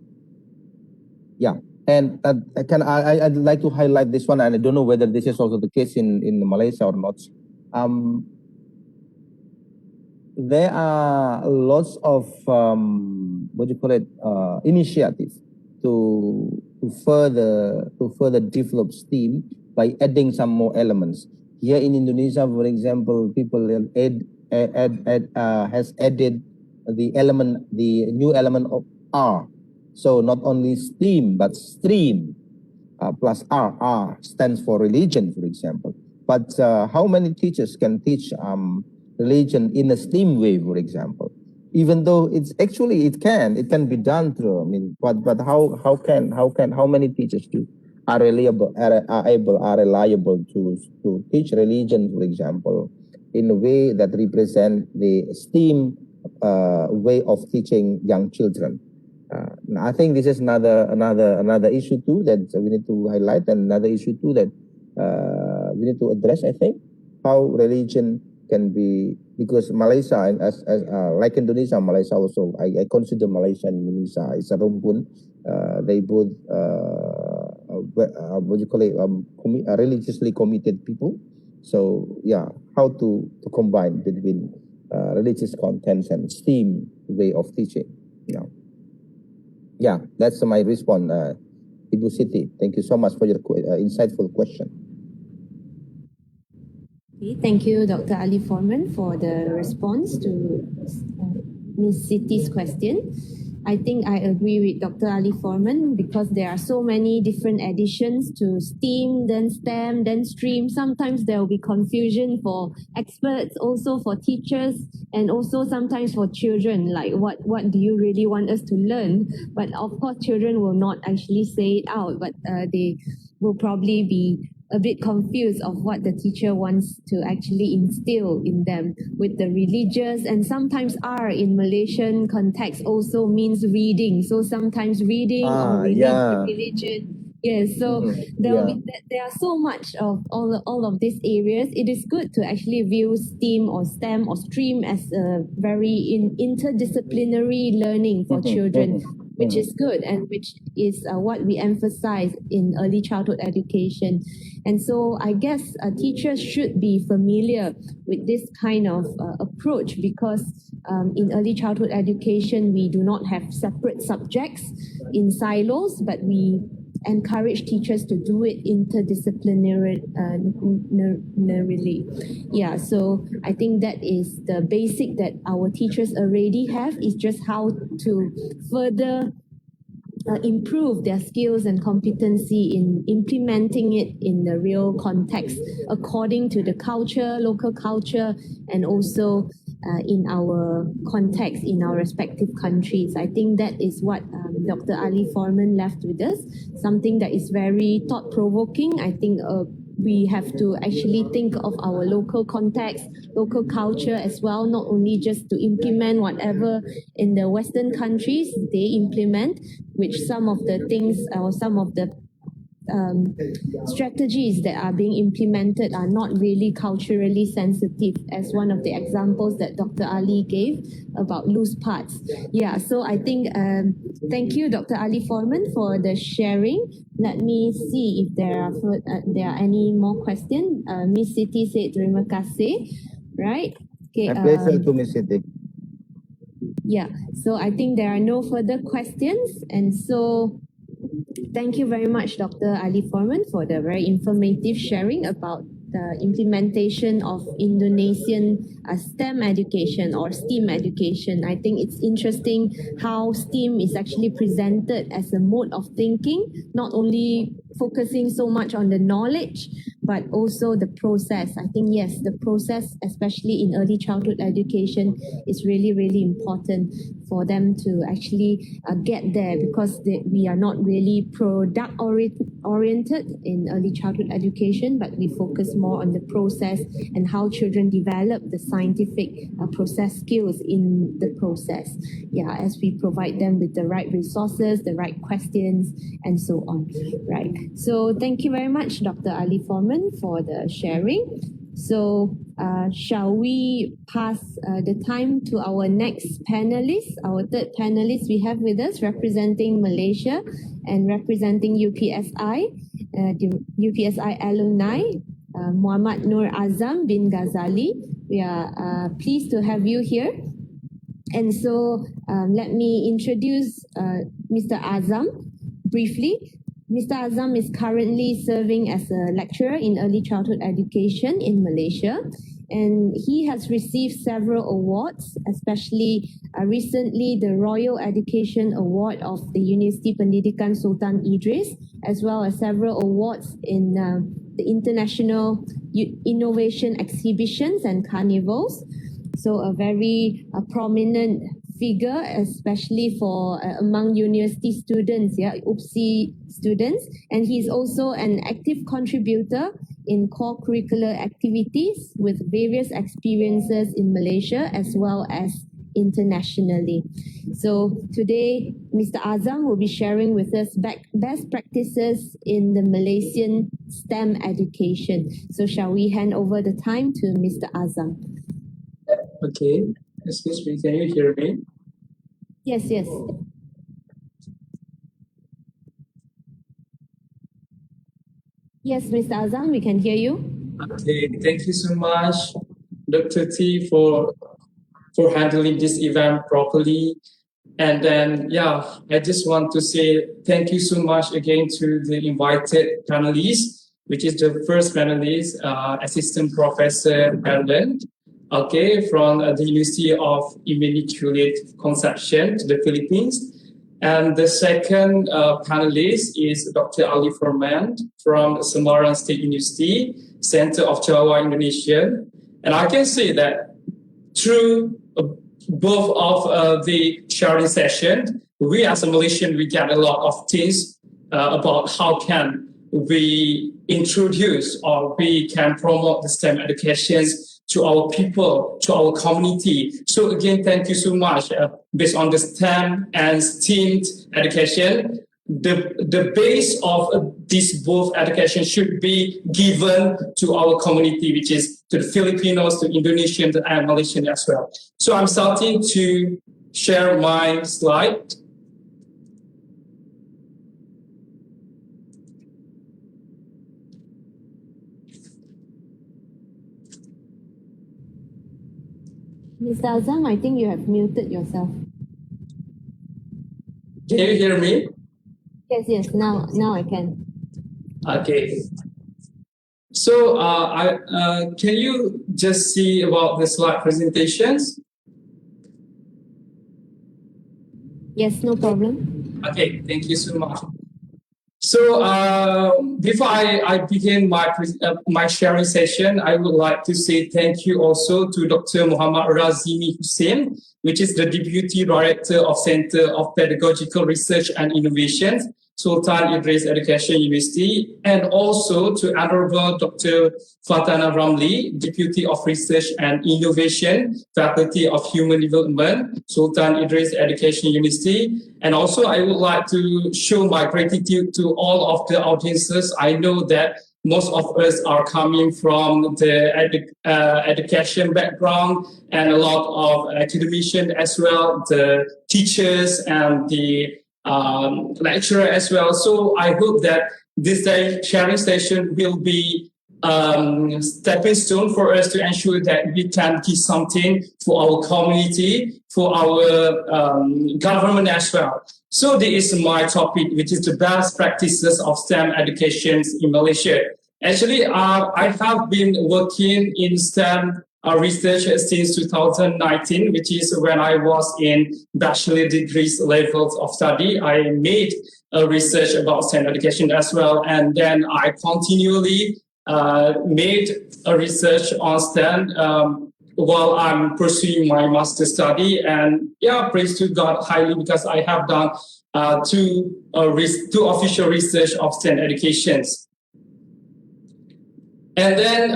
Yeah, and I'd like to highlight this one, and I don't know whether this is also the case in Malaysia or not. There are lots of initiatives to further develop STEAM by adding some more elements. Here in Indonesia, for example, people has added the new element of R. So not only STEAM, but STREAM plus R. R stands for religion, for example. But how many teachers can teach religion in a STEAM way, for example? Even though it can be done through. But how many teachers are reliable to teach religion, for example, in a way that represent the STEAM way of teaching young children? I think this is another issue too that we need to highlight, and another issue too that we need to address. I think how religion can be, because Malaysia and as like Indonesia, Malaysia also, I consider Malaysia and Indonesia is a rumpun. They both religiously committed people. So yeah, how to combine between religious contents and STEAM way of teaching. Yeah, that's my response, Ibu Siti. Thank you so much for your insightful question. Okay, thank you, Dr. Ali Foreman, for the response to Ms. Siti's question. I think I agree with Dr. Ali Foreman because there are so many different additions to STEAM, then STEM, then STREAM. Sometimes there will be confusion for experts, also for teachers, and also sometimes for children, like what do you really want us to learn? But of course, children will not actually say it out, but they will probably be a bit confused of what the teacher wants to actually instill in them with the religious, and sometimes R in Malaysian context also means reading. So sometimes reading or religion. Yes, so there are so much of all of these areas. It is good to actually view STEAM or STEM or STREAM as a very interdisciplinary learning for children, which is good and which is what we emphasize in early childhood education. And so I guess teachers should be familiar with this kind of approach because in early childhood education, we do not have separate subjects in silos, but we encourage teachers to do it interdisciplinarily. Yeah, so I think that is the basic that our teachers already have, is just how to further improve their skills and competency in implementing it in the real context according to the culture, local culture, and also in our context in our respective countries. I think that is what Dr. Ali Foreman left with us, something that is very thought-provoking. I think we have to actually think of our local context, local culture as well, not only just to implement whatever in the Western countries they implement, which some of the things or some of the strategies that are being implemented are not really culturally sensitive, as one of the examples that Dr. Ali gave about loose parts. Yeah, so I think thank you, Dr. Ali Foreman, for the sharing. Let me see if there are any more questions. Miss Siti said terima kasih, right? Okay. My pleasure to Miss Siti. Yeah, so I think there are no further questions, and so thank you very much, Dr. Ali Foreman, for the very informative sharing about the implementation of Indonesian STEM education or STEAM education. I think it's interesting how STEAM is actually presented as a mode of thinking, not only focusing so much on the knowledge, but also the process. I think, yes, the process, especially in early childhood education, is really, really important for them to actually get there, because we are not really product oriented in early childhood education, but we focus more on the process and how children develop the scientific process skills in the process. Yeah, as we provide them with the right resources, the right questions, and so on. Right. So thank you very much, Dr. Ali Foreman, for the sharing. So shall we pass the time to our next panelist, our third panelist we have with us, representing Malaysia and representing UPSI, the UPSI alumni, Muhammad Nur Azam bin Ghazali. We are pleased to have you here. And so let me introduce Mr. Azam briefly. Mr. Azam is currently serving as a lecturer in early childhood education in Malaysia, and he has received several awards, especially recently the Royal Education Award of the Universiti Pendidikan Sultan Idris, as well as several awards in the international innovation exhibitions and carnivals. So a very prominent figure, especially for among university students, UPSI students. And he's also an active contributor in core curricular activities with various experiences in Malaysia as well as internationally. So today, Mr. Azam will be sharing with us best practices in the Malaysian STEM education. So shall we hand over the time to Mr. Azam? Okay, excuse me, can you hear me? Yes, yes. Yes, Mr. Azam, we can hear you. Okay, thank you so much, Dr. T, for handling this event properly. And then, yeah, I just want to say thank you so much again to the invited panelists, which is the first panelist, Assistant Professor Erland, okay, from the University of Immaculate Conception to the Philippines. And the second panelist is Dr. Ali Firman from Semarang State University, Center of Java, Indonesia. And I can say that through both of the sharing session, we as a Malaysian, we get a lot of things about how can we introduce or we can promote the STEM educations to our people, to our community. So again, thank you so much. Based on the STEM and STEAM education, the base of this both education should be given to our community, which is to the Filipinos, to Indonesians, and Malaysians as well. So I'm starting to share my slide. Mr. Azam, I think you have muted yourself. Can you hear me? Yes, now I can. Okay. So can you just see about the slide presentations? Yes, no problem. Okay, thank you so much. So before I begin my sharing session, I would like to say thank you also to Dr. Muhammad Razimi Hussein, which is the Deputy Director of Center of Pedagogical Research and Innovations, Sultan Idris Education University, and also to Honorable Dr. Fatana Ramli, Deputy of Research and Innovation, Faculty of Human Development, Sultan Idris Education University. And also I would like to show my gratitude to all of the audiences. I know that most of us are coming from the education background and a lot of academicians as well, the teachers and the lecturer as well. So I hope that this sharing session will be stepping stone for us to ensure that we can give something for our community, for our government as well. So this is my topic, which is the best practices of STEM education in Malaysia. Actually, I have been working in STEM research since 2019, which is when I was in bachelor degrees levels of study. I made research about STEM education as well, and then I continually made a research on STEM while I'm pursuing my master's study. And yeah, praise to God highly, because I have done two official research of STEM educations. And then,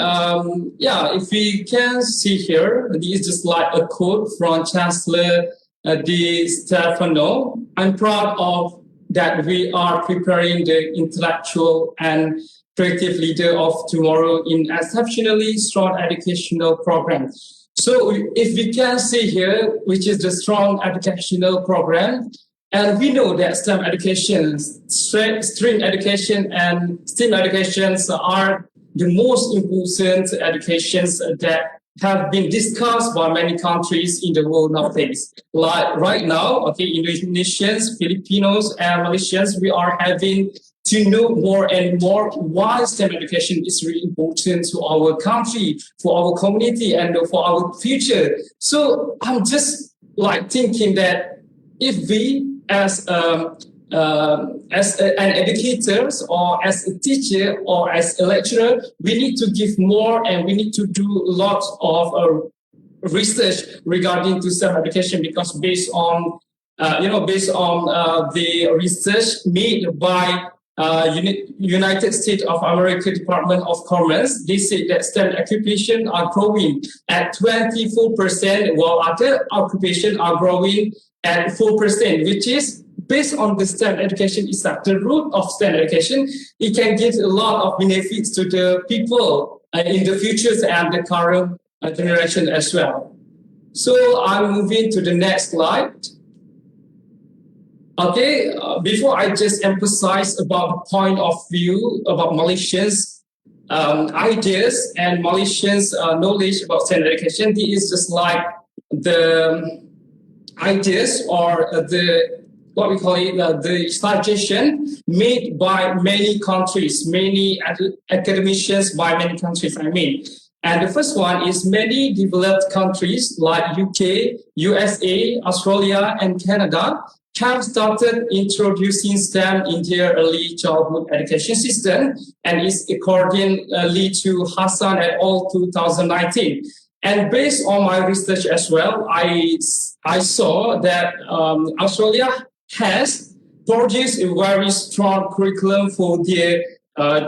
if we can see here, this is just like a quote from Chancellor Di Stefano. I'm proud of that we are preparing the intellectual and creative leader of tomorrow in exceptionally strong educational program. So if we can see here, which is the strong educational program, and we know that STEM education, STEAM education and STEAM educations are the most important educations that have been discussed by many countries in the world nowadays. Like right now, okay, Indonesians, Filipinos, and Malaysians, we are having to know more and more why STEM education is really important to our country, for our community, and for our future. So I'm just like thinking that if we as an educator or as a teacher or as a lecturer, we need to give more and we need to do lots of research regarding to STEM education, because based on the research made by United States of America Department of Commerce, they say that STEM occupations are growing at 24%, while other occupations are growing at 4%, which is based on the STEM education is that the root of STEM education. It can give a lot of benefits to the people in the futures and the current generation as well. So I'm moving to the next slide. Okay, before I just emphasize about the point of view about Malaysians' ideas and Malaysians' knowledge about STEM education, this is just like the ideas or what we call it, the suggestion made by many countries, many academicians by many countries, I mean. And the first one is many developed countries like UK, USA, Australia, and Canada have started introducing STEM in their early childhood education system, and is accordingly to Hassan et al. 2019. And based on my research as well, I saw that Australia has produced a very strong curriculum for their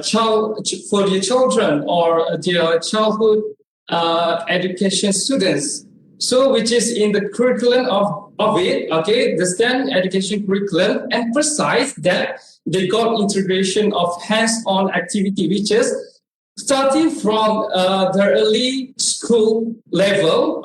children or their childhood education students. So, which is in the curriculum of it, okay, the STEM education curriculum emphasize that they got integration of hands-on activity, which is starting from the early school level.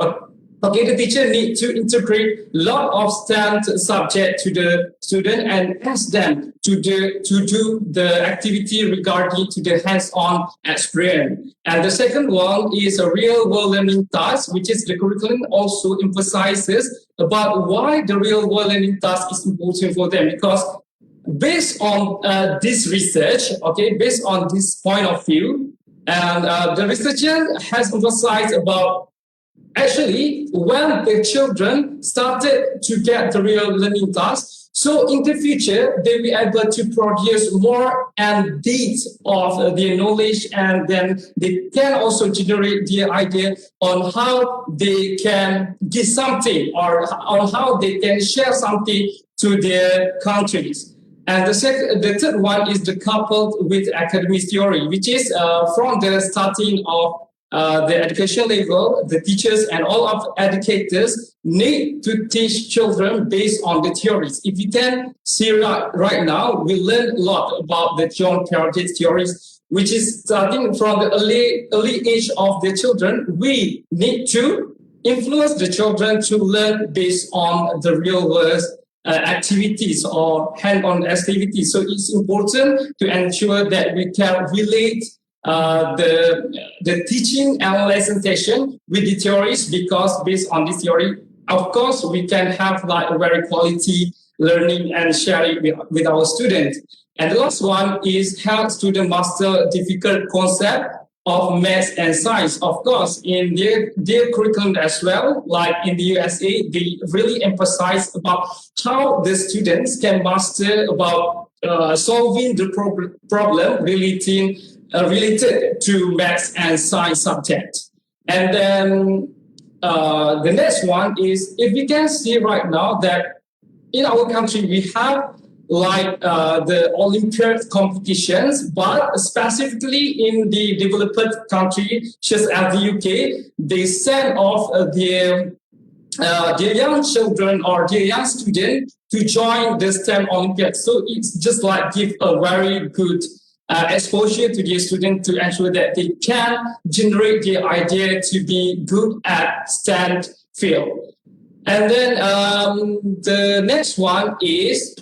Okay, the teacher need to integrate a lot of STEM subject to the student and ask them to do the activity regarding to the hands-on experience. And the second one is a real-world learning task, which is the curriculum also emphasizes about why the real-world learning task is important for them, because based on this research, okay, based on this point of view, and the researcher has emphasized about actually when the children started to get the real learning tasks, so in the future they will be able to produce more and depth of their knowledge, and then they can also generate their idea on how they can give something or on how they can share something to their countries. And the third one is the coupled with academic theory, which is from the starting of the education level, the teachers and all of educators need to teach children based on the theories. If you can see right now, we learn a lot about the John Piaget theories, which is starting from the early age of the children. We need to influence the children to learn based on the real world activities or hand-on activities. So it's important to ensure that we can relate the teaching and lesson session with the theories, because based on this theory, of course, we can have like a very quality learning and sharing with our students. And the last one is help students master difficult concept of maths and science. Of course, in their curriculum as well, like in the USA, they really emphasize about how the students can master about solving the problem related to maths and science subject. And then the next one is, if we can see right now that in our country we have like the Olympiad competitions, but specifically in the developed country, such as the UK, they send off their young children or their young students to join the STEM Olympiad. So it's just like give a very good exposure to the student to ensure that they can generate their idea to be good at STEM field. And then the next one is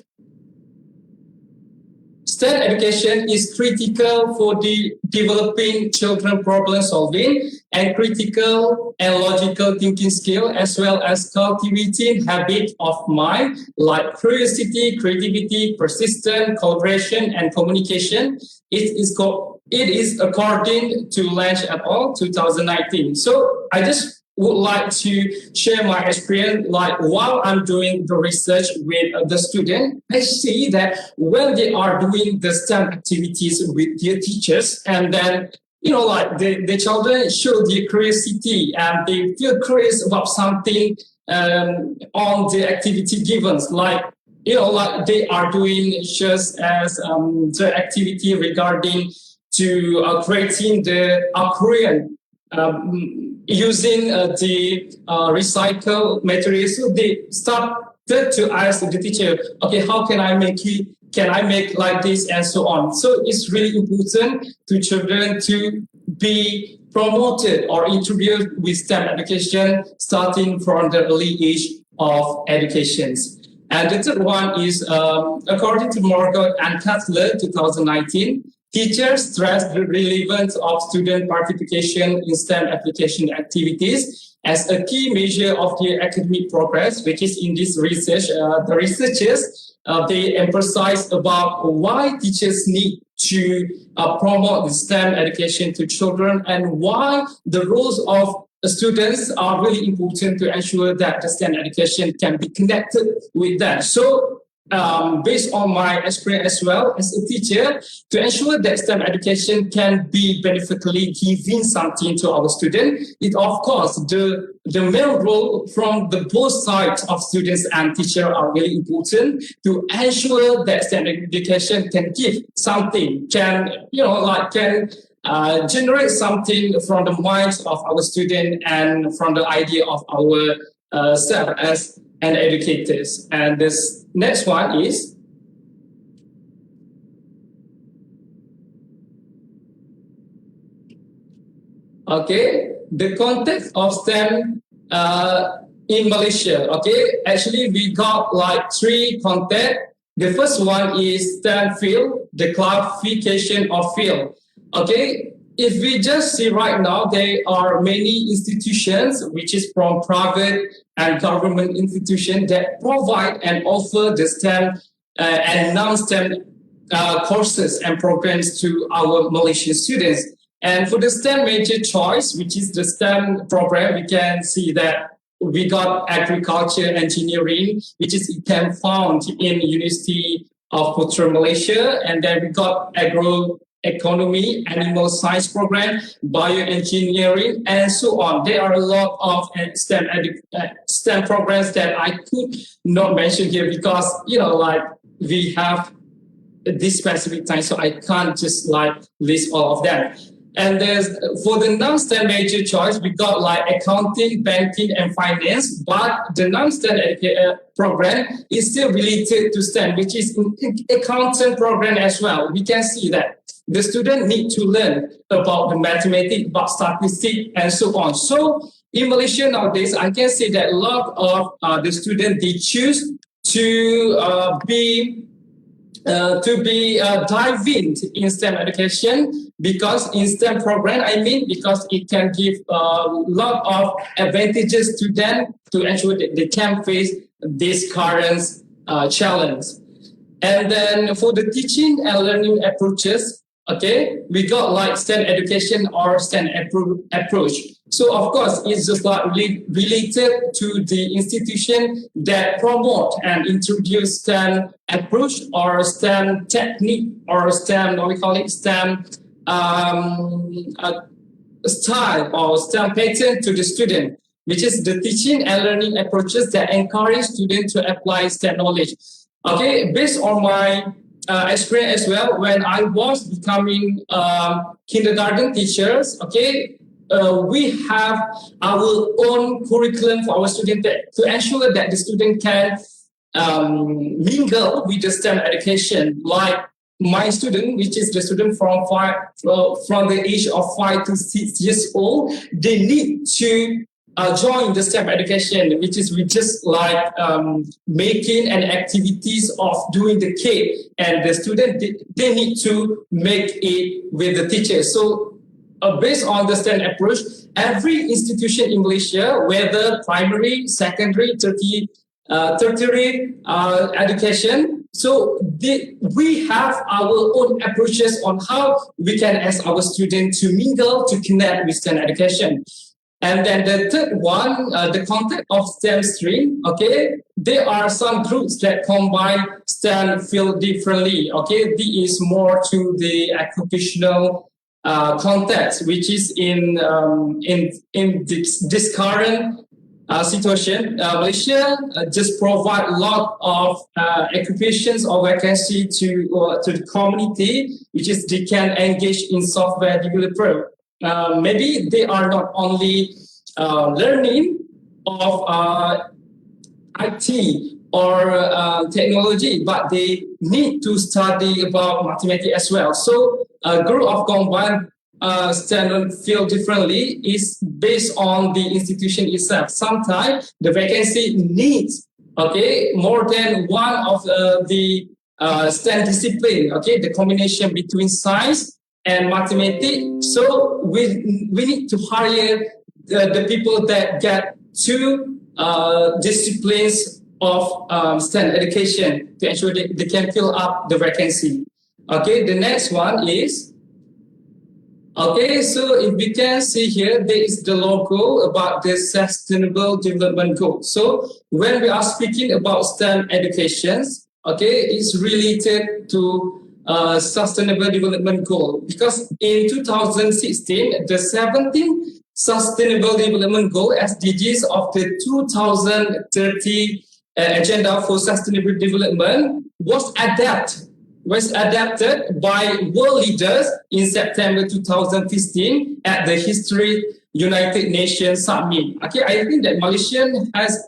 STEM education is critical for the developing children problem solving and critical and logical thinking skill, as well as cultivating habit of mind like curiosity, creativity, persistence, collaboration, and communication. It is according to Lange et al. 2019. So I just would like to share my experience, like while I'm doing the research with the student, I see that when they are doing the STEM activities with their teachers, and then, you know, like the children show their curiosity and they feel curious about something on the activity given, like, you know, like they are doing just as the activity regarding to creating the aquarium using the recycled materials. So they started to ask the teacher, okay, how can I make it? Can I make like this and so on? So it's really important to children to be promoted or introduced with STEM education starting from the early age of educations. And the third one is, according to Morgan and Katzler, 2019, Teachers stress the relevance of student participation in STEM application activities as a key measure of their academic progress, which is in this research. The researchers, they emphasize about why teachers need to promote the STEM education to children and why the roles of students are really important to ensure that the STEM education can be connected with that. So based on my experience as well as a teacher, to ensure that STEM education can be beneficially giving something to our students, it of course the main role from the both sides of students and teachers are really important to ensure that STEM education can give something, can generate something from the minds of our students and from the idea of our self as an educators. And this next one is the context of STEM in Malaysia. Actually we got like 3 context. The first one is STEM field, the classification of field. If we just see right now, there are many institutions, which is from private and government institutions that provide and offer the STEM and non-STEM courses and programs to our Malaysian students. And for the STEM major choice, which is the STEM program, we can see that we got agriculture engineering, which is it can found in University of Putra Malaysia, and then we got agroeconomy, animal science program, bioengineering, and so on. There are a lot of STEM programs that I could not mention here because we have this specific time, so I can't just list all of them. And there's for the non-STEM major choice, we got accounting, banking, and finance. But the non-STEM program is still related to STEM, which is accounting program as well. We can see that the student need to learn about the mathematics, about statistics, and so on. So in Malaysia nowadays, I can say that a lot of the students, they choose to be diving in STEM education because in STEM program, because it can give a lot of advantages to them to ensure that they can face this current challenge. And then for the teaching and learning approaches, we got STEM education or STEM approach. So of course, it's just related to the institution that promote and introduce STEM approach or STEM technique or STEM, we call it STEM style or STEM pattern to the student, which is the teaching and learning approaches that encourage students to apply STEM knowledge. Based on my experience as well, when I was becoming kindergarten teachers, we have our own curriculum for our students to ensure that the student can mingle with the STEM education. Like my student, which is the student from the age of 5 to 6 years old, they need to join the STEM education, which is we just making an activities of doing the cake, and the student they need to make it with the teacher. So based on the STEM approach, every institution in Malaysia, whether primary, secondary, tertiary education, so we have our own approaches on how we can ask our students to mingle, to connect with STEM education. And then the third one, the content of STEM stream, there are some groups that combine STEM field differently, this is more to the occupational context, which is in this current situation. Malaysia just provide a lot of occupations or vacancy to the community, which is they can engage in software developer. Maybe they are not only learning of IT or technology, but they need to study about mathematics as well. So a group of combined STEM field differently is based on the institution itself. Sometimes the vacancy needs more than one of the STEM discipline, okay, the combination between science and mathematics. So we need to hire the people that get two disciplines of STEM education to ensure that they can fill up the vacancy. Okay, the next one is, okay, so if we can see here, there is the logo about the Sustainable Development Goal. So when we are speaking about STEM educations, okay, it's related to Sustainable Development Goal, because in 2016, the 17th Sustainable Development Goal, SDGs of the 2030 Agenda for Sustainable Development was adapted by world leaders in September 2015 at the History United Nations Summit. Okay, I think that Malaysia has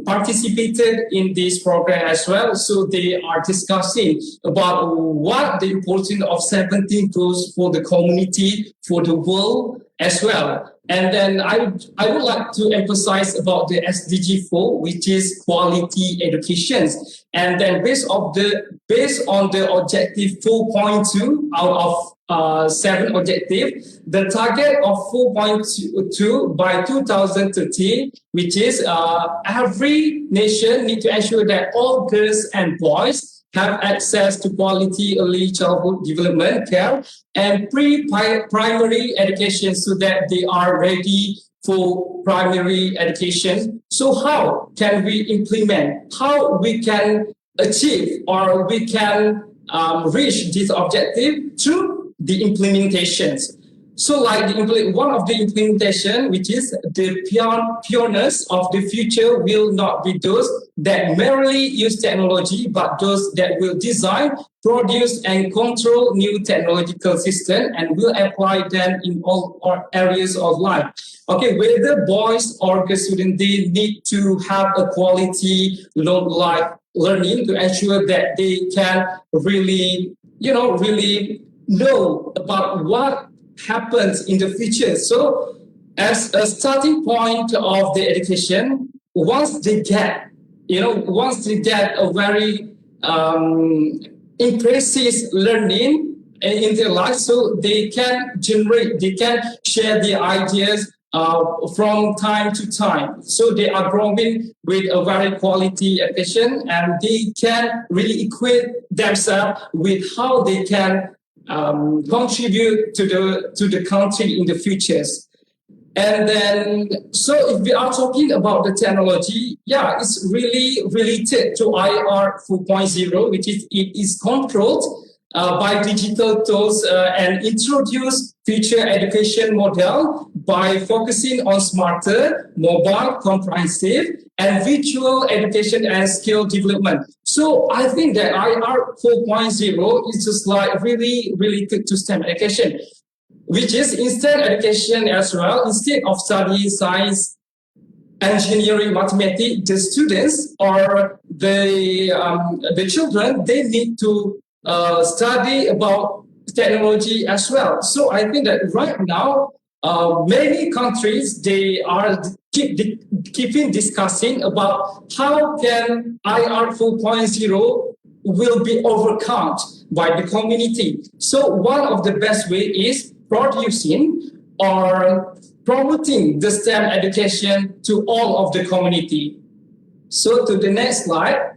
participated in this program as well. So they are discussing about what the importance of 17 goals for the community, for the world as well. And then I would like to emphasize about the SDG 4, which is quality education. And then based on the objective 4.2 out of 7 objectives, the target of 4.2 by 2030, which is every nation need to ensure that all girls and boys have access to quality early childhood development care and pre-primary education so that they are ready for primary education. So how can we implement, how we can achieve or we can reach this objective through the implementations? So like one of the implementation, which is the pioneers of the future will not be those that merely use technology, but those that will design, produce and control new technological systems and will apply them in all areas of life. Okay, whether boys or girls students, they need to have a quality life learning to ensure that they can really know about what happens in the future. So as a starting point of the education, once they get a very impressive learning in their life, so they can share their ideas from time to time. So they are growing with a very quality education and they can really equip themselves with how they can contribute to the country in the futures. And then, so if we are talking about the technology, yeah, it's really related to IR 4.0, which is it is controlled by digital tools and introduce future education model by focusing on smarter, mobile, comprehensive, and virtual education and skill development. So I think that IR 4.0 is just like really related to STEM education, which is instant education as well. Instead of studying science, engineering, mathematics, the students or the children, they need to study about technology as well. So I think that right now, many countries, they are keeping discussing about how can IR 4.0 will be overcome by the community. So one of the best way is producing or promoting the STEM education to all of the community. So to the next slide.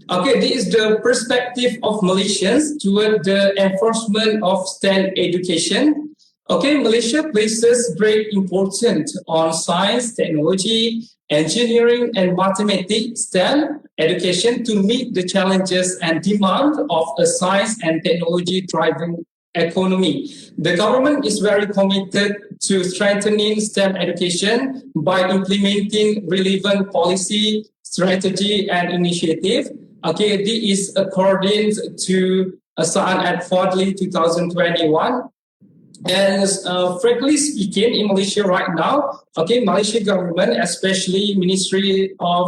Okay, this is the perspective of Malaysians toward the enforcement of STEM education. Okay, Malaysia places great importance on science, technology, engineering, and mathematics STEM education to meet the challenges and demand of a science and technology-driven economy. The government is very committed to strengthening STEM education by implementing relevant policy, strategy, and initiative. Okay, this is according to Saan at Fordley 2021. And frankly speaking, in Malaysia right now, okay, Malaysia government, especially Ministry of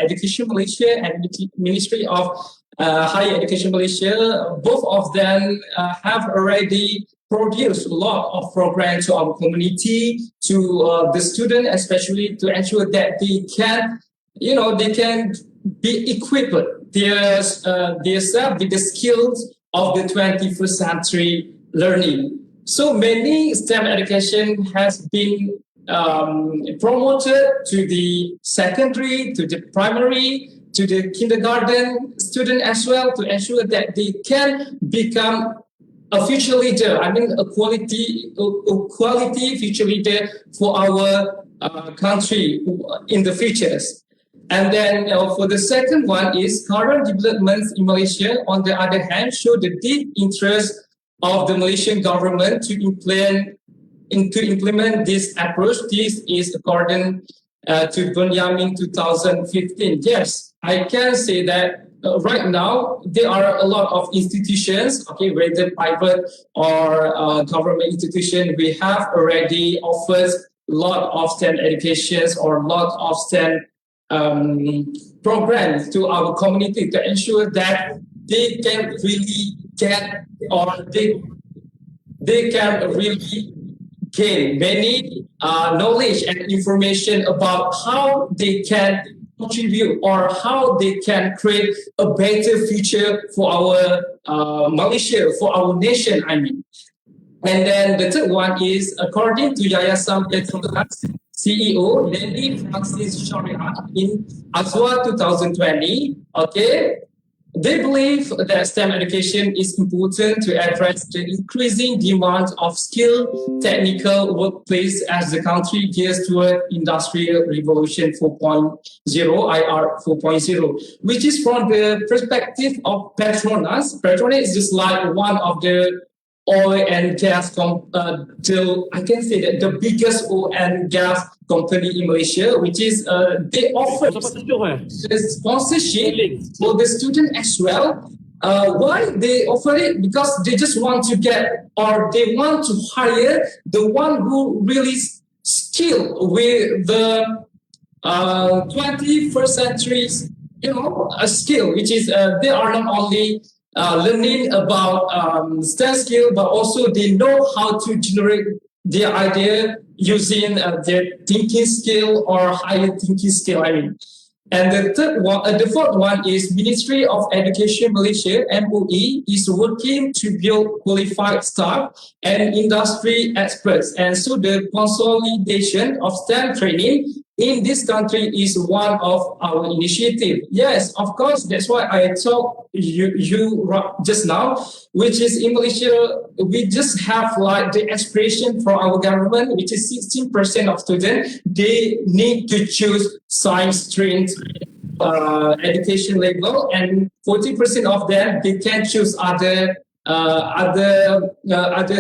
Education Malaysia and Ministry of Higher Education Malaysia, both of them have already produced a lot of programs to our community, to the students, especially to ensure that they can be equipped themselves with the skills of the 21st century learning. So many STEM education has been promoted to the secondary, to the primary, to the kindergarten student as well, to ensure that they can become a future leader. I mean, a quality future leader for our country in the futures. And then for the second one is current developments in Malaysia, on the other hand, show the deep interest of the Malaysian government to implement this approach. This is according to Bunyamin 2015. Yes, I can say that right now there are a lot of institutions, okay, whether private or government institution, we have already offered a lot of STEM educations or a lot of STEM programs to our community to ensure that they can really get or they can really gain many knowledge and information about how they can contribute or how they can create a better future for our Malaysia, for our nation, I mean. And then the third one is, according to Yayasan Petronas CEO, Lady Francis Sharia in ASWA 2020, okay, they believe that STEM education is important to address the increasing demand of skilled technical workplace as the country gears toward Industrial Revolution 4.0, IR 4.0, which is from the perspective of Petronas. Petronas is just like one of the oil and gas, I can say that the biggest oil and gas company in Malaysia, which is they offer the sponsorship for the student as well. Why they offer it? Because they just want to get, or they want to hire the one who really skilled with the 21st century's, a skill, which is they are not only learning about STEM skill, but also they know how to generate their idea using their thinking skill or higher thinking skill, I mean. And the fourth one is Ministry of Education Malaysia, MOE, is working to build qualified staff and industry experts. And so the consolidation of STEM training in this country is one of our initiative. Yes, of course, that's why I told you just now, which is in Malaysia, we just have like the aspiration from our government, which is 16% of students, they need to choose science stream education level, and 40% of them, they can choose other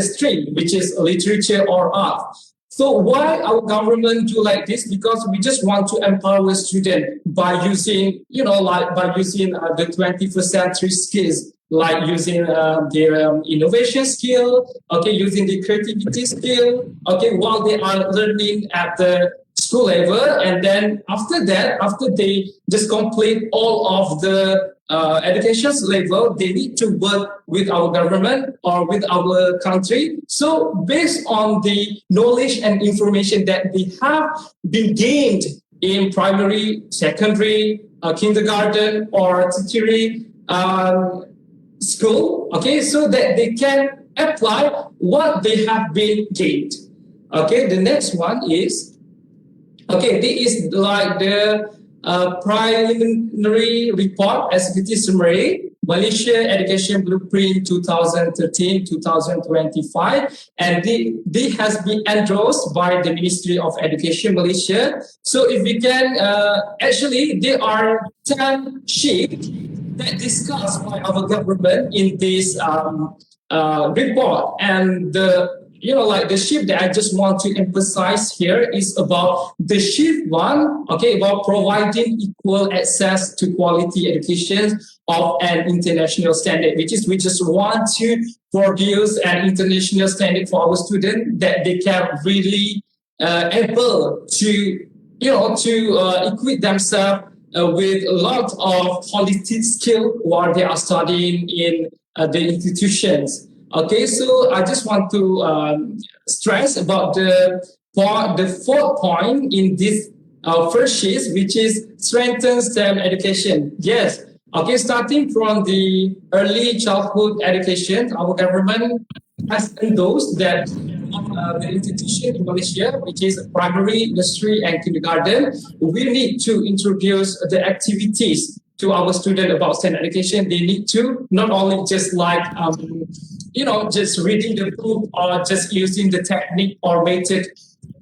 stream, which is literature or art. So why our government do like this? Because we just want to empower students by using, by using the 21st century skills, like using their innovation skill, okay, using the creativity skill, okay, while they are learning at the school level. And then after that, after they just complete all of the education level, they need to work with our government or with our country. So based on the knowledge and information that they have been gained in primary, secondary, kindergarten or tertiary school, okay, so that they can apply what they have been gained. Okay, the next one is, okay, this is like the preliminary report, executive summary, Malaysia Education Blueprint 2013-2025, and this has been endorsed by the Ministry of Education Malaysia. So if we can, actually, there are 10 sheets that discussed by our government in this report, and the shift that I just want to emphasize here is about the shift one, okay, about providing equal access to quality education of an international standard, which is we just want to produce an international standard for our students that they can really able to, equip themselves with a lot of quality skill while they are studying in the institutions. Okay, so I just want to stress about the fourth point in this first sheet, which is strengthen STEM education. Yes, Okay, starting from the early childhood education, our government has endorsed that the institution in Malaysia, which is primary, nursery, and kindergarten, we need to introduce the activities to our students about STEM education. They need to not only just like just reading the book or just using the technique or method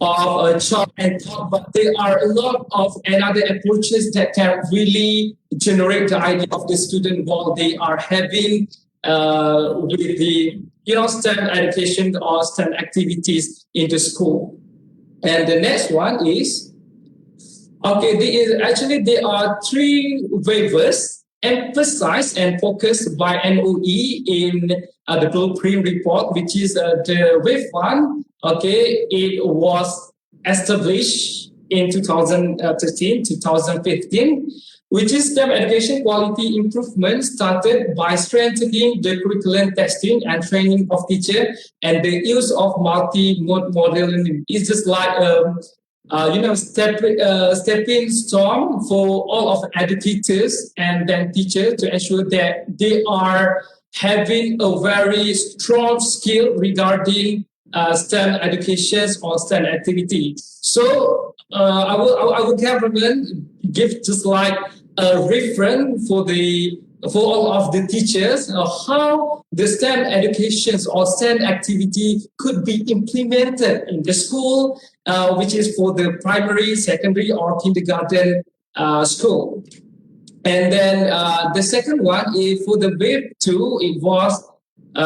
of chalk and talk, but there are a lot of another approaches that can really generate the idea of the student while they are having with the STEM education or STEM activities in the school. And the next one is there are three waivers emphasized and focused by NOE in the blueprint report, which is the wave one. Okay, it was established in 2013, 2015, which is STEM education quality improvement started by strengthening the curriculum testing and training of teachers and the use of multi-mode modeling. It's just like stepping stone for all of the educators and then teachers to ensure that they are having a very strong skill regarding STEM education or STEM activity. So our government give just like a reference for all of the teachers how the STEM education or STEM activity could be implemented in the school, which is for the primary, secondary, or kindergarten school. And then the second one is for the wave 2, it was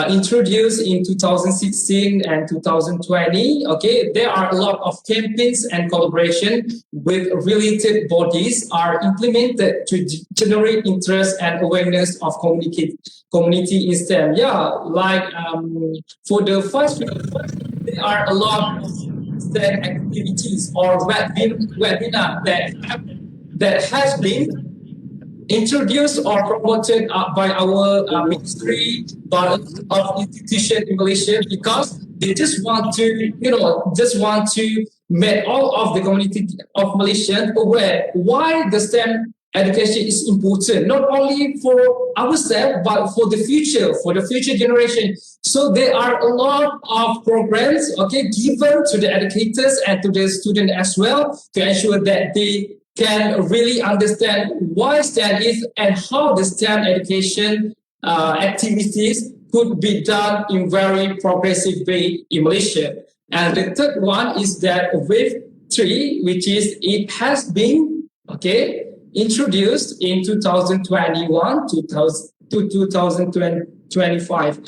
introduced in 2016 and 2020. Okay, there are a lot of campaigns and collaboration with related bodies are implemented to generate interest and awareness of community in STEM. Yeah, like for the first, there are a lot of STEM activities or webinar that has been introduced or promoted by our ministry of institution in Malaysia, because they just want to make all of the community of Malaysians aware why the STEM education is important, not only for ourselves but for the future generation. So there are a lot of programs given to the educators and to the students as well to ensure that they can really understand why STEM is and how the STEM education activities could be done in very progressive way in Malaysia. And the third one is that wave 3, which is it has been introduced in 2021 to 2025.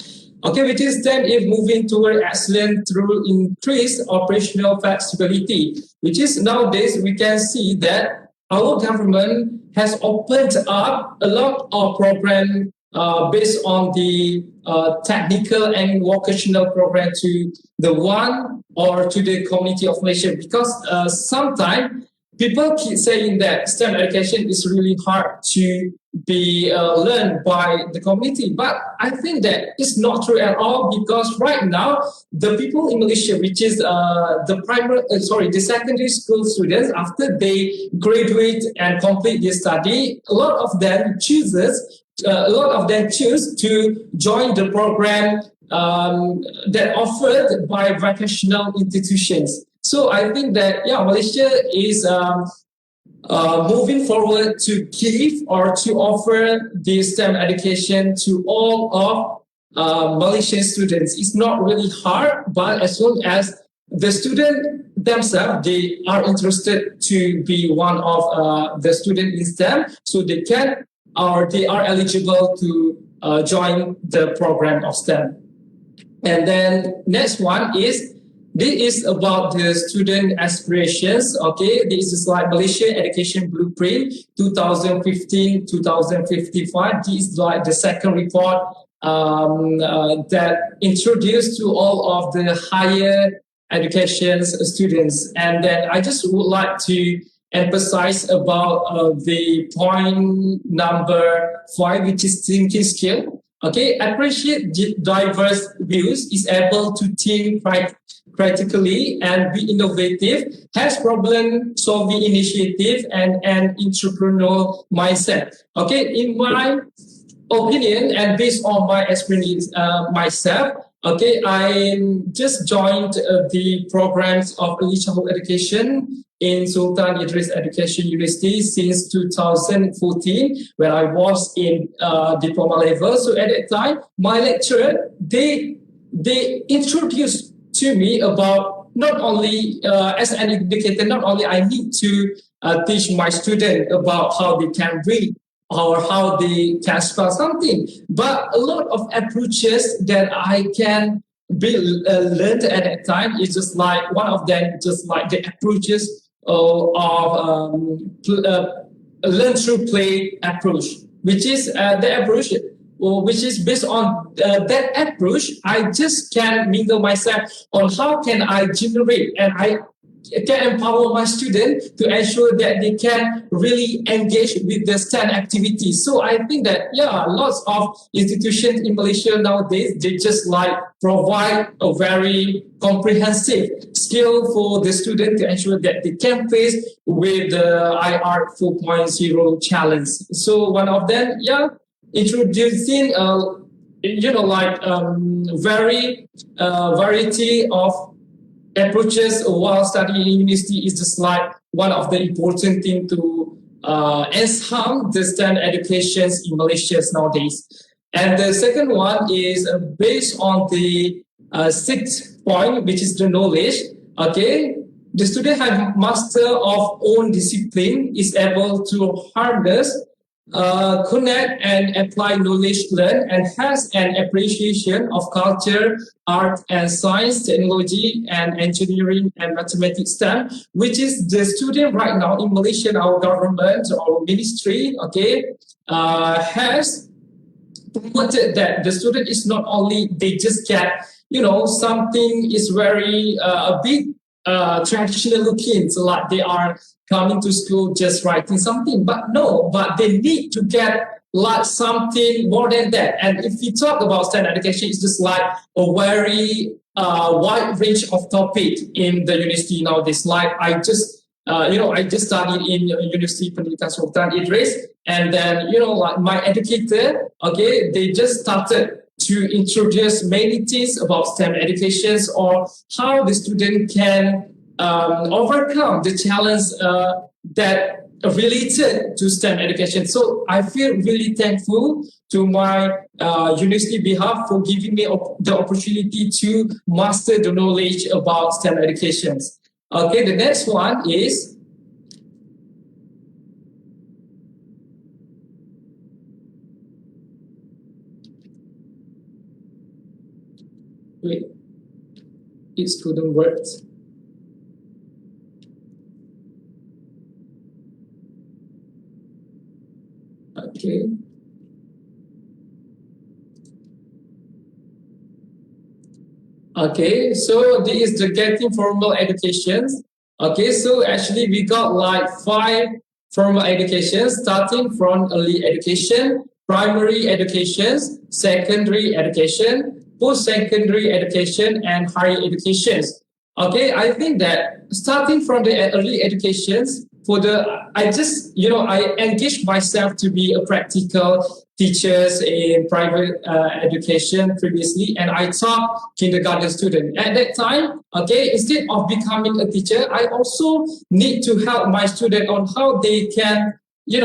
Which is STEM is moving toward excellence through increased operational flexibility, which is nowadays we can see that our government has opened up a lot of programs based on the technical and vocational program to the one or to the community of Malaysia, because sometimes people keep saying that STEM education is really hard to be learned by the community. But I think that it's not true at all, because right now, the people in Malaysia, which is the secondary school students, after they graduate and complete their study, a lot of them choose to join the program that offered by vocational institutions. So I think that Malaysia is moving forward to give or to offer the STEM education to all of Malaysian students. It's not really hard, but as long as the student themselves, they are interested to be one of the student in STEM, so they can or they are eligible to join the program of STEM. And then next one is, this is about the student aspirations. This is like Malaysia Education Blueprint 2015-2055. This is like the second report that introduced to all of the higher education students. And then I just would like to emphasize about the point number 5, which is thinking skill. Appreciate diverse views, is able to think critically and be innovative, has problem-solving initiative and an entrepreneurial mindset. Okay, in my opinion and based on my experience myself, okay, I just joined the programs of early childhood education in Sultan Idris Education University since 2014 when I was in diploma level. So at that time, my lecturer, they introduced to me about not only as an educator, not only I need to teach my student about how they can read or how they can spell something, but a lot of approaches that I can be learned at that time is just like one of them, just like the approaches of learn through play approach, which is the approach which is based on that approach. I just can mingle myself on how can I generate and I can empower my students to ensure that they can really engage with the STEM activities. So I think that, yeah, lots of institutions in Malaysia nowadays, they just like provide a very comprehensive skill for the student to ensure that they can face with the IR 4.0 challenge. So one of them, yeah, introducing, variety of approaches while studying in university is just like one of the important things to enhance the STEM education in Malaysia nowadays. And the second one is based on the sixth point, which is the knowledge. Okay, the student have master of own discipline, is able to harness, connect and apply knowledge learned, and has an appreciation of culture, art and science, technology and engineering and mathematics STEM, which is the student right now in Malaysia, our government or ministry, okay, has promoted that the student is not only they just get, something is very a bit traditional looking, so like they are coming to school just writing something, but they need to get like something more than that. And if we talk about STEM education, it's just like a very wide range of topic in the university nowadays. Like I just studied in University Pendidikan Sultan Idris, and then like my educator, okay, they just started to introduce many things about STEM educations or how the student can overcome the challenge that related to STEM education. So I feel really thankful to my university behalf for giving me the opportunity to master the knowledge about STEM educations. Okay, the next one is wait, it couldn't work. Okay. Okay, so this is the getting formal educations. Okay, so actually we got like 5 formal educations, starting from early education, primary education, secondary education, post-secondary education, and higher education. Okay, I think that starting from the early educations, I engaged myself to be a practical teacher in private education previously, and I taught kindergarten students. At that time, okay, instead of becoming a teacher, I also need to help my students on how they can, use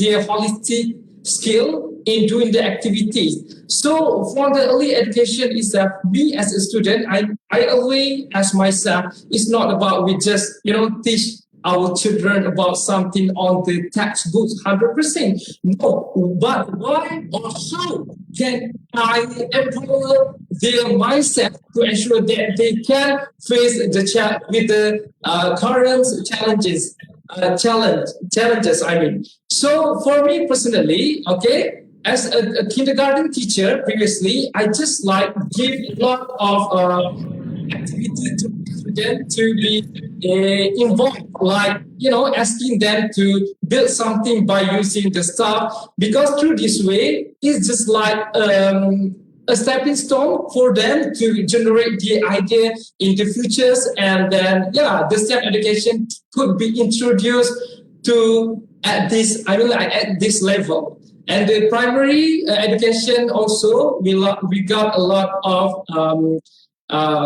their holistic skill in doing the activities. So for the early education is that me as a student, I always ask myself, it's not about we just, teach our children about something on the textbooks 100%. No, but why or how can I empower their mindset to ensure that they can face the current challenges, I mean. So for me personally, okay, as a kindergarten teacher previously, I just like give a lot of activity to students to be involved, like, asking them to build something by using the stuff, because through this way, it's just like a stepping stone for them to generate the idea in the futures, and then the STEM education could be introduced to at this level. And the primary education also, we got a lot of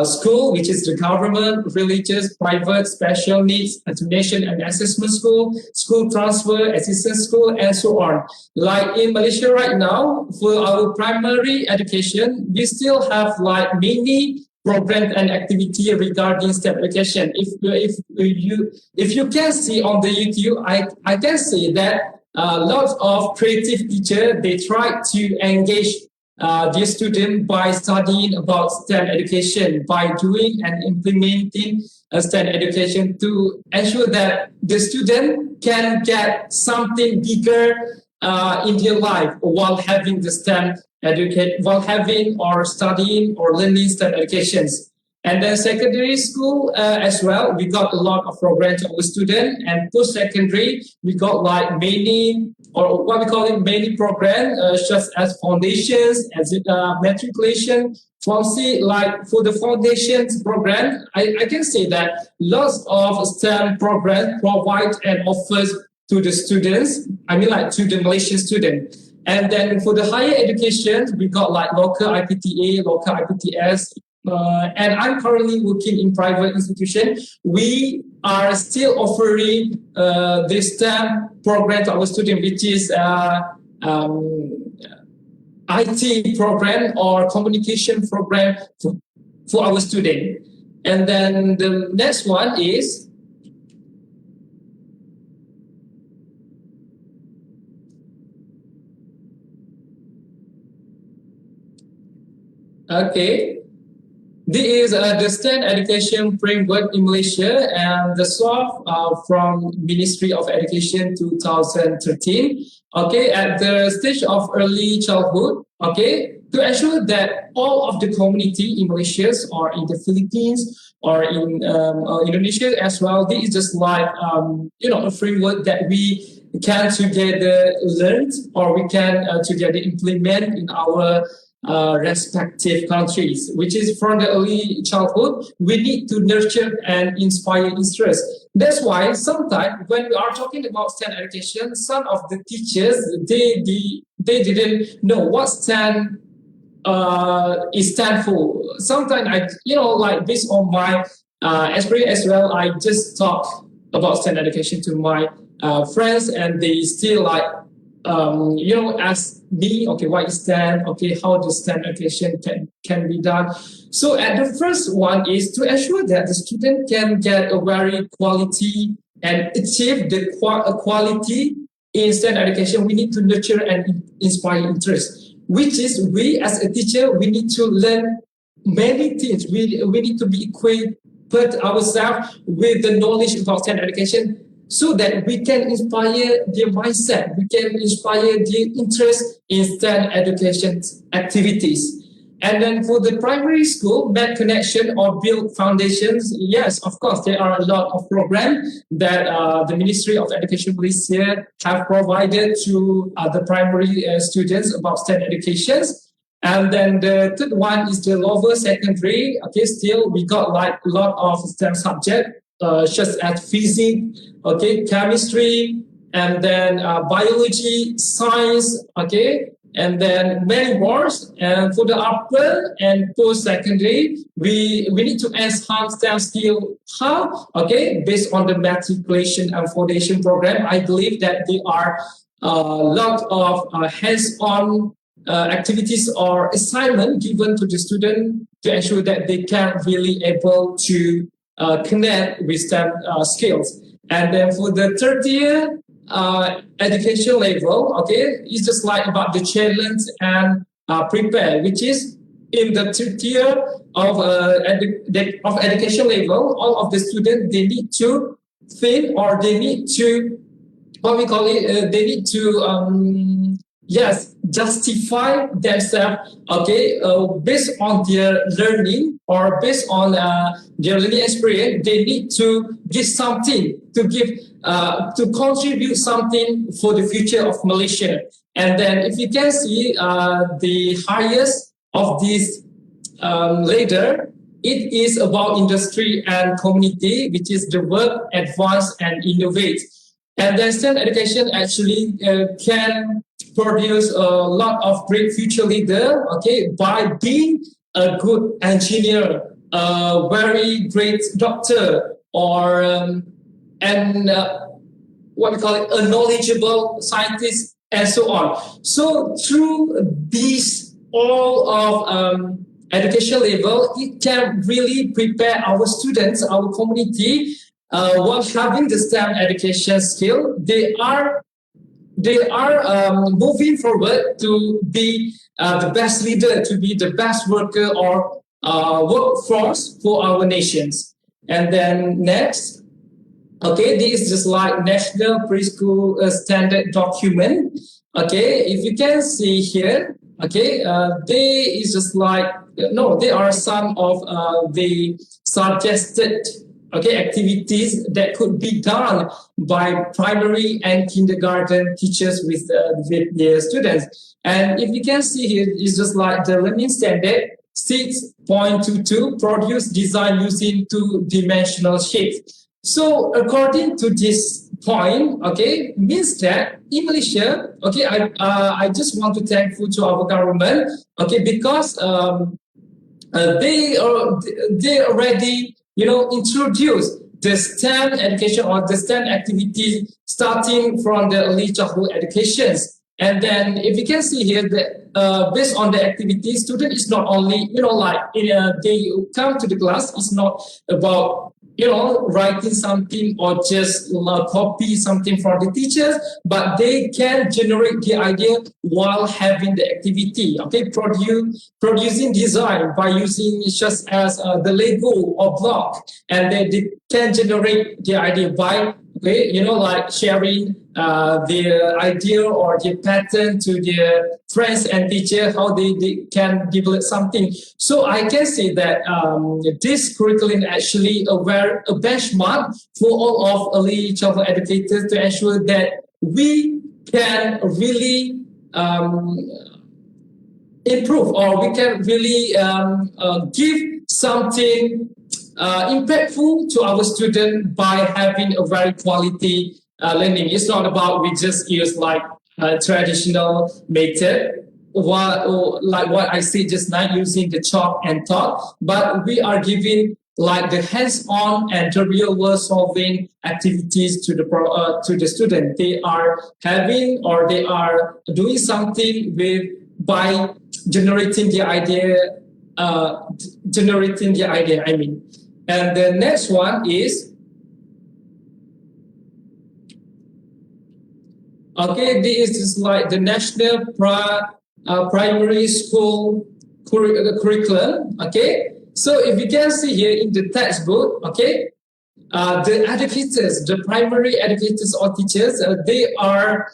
school, which is the government, religious, private, special needs, donation and assessment school, school transfer, assistance school, and so on. Like in Malaysia right now, for our primary education, we still have like many programs and activity regarding STEM education. If you can see on the YouTube, I can see that lots of creative teachers, they try to engage their student by studying about STEM education, by doing and implementing STEM education to ensure that the student can get something bigger in their life while having the STEM while having or studying or learning STEM educations. And then secondary school as well, we got a lot of programs for students, and post-secondary, we got like many, or what we call it, many programs, such as foundations, as matriculation. Like for the foundations program, I can say that lots of STEM programs provide and offers to the students, to the Malaysian student. And then for the higher education, we got like local IPTA, local IPTS, and I'm currently working in private institution. We are still offering this STEM program to our students, which is IT program or communication program for our student. And then the next one is this is the STEM education framework in Malaysia, and the SWAF from Ministry of Education 2013. At the stage of early childhood, to ensure that all of the community in Malaysia or in the Philippines or in Indonesia as well, this is just like a framework that we can together learn, or we can together implement in our respective countries, which is from the early childhood, we need to nurture and inspire interest. That's why sometimes when we are talking about STEM education, some of the teachers, they didn't know what STEM is stand for. Sometimes based on my experience as well, I just talk about STEM education to my friends, and they still ask me, what is STEM? How does STEM education can be done? So at the first one is to ensure that the student can get a very quality and achieve the quality in STEM education. We need to nurture and inspire interest, which is we as a teacher, we need to learn many things. We need to be equipped ourselves with the knowledge about STEM education, so that we can inspire their mindset, we can inspire their interest in STEM education activities. And then for the primary school, make connection or build foundations. Yes, of course, there are a lot of programs that the Ministry of Education Malaysia have provided to the primary students about STEM educations. And then the third one is the lower secondary. Still we got like a lot of STEM subjects, such as physics, chemistry, and then biology, science, and then many more. And for the upper and post-secondary, we need to enhance STEM skill. How? Based on the matriculation and foundation program, I believe that there are a lot of hands-on activities or assignment given to the student to ensure that they can really able to connect with STEM skills. And then for the third year education level, it's just like about the challenge and prepare, which is in the third year of education level, all of the students, they need to think, or they need to, they need to, justify themselves, based on their learning or based on their learning experience. They need to give something, to contribute something for the future of Malaysia. And then if you can see, the highest of this ladder, it is about industry and community, which is develop, advance, and innovate. And then STEM education actually can produce a lot of great future leader, okay, by being a good engineer, a very great doctor, or what we call it, a knowledgeable scientist, and so on. So through these all of education level, it can really prepare our students, our community, while having the STEM education skill. They are moving forward to be the best leader, to be the best worker or workforce for our nations. And then next, okay, this is just like National Preschool Standard Document. Okay, if you can see here, okay, they is just like, no, they are some of the suggested, okay, activities that could be done by primary and kindergarten teachers with their students. And if you can see here, it's just like the learning standard 6.22, produce design using two-dimensional shapes. So according to this point, okay, means that in Malaysia, okay, I just want to thankful to our government, okay, because they already, you know, introduced the STEM education or the STEM activities starting from the early childhood educations. And then if you can see here that based on the activity, student is not only, you know, like they come to the class, it's not about, you know, writing something or just copy something from the teachers, but they can generate the idea while having the activity, okay, producing design by using just as the Lego or block, and then they can generate the idea by, okay, you know, like sharing their idea or their pattern to their friends and teachers, how they can develop something. So I can say that this curriculum actually a benchmark for all of early childhood educators to ensure that we can really improve, or we can really give something impactful to our student by having a very quality learning. It's not about we just use like traditional method, like what I said just now, using the chalk and talk, but we are giving like the hands-on and the real-world solving activities to the student. They are having or they are doing something by generating the idea. I mean, and the next one is. Okay, this is just like the National Primary School curriculum. Okay, so if you can see here in the textbook, okay, the educators, the primary educators or teachers, they are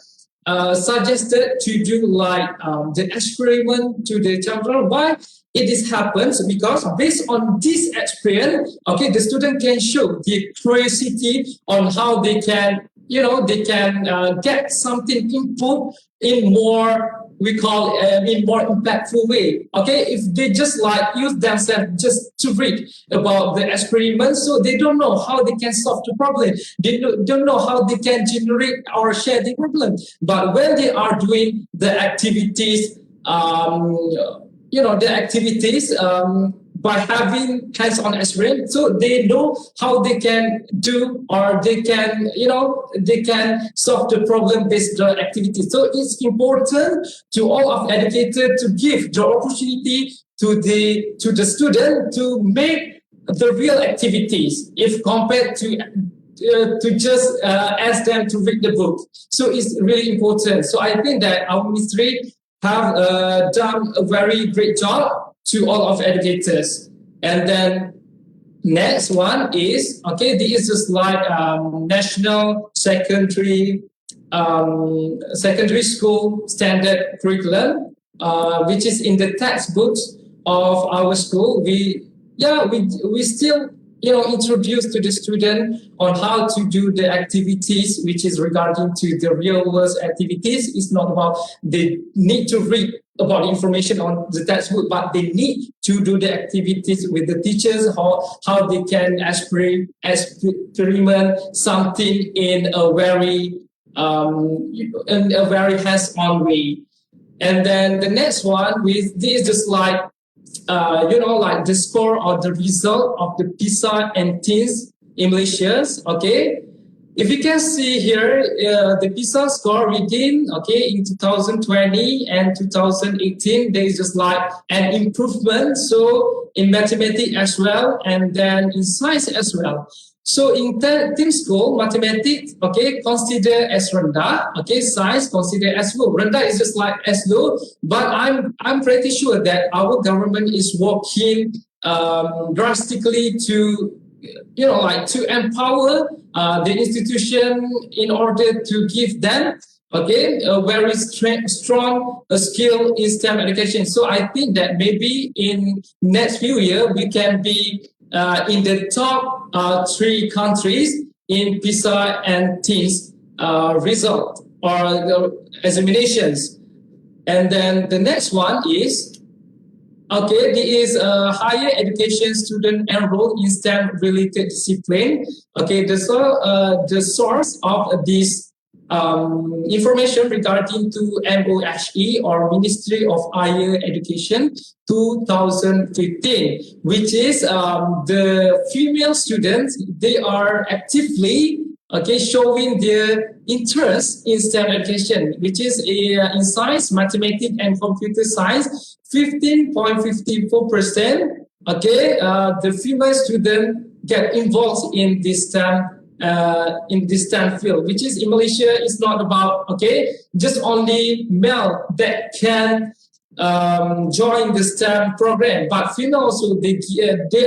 suggested to do like the experiment to the children. Why it happens? Because based on this experience, okay, the student can show the curiosity on how they can, you know, they can get something input in more, we call in more impactful way. Okay, if they just like use themselves just to read about the experiment, so they don't know how they can solve the problem. They don't know how they can generate or share the problem. But when they are doing the activities, you know, the activities by having hands-on experience, so they know how they can do or they can, you know, they can solve the problem based on the activity. So it's important to all of educators to give the opportunity to the student to make the real activities if compared to just ask them to read the book. So it's really important. So I think that our ministry have done a very great job to all of educators. And then next one is, okay, this is just like National Secondary School Standard Curriculum, which is in the textbooks of our school. We still introduce to the student on how to do the activities, which is regarding to the real world activities. It's not about they need to read about the information on the textbook, but they need to do the activities with the teachers, how they can experiment something in a very hands-on way. And then the next one with this, just like like the score or the result of the PISA and TIMSS in Malaysia. Okay, if you can see here, the PISA score within in 2020 and 2018, there is just like an improvement. So in mathematics as well, and then in science as well. So in TIMSS score, mathematics, consider as rendah, science consider as low. Rendah is just like as low, but I'm pretty sure that our government is working drastically to, to empower the institution in order to give them, a very strong skill in STEM education. So I think that maybe in next few years, we can be in the top 3 countries in PISA and TIMSS result or the examinations. And then the next one is, there is a higher education student enrolled in STEM related discipline. The source of this information regarding to MOHE or Ministry of Higher Education 2015, which is the female students, they are actively showing their interest in STEM education, which is in science, mathematics and computer science, 15.54%. The female student get involved in this STEM field, which is in Malaysia, it's not about just only male that can join the STEM program, but female also they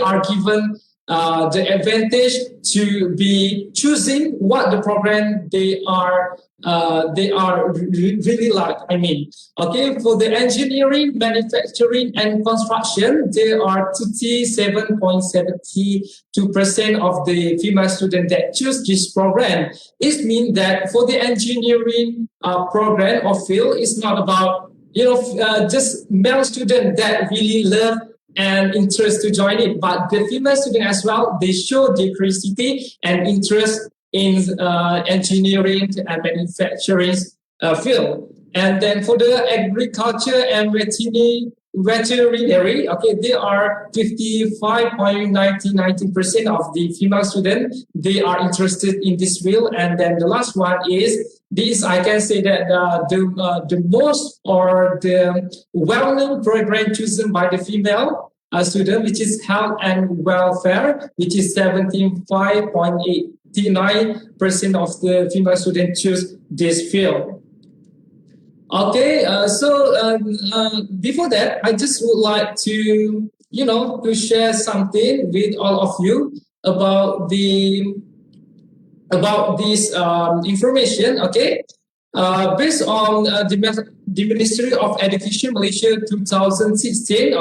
are given the advantage to be choosing what the program they are really like. For the engineering, manufacturing, and construction, there are 37.72% of the female students that choose this program. It means that for the engineering program or field, it's not about just male students that really love and interest to join it, but the female student as well, they show their curiosity and interest in engineering and manufacturing field. And then for the agriculture and veterinary, they are 55.19% of the female students, they are interested in this field. And then the last one is this, I can say that the most or the well-known program chosen by the female student, which is health and welfare, which is 75.89% of the female students choose this field. Before that, I just would like to, to share something with all of you about this information. Based on the Ministry of Education Malaysia 2016,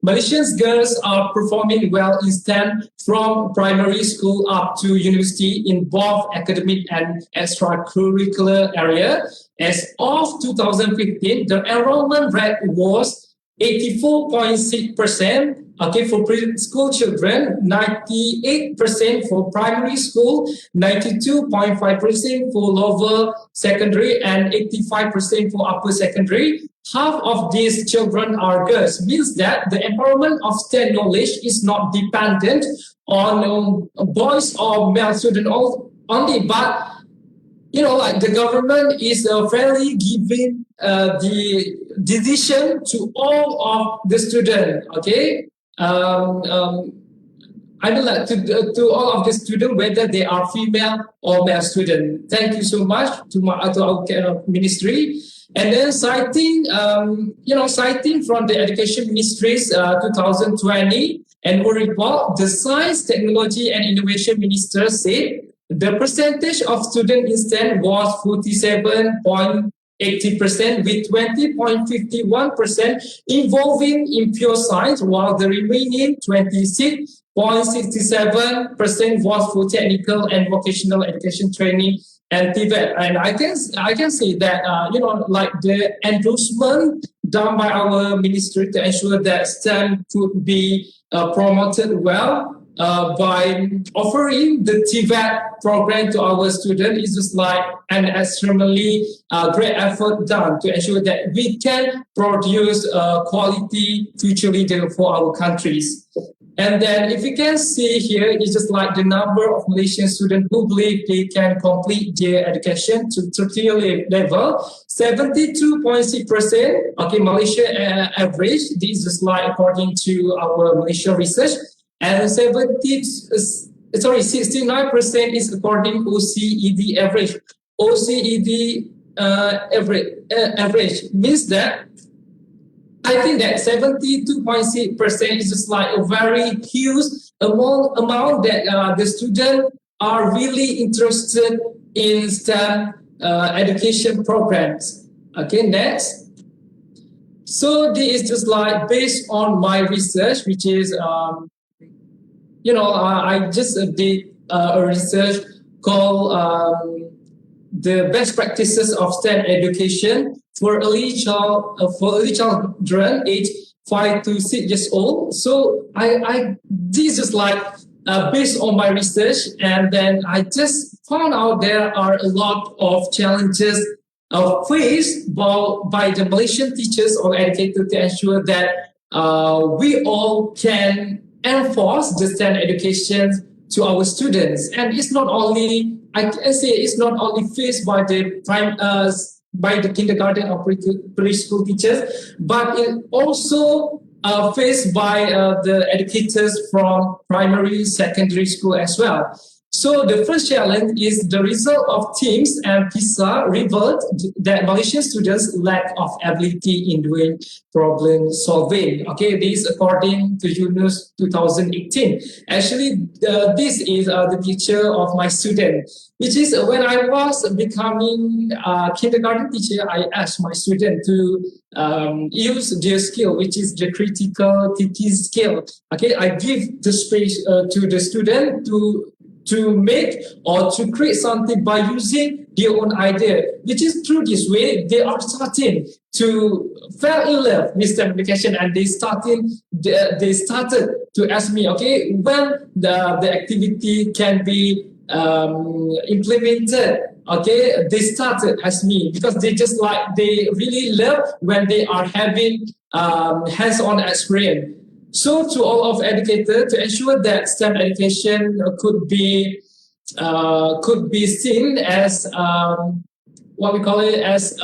Malaysian girls are performing well in STEM from primary school up to university in both academic and extracurricular area. As of 2015, the enrollment rate was 84.6%. For preschool children, 98% for primary school, 92.5% for lower secondary, and 85% for upper secondary. Half of these children are girls, means that the empowerment of STEM knowledge is not dependent on boys or male students only, but the government is fairly giving the decision to all of the students. I would like to all of the students, whether they are female or male student. Thank you so much to our ministry. And then citing from the Education Ministry's 2020 annual report, the Science, Technology and Innovation Minister said the percentage of students in STEM was 47.80%, with 20.51% involving in pure science, while the remaining 26 0.67% was for technical and vocational education training and TVET. And I can say that, like the endorsement done by our ministry to ensure that STEM could be promoted well by offering the TVET program to our students is just like an extremely great effort done to ensure that we can produce quality future leader for our countries. And then if you can see here, it's just like the number of Malaysian students who believe they can complete their education to tertiary level, 72.6%, okay, Malaysia average, this is just like according to our Malaysia research, and 69% is according to OECD average. OECD average means that I think that 72.6% is just like a very huge amount that the students are really interested in STEM education programs. Okay, next. So this is just like based on my research, which is, I just did a research called the best practices of STEM education for early children aged 5 to 6 years old. So this is like based on my research, and then I just found out there are a lot of challenges faced by the Malaysian teachers or educators to ensure that we all can enforce the STEM education to our students. And it's not only, I can say it's not only faced by the by the kindergarten or preschool teachers, but it also faced by the educators from primary, secondary school as well. So the first challenge is the result of TIMSS and PISA revealed that Malaysian students lack of ability in doing problem solving. Okay, this according to UNUS 2018. Actually, this is the picture of my student, which is when I was becoming a kindergarten teacher, I asked my student to use their skill, which is the critical thinking skill. Okay, I give the space to the student to make or to create something by using their own idea, which is through this way they are starting to fall in love with STEM education, and they started to ask me, okay, when the activity can be implemented. Okay, they started as me because they really love when they are having hands-on experience. So to all of educators, to ensure that STEM education could be seen as what we call it as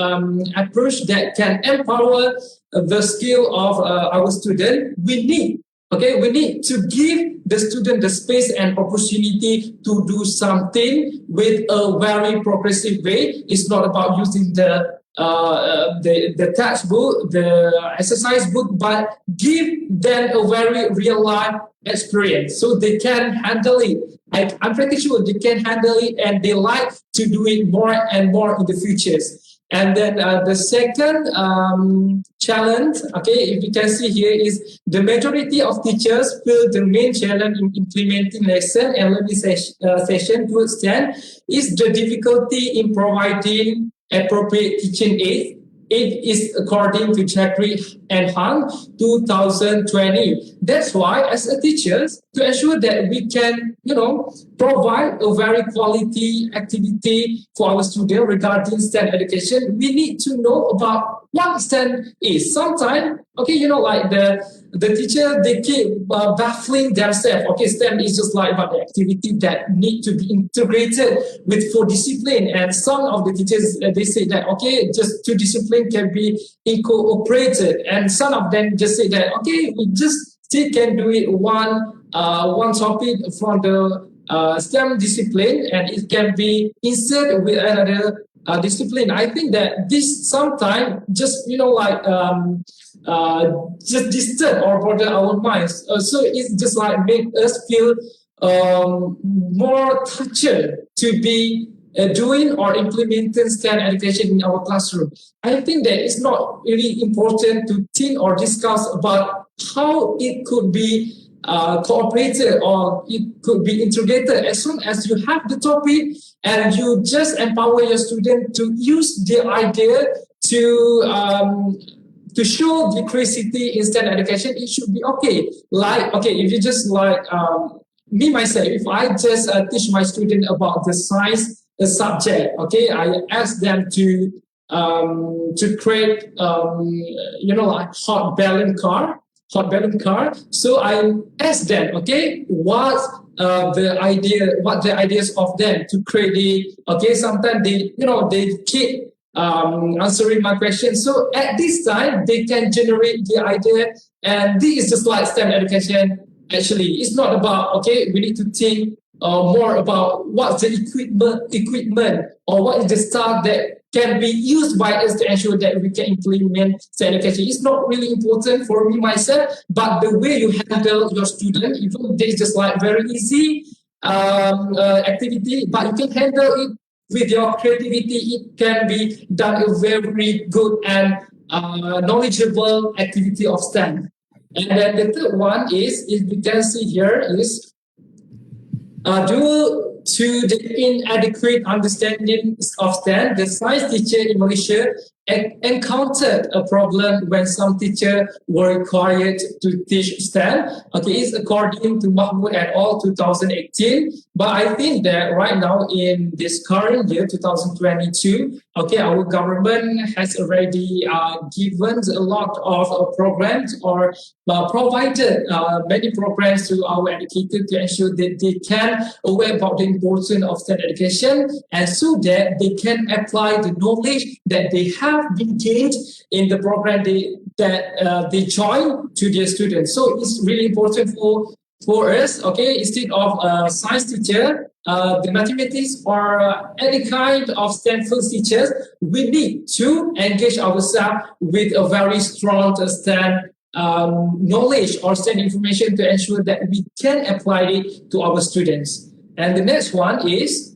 approach that can empower the skill of our student, we need to give the student the space and opportunity to do something with a very progressive way. It's not about using the textbook, the exercise book, but give them a very real life experience so they can handle it. I'm pretty sure they can handle it and they like to do it more and more in the futures. And then the second challenge, okay, if you can see here, is the majority of teachers feel the main challenge in implementing lesson and learning session towards STEM is the difficulty in providing appropriate teaching aid. It is according to Chakri and Han 2020. That's why, as a teachers, to ensure that we can, provide a very quality activity for our students regarding STEM education, we need to know about what STEM is. Sometimes, okay, like the teacher, they keep baffling themselves. Okay, STEM is just like about the activity that need to be integrated with 4 discipline. And some of the teachers, they say that, okay, just 2 discipline can be incorporated. And some of them just say that, okay, we just still can do it one topic from the STEM discipline, and it can be inserted with another discipline. I think that this sometimes just, just disturb or bother our minds. So it's just like make us feel more touched to be doing or implementing STEM education in our classroom. I think that it's not really important to think or discuss about how it could be cooperated, or it could be integrated. As soon as you have the topic and you just empower your student to use the idea to show the creativity in STEM education, it should be okay. Like, okay, if you just like me myself, if I just teach my student about the science subject, okay, I ask them to create like hot balloon car. So I ask them, okay, what the ideas of them to create sometimes they keep answering my question. So at this time, they can generate the idea, and this is just like STEM education. Actually, it's not about, okay, we need to think more about what's the equipment or what is the stuff that can be used by us to ensure that we can implement STEM education. It's not really important for me myself, but the way you handle your student, even this is just like very easy activity, but you can handle it with your creativity. It can be done a very good and knowledgeable activity of STEM. And then the third one is, if you can see here, is due to the inadequate understanding of STEM, the science teacher in Malaysia encountered a problem when some teachers were required to teach STEM. Okay, it's according to Mahmoud et al. 2018. But I think that right now in this current year, 2022, okay, our government has already given a lot of programs or provided many programs to our educators to ensure that they can aware about the importance of STEM education, and so that they can apply the knowledge that they have been gained in the program that they join to their students. So it's really important for us, okay, instead of a science teacher, the mathematics or any kind of STEM field teachers, we need to engage ourselves with a very strong STEM knowledge or STEM information to ensure that we can apply it to our students. And the next one is,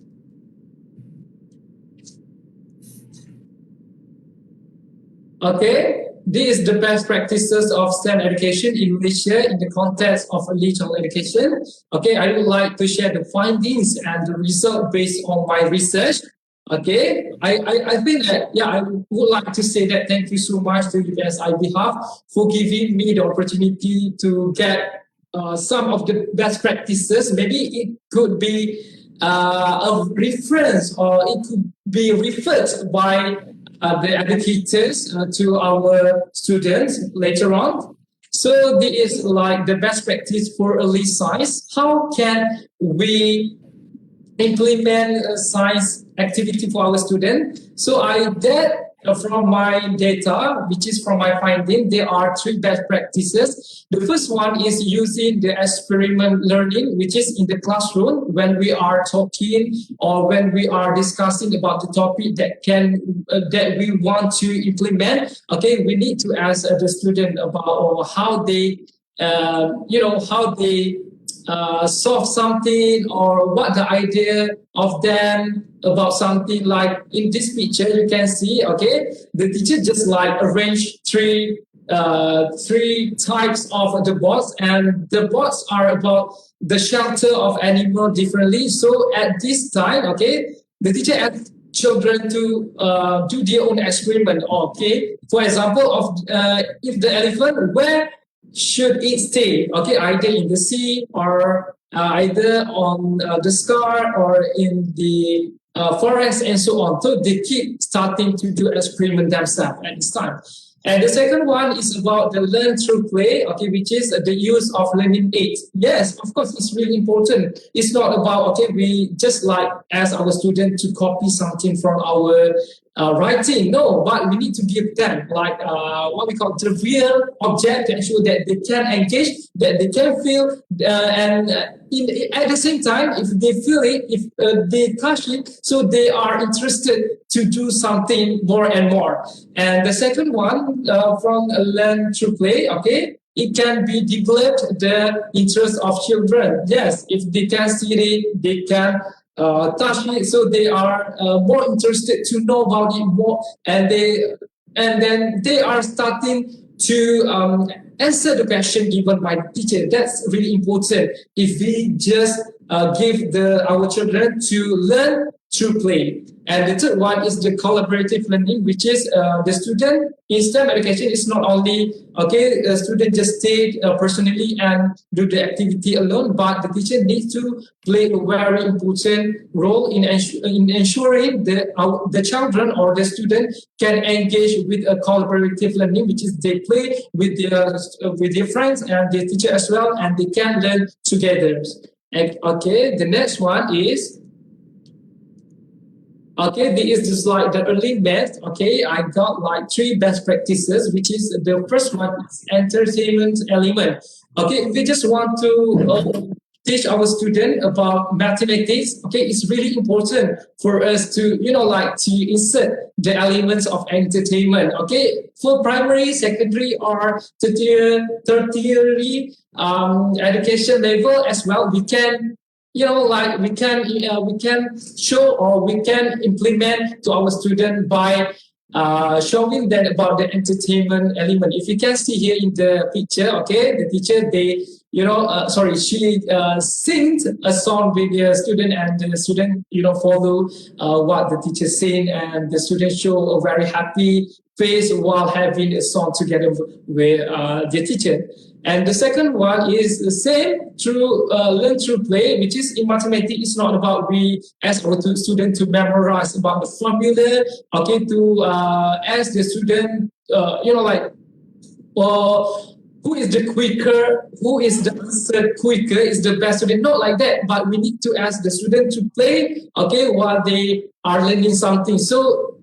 okay, this is the best practices of STEM education in Malaysia in the context of regional education. Okay, I would like to share the findings and the result based on my research. Okay, I think that, yeah, I would like to say that thank you so much to UPSI behalf for giving me the opportunity to get some of the best practices. Maybe it could be a reference, or it could be referred by the educators to our students later on. So this is like the best practice for early science. How can we implement science activity for our students? So I did from my data, which is from my finding, there are 3 best practices. The first one is using the experiment learning, which is in the classroom when we are talking or when we are discussing about the topic that we want to implement. Okay, we need to ask the student about how they, how they solve something, or what the idea of them about something. Like in this picture, you can see, okay, the teacher just like arrange three types of the box, and the box are about the shelter of animal differently. So at this time, okay, the teacher asked children to do their own experiment. Okay, for example, of if the elephant, where should it stay? Okay, either in the sea, or either on the sky, or in the forest, and so on. So they keep starting to do experiment themselves at this time. And the second one is about the learn through play, okay, which is the use of learning aids. Yes, of course, it's really important. It's not about, okay, we just like ask our students to copy something from our writing. No, but we need to give them like what we call the real object to ensure that they can engage, that they can feel, and at the same time, if they feel it, if they touch it, so they are interested to do something more and more. And the second one, from learn through play, okay, it can be developed the interest of children. Yes, if they can see it, they can touch it, so they are more interested to know about it more, and then they are starting to answer the question given by the teacher. That's really important. If we just give our children to learn through play. And the third one is the collaborative learning, which is the student in STEM education is not only, the student just stay personally and do the activity alone, but the teacher needs to play a very important role in ensuring the children or the student can engage with a collaborative learning, which is they play with their friends and their teacher as well, and they can learn together. And, the next one is, this is just like the early math. I got like 3 best practices, which is the first one is entertainment element. We just want to teach our student about mathematics. It's really important for us to, to insert the elements of entertainment. For primary, secondary, or tertiary education level as well, we can we can show or we can implement to our student by showing them about the entertainment element. If you can see here in the picture, the teacher, she sings a song with the student, and the student, follow what the teacher saying, and the student show a very happy face while having a song together with the teacher. And the second one is the same through learn through play, which is in mathematics. It's not about we ask our student to memorize about the formula. To ask the student, who is the quicker, who is the answer quicker, is the best student. Not like that, but we need to ask the student to play, while they are learning something. So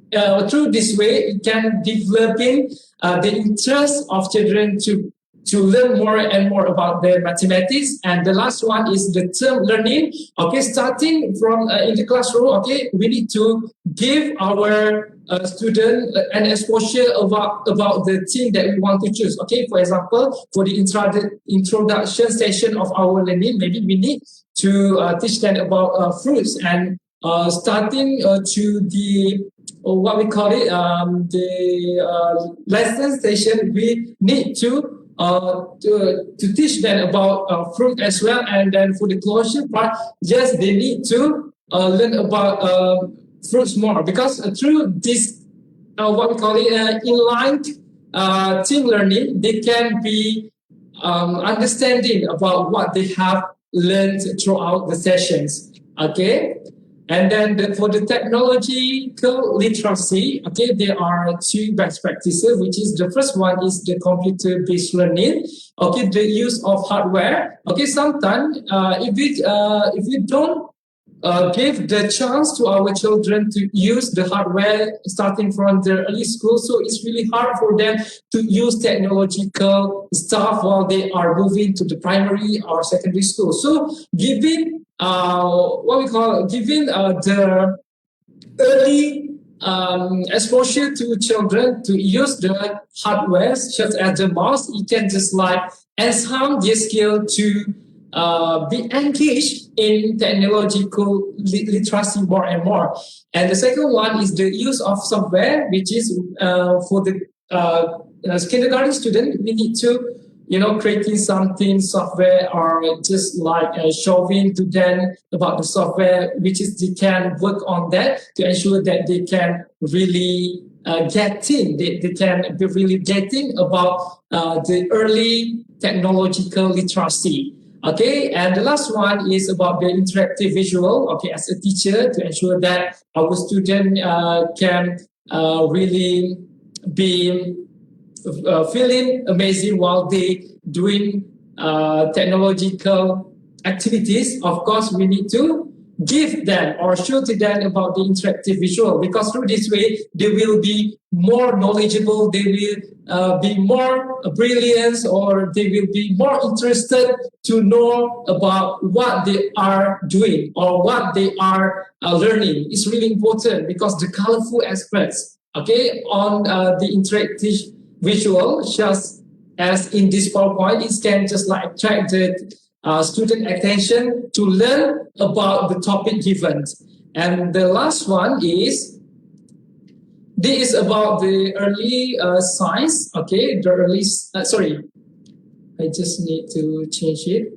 through this way, it can developing the interest of children to learn more and more about their mathematics. And the last one is the term learning. Starting from in the classroom, we need to give our student an exposure about the thing that we want to choose. For example, for the introduction session of our learning, maybe we need to teach them about fruits, and starting to the what we call it, the lesson station, we need to teach them about fruit as well. And then for the closure part, yes, they need to learn about fruits more, because through this what we call it inline team learning, they can be understanding about what they have learned throughout the sessions. And then for the technological literacy, there are 2 best practices, which is the first one is the computer-based learning. The use of hardware. Sometimes if we don't give the chance to our children to use the hardware starting from their early school, so it's really hard for them to use technological stuff while they are moving to the primary or secondary school. So giving the early exposure to children to use the hardware such as the mouse, it can just like enhance their skill to be engaged in technological literacy more and more. And the second one is the use of software, which is for the kindergarten student. We need to creating something software, or just like showing to them about the software, which is they can work on that to ensure that they can really they can be really getting about the early technological literacy. And the last one is about the interactive visual, as a teacher, to ensure that our student can really be feeling amazing while they doing technological activities. Of course, we need to give them or show to them about the interactive visual, because through this way they will be more knowledgeable, they will be more brilliant, or they will be more interested to know about what they are doing or what they are learning. It's really important, because the colorful aspects on the interactive visual, just as in this PowerPoint, it can just like attract the student attention to learn about the topic given. And the last one is, this is about the early science, the early, I just need to change it.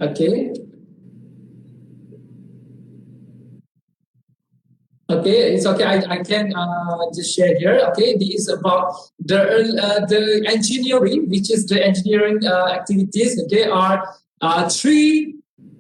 Okay. Okay, it's okay. I can just share here. Okay, this is about the engineering, which is the engineering activities. There are three,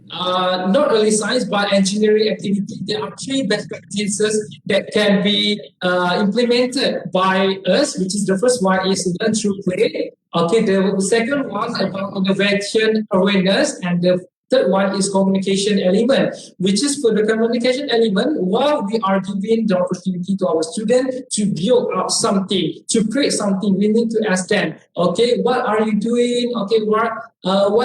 not only science but engineering activity. There are three best practices that can be implemented by us. Which is the first one is learn through play. Okay, the second one about innovation awareness, and the third one is communication element, which is for the communication element, while we are giving the opportunity to our students to build up something, to create something, we need to ask them, okay, what are you doing? Okay, what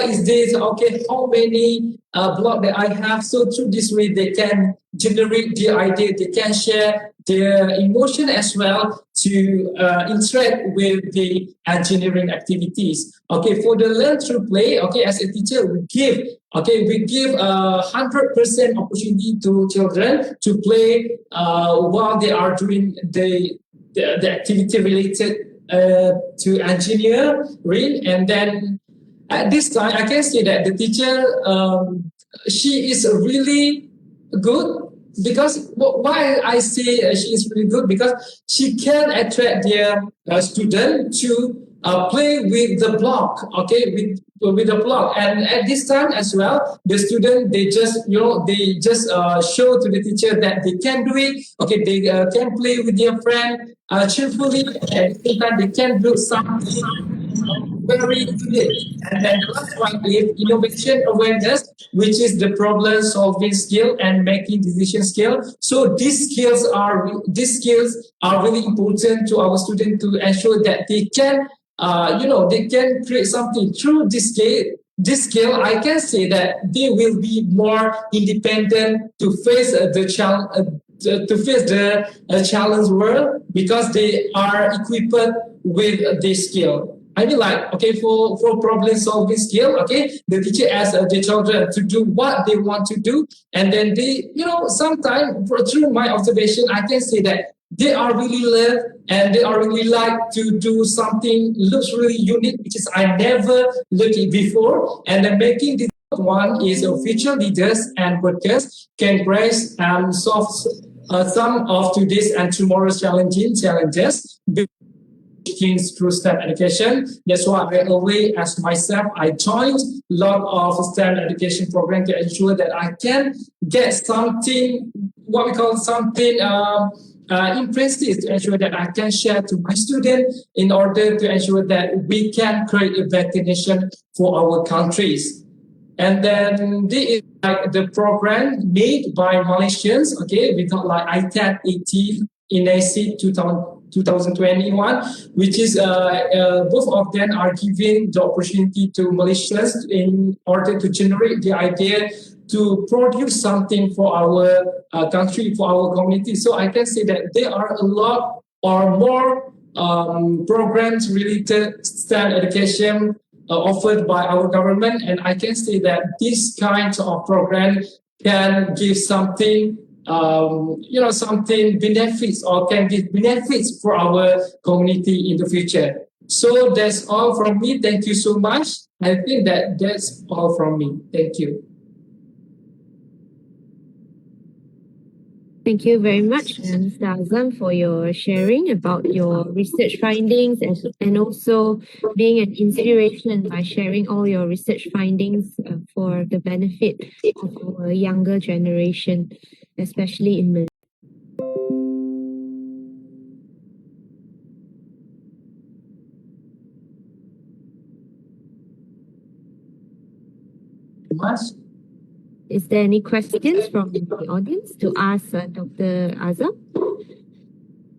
is this? Okay, how many block that I have? So through this way, they can generate the idea, they can share their emotion as well to interact with the engineering activities. Okay, for the learn through play, okay, as a teacher, we give 100% opportunity to children to play while they are doing the activity related to engineering. And then at this time, I can say that the teacher, she is really good. Because why I say she is really good, because she can attract their student to play with the block, okay, with the block. And at this time as well, the student, they just show to the teacher that they can do it. Okay, they can play with their friend cheerfully. At the same time, they can do something very good. And then the last one is innovation awareness, which is the problem solving skill and making decision skill. So these skills are really important to our students to ensure that they can they can create something through this skill. I can say that they will be more independent to face the challenge world, because they are equipped with this skill. I mean, like, okay, for problem solving skill, okay, the teacher asks the children to do what they want to do, and then they, sometimes through my observation, I can say that they are really love and they are really like to do something looks really unique, which is I never looked at before, and then making this one is future leaders and workers can grace and solve some of today's and tomorrow's challenges through STEM education. That's why I always ask myself, I joined a lot of STEM education program to ensure that I can get something, what we call something impressive, to ensure that I can share to my students in order to ensure that we can create a better nation for our countries. And then this is like the program made by Malaysians, okay, we got like ITAD 18 in AC 2021, which is both of them are giving the opportunity to Malaysians in order to generate the idea to produce something for our country, for our community. So I can say that there are a lot or more programs related to STEM education offered by our government, and I can say that this kind of program can give something something benefits, or can give benefits for our community in the future. So that's all from me. Thank you so much. I think that's all from me. Thank you. Thank you very much, Mr. Azam, for your sharing about your research findings and also being an inspiration by sharing all your research findings for the benefit of our younger generation, especially in Malaysia. Is there any questions from the audience to ask Dr. Azam?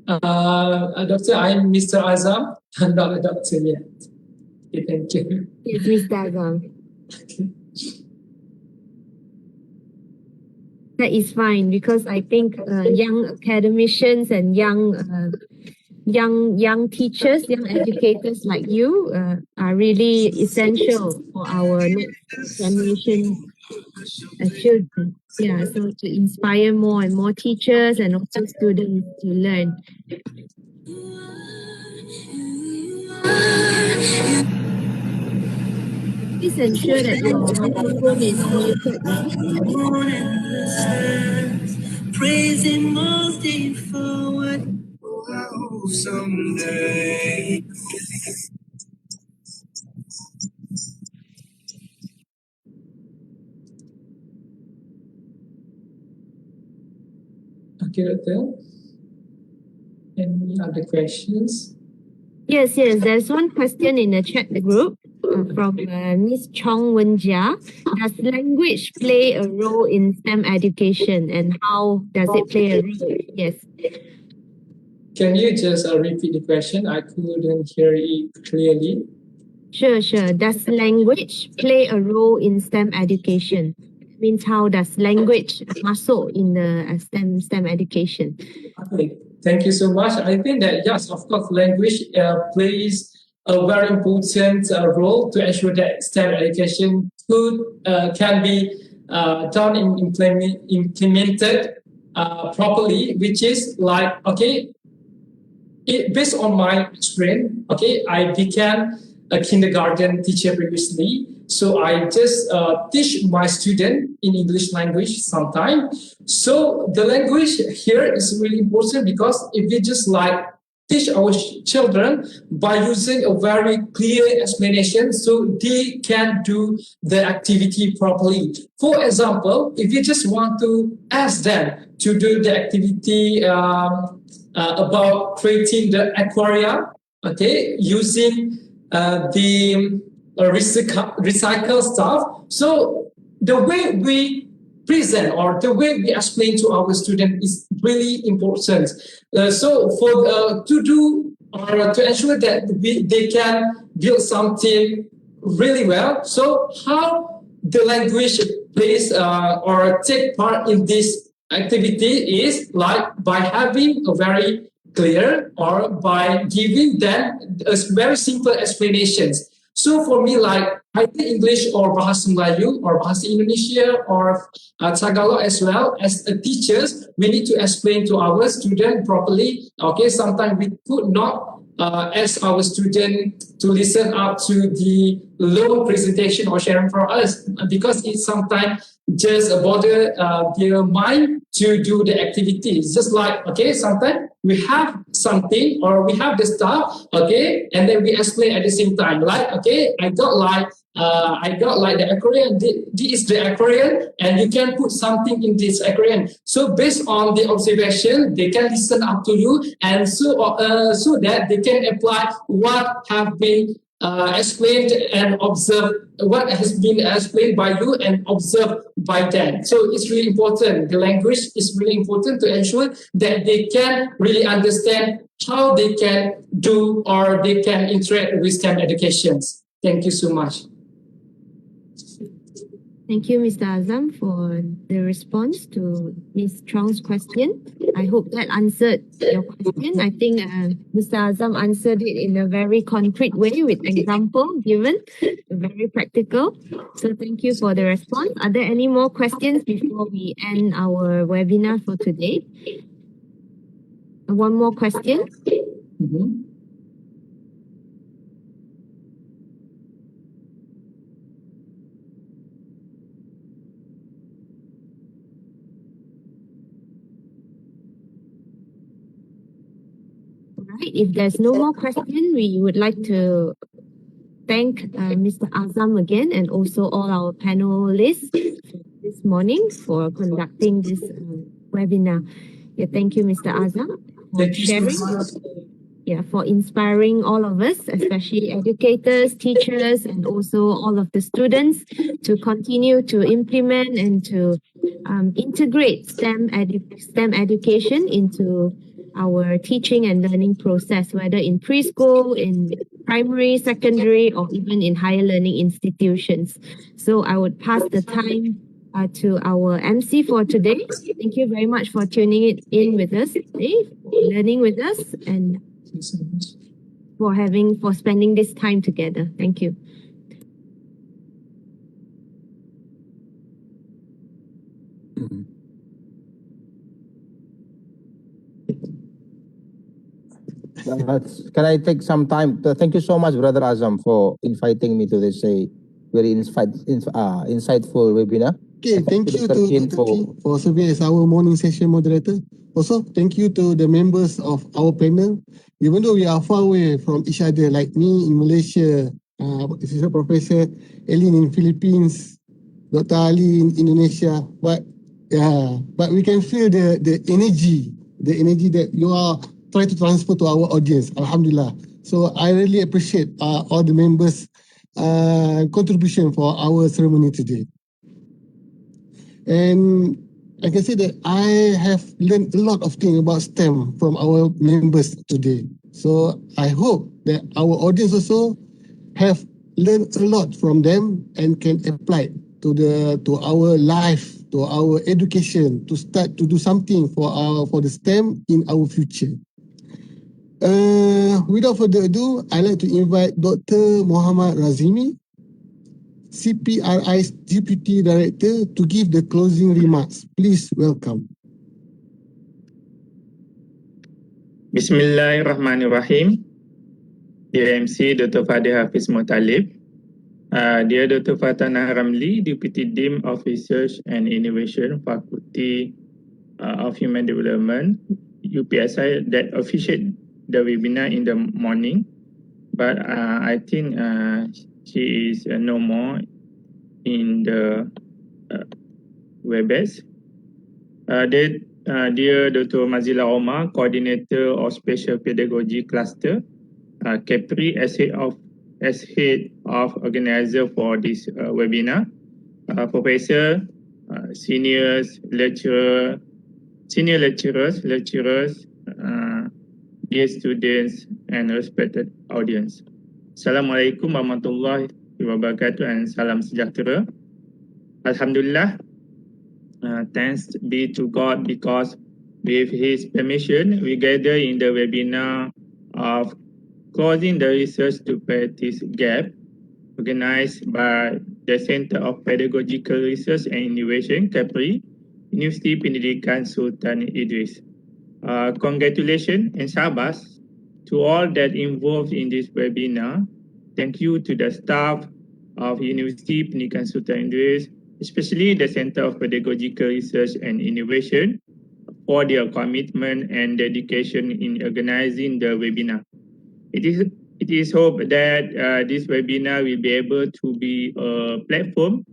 Doctor, I'm Mr. Azam. I'm not a doctor yet. Okay, thank you. Yes, Mr. Azam. That is fine, because I think young academicians and young teachers, young educators like you are really essential for our next generation children. Yeah, so to inspire more and more teachers and also students to learn. please ensure that your microphone is muted now. Praising moving forward. Someday. Okay, Doctor. Any other questions? Yes, there's one question in the chat group from Miss Chong Wen-jia. Does language play a role in STEM education, and how does it play a role? Yes. Can you just repeat the question? I couldn't hear it clearly. Sure. Does language play a role in STEM education? Means how does language masuk in the STEM education? Okay, thank you so much. I think that yes, of course, language plays a very important role to ensure that STEM education can be done and implemented properly, which is like, okay, based on my experience, okay, I began a kindergarten teacher previously. So I just teach my student in English language sometimes. So the language here is really important because if we just like teach our children by using a very clear explanation so they can do the activity properly. For example, if you just want to ask them to do the activity about creating the aquarium, okay, using the recycle stuff. So the way we present or the way we explain to our student is really important. So for to do or to ensure that they can build something really well. So how the language plays or take part in this activity is like by having a very clear or by giving them a very simple explanations. So for me, like I think English or Bahasa Melayu or Bahasa Indonesia or Tagalog as well as teachers, we need to explain to our student properly. Okay, sometimes we could not ask our student to listen up to the long presentation or sharing for us because it sometimes just bother their mind to do the activities. Just like, okay, sometimes we have something or we have the stuff, okay, and then we explain at the same time. Like, okay, I got like the aquarium. This is the aquarium, and you can put something in this aquarium. So based on the observation, they can listen up to you, and so that they can apply what have been explained and observed, what has been explained by you and observed by them. So it's really important. The language is really important to ensure that they can really understand how they can do or they can interact with STEM educations. Thank you so much. Thank you, Mr. Azam, for the response to Ms. Chong's question. I hope that answered your question. I think Mr. Azam answered it in a very concrete way with example given, very practical. So thank you for the response. Are there any more questions before we end our webinar for today? One more question. Right. If there's no more question, we would like to thank Mr. Azam again and also all our panelists this morning for conducting this webinar. Yeah, thank you, Mr. Azam, for sharing. Yeah, for inspiring all of us, especially educators, teachers, and also all of the students to continue to implement and to integrate STEM education into our teaching and learning process, whether in preschool, in primary, secondary, or even in higher learning institutions. So I would pass the time to our MC for today. Thank you very much for tuning in with us today, learning with us, and for spending this time together. Thank you. Can I take some time? Thank you so much, Brother Azam, for inviting me to this very insightful webinar. Okay, thank you to Dr. Dr. T for serving as our morning session moderator. Also, thank you to the members of our panel. Even though we are far away from each other, like me in Malaysia, Assistant Professor Elin in Philippines, Dr. Ali in Indonesia, but we can feel the energy that you are trying to transfer to our audience. Alhamdulillah. So I really appreciate all the members' contribution for our ceremony today. And I can say that I have learned a lot of things about STEM from our members today. So I hope that our audience also have learned a lot from them and can apply to our life, to our education, to start to do something for the STEM in our future. Without further ado, I'd like to invite Dr. Muhammad Razimi, CPRI's Deputy Director, to give the closing remarks. Please welcome. Bismillahirrahmanirrahim. Dear MC Dr. Fadil Hafiz Muttalib, dear Dr. Fatana Ramli, Deputy Dean of Research and Innovation, Faculty of Human Development, UPSI, that officiated the webinar in the morning, but I think she is no more in the WebEx. Dear Dr. Mazila Omar, Coordinator of Special Pedagogy Cluster, Kepri, as head of organizer for this webinar, Professor, senior lecturers, dear students, and respected audience. Assalamualaikum warahmatullahi wabarakatuh and salam sejahtera. Alhamdulillah, thanks be to God, because with His permission, we gather in the webinar of Closing the Research to Practice Gap, organized by the Center of Pedagogical Research and Innovation, Kepri, Universiti Pendidikan Sultan Idris. Congratulations and sabas to all that involved in this webinar. Thank you to the staff of Universiti Pendidikan Sultan Idris, especially the Center of Pedagogical Research and Innovation, for their commitment and dedication in organizing the webinar. It is hoped that this webinar will be able to be a platform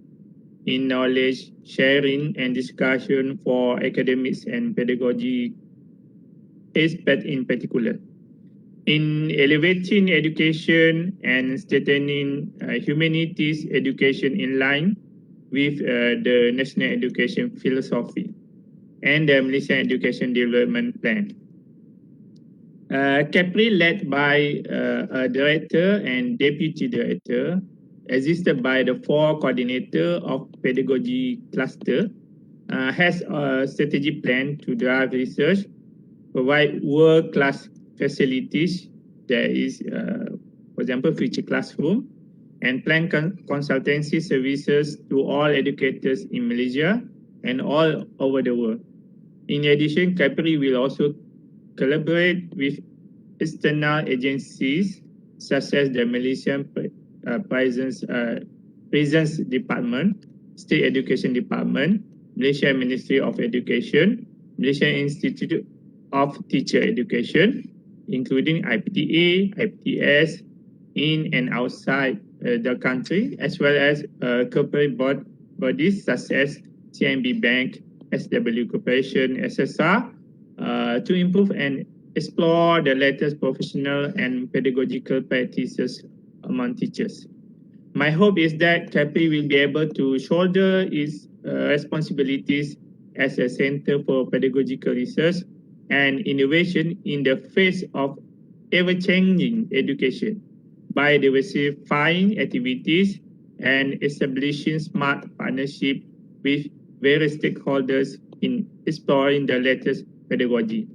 in knowledge sharing and discussion for academics and pedagogy aspects in particular. In elevating education and strengthening humanities education in line with the National Education Philosophy and the Malaysian Education Development Plan. Kepri, led by a director and deputy director, assisted by the 4 coordinator of pedagogy cluster, has a strategic plan to drive research, provide world-class facilities, there is, for example, future classroom, and plan consultancy services to all educators in Malaysia and all over the world. In addition, Kepri will also collaborate with external agencies such as the Malaysian Prisons Department, State Education Department, Malaysian Ministry of Education, Malaysian Institute of Teacher Education, including IPTA, IPTS, in and outside the country, as well as corporate bodies such as CIMB Bank, SW Corporation, etc., to improve and explore the latest professional and pedagogical practices among teachers. My hope is that Kepri will be able to shoulder its responsibilities as a center for pedagogical research and innovation in the face of ever-changing education by diversifying activities and establishing smart partnership with various stakeholders in exploring the latest pedagogy.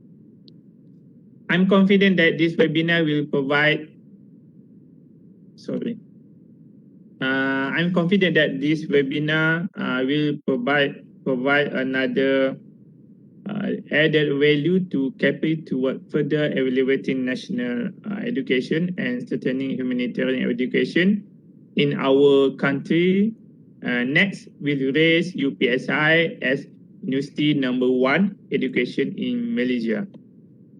I'm confident that this webinar will provide, I'm confident that this webinar will provide another added value to Kepri toward further elevating national education and strengthening humanitarian education in our country. Next, we'll raise UPSI as University number 1 education in Malaysia.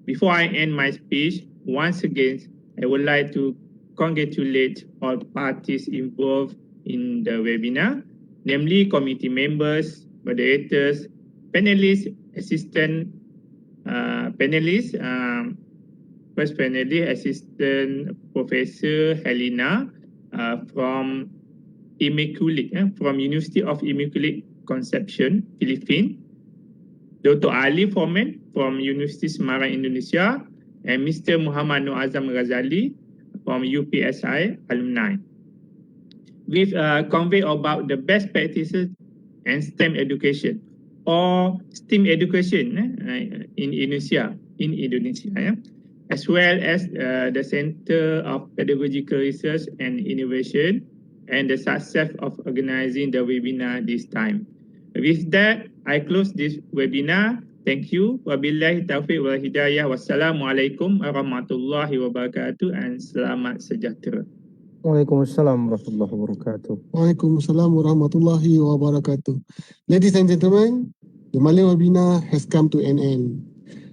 Before I end my speech, once again, I would like to congratulate all parties involved in the webinar, namely committee members, moderators, panelists, assistant panelists. First panelist, Assistant Professor Helena from from University of Immaculate Conception, Philippines. Dr. Ali Foreman from University Semarang, Indonesia, and Mr. Muhammad Noor Azam Ghazali from UPSI alumni. We've conveyed about the best practices and STEM education or STEAM education in Indonesia, as well as the Center of Pedagogical Research and Innovation and the success of organizing the webinar this time. With that, I close this webinar. Thank you. Wabillahi taufiq wal hidayah. Wassalamualaikum warahmatullahi wabarakatuh and selamat sejahtera. Waalaikumsalam warahmatullahi wabarakatuh. Waalaikumsalam warahmatullahi wabarakatuh. Ladies and gentlemen, the Malay webinar has come to an end.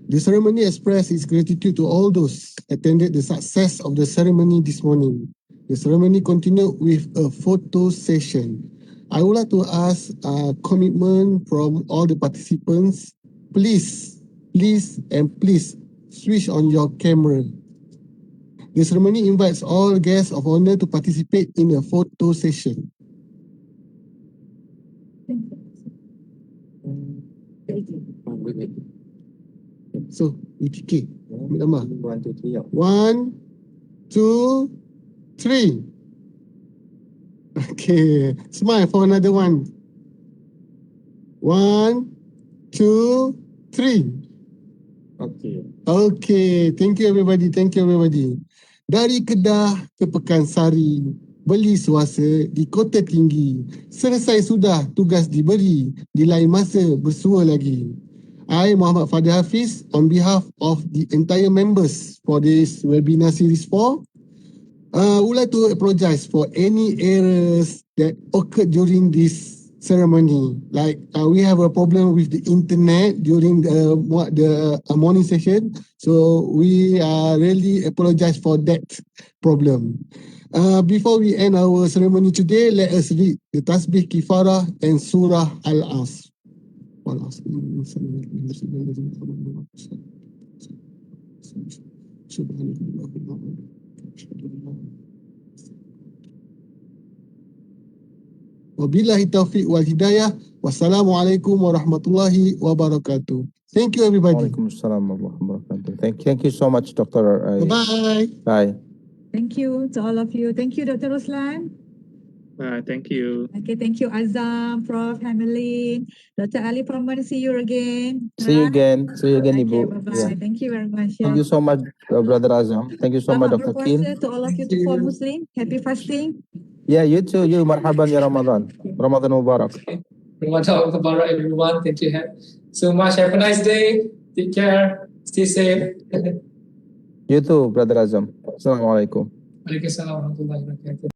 The ceremony expresses its gratitude to all those attended the success of the ceremony this morning. The ceremony continued with a photo session. I would like to ask a commitment from all the participants. Please switch on your camera. The ceremony invites all guests of honor to participate in a photo session. So, UTK, ambil gambar. 1, 2, 3. Okay, smile for another one. 1, 2, 3. Okay, thank you everybody. Dari Kedah ke Pekansari, beli suasa di Kota Tinggi. Selesai sudah tugas diberi, di lain masa bersua lagi. I, Muhammad Fadil Hafiz, on behalf of the entire members for this webinar series 4, would like to apologize for any errors that occurred during this ceremony. Like we have a problem with the internet during the morning session, so we really apologize for that problem. Before we end our ceremony today, let us read the Tasbih Kifarah and Surah Al-Asr. Wabillahi taufiq wal hidayah. Wassalamualaikum warahmatullahi wabarakatuh. Thank you everybody. Waalaikumsalam warahmatullahi wabarakatuh. Thank you so much, Dr. Bye-bye. Bye. Thank you to all of you. Thank you, Dr. Ruslan. Thank you. Okay, thank you, Azam, Prof. Hamelin, Dr. Ali Proman. See you again. See you again, Okay, Ibu. bye-bye. Yeah. Thank you very much. Thank you so much, Brother Azam. Thank you so much, Selamat Dr. Kim. berpuasa to all of you for Muslim. Happy fasting. Yeah, you too. You, marhaban ya Ramadan. Ramadan Mubarak. Ramadan Mubarak, everyone. Thank you so much. Have a nice day. Take care. Stay safe. You too, Brother Azam. Assalamualaikum. Waalaikumsalam warahmatullahi wabarakatuh.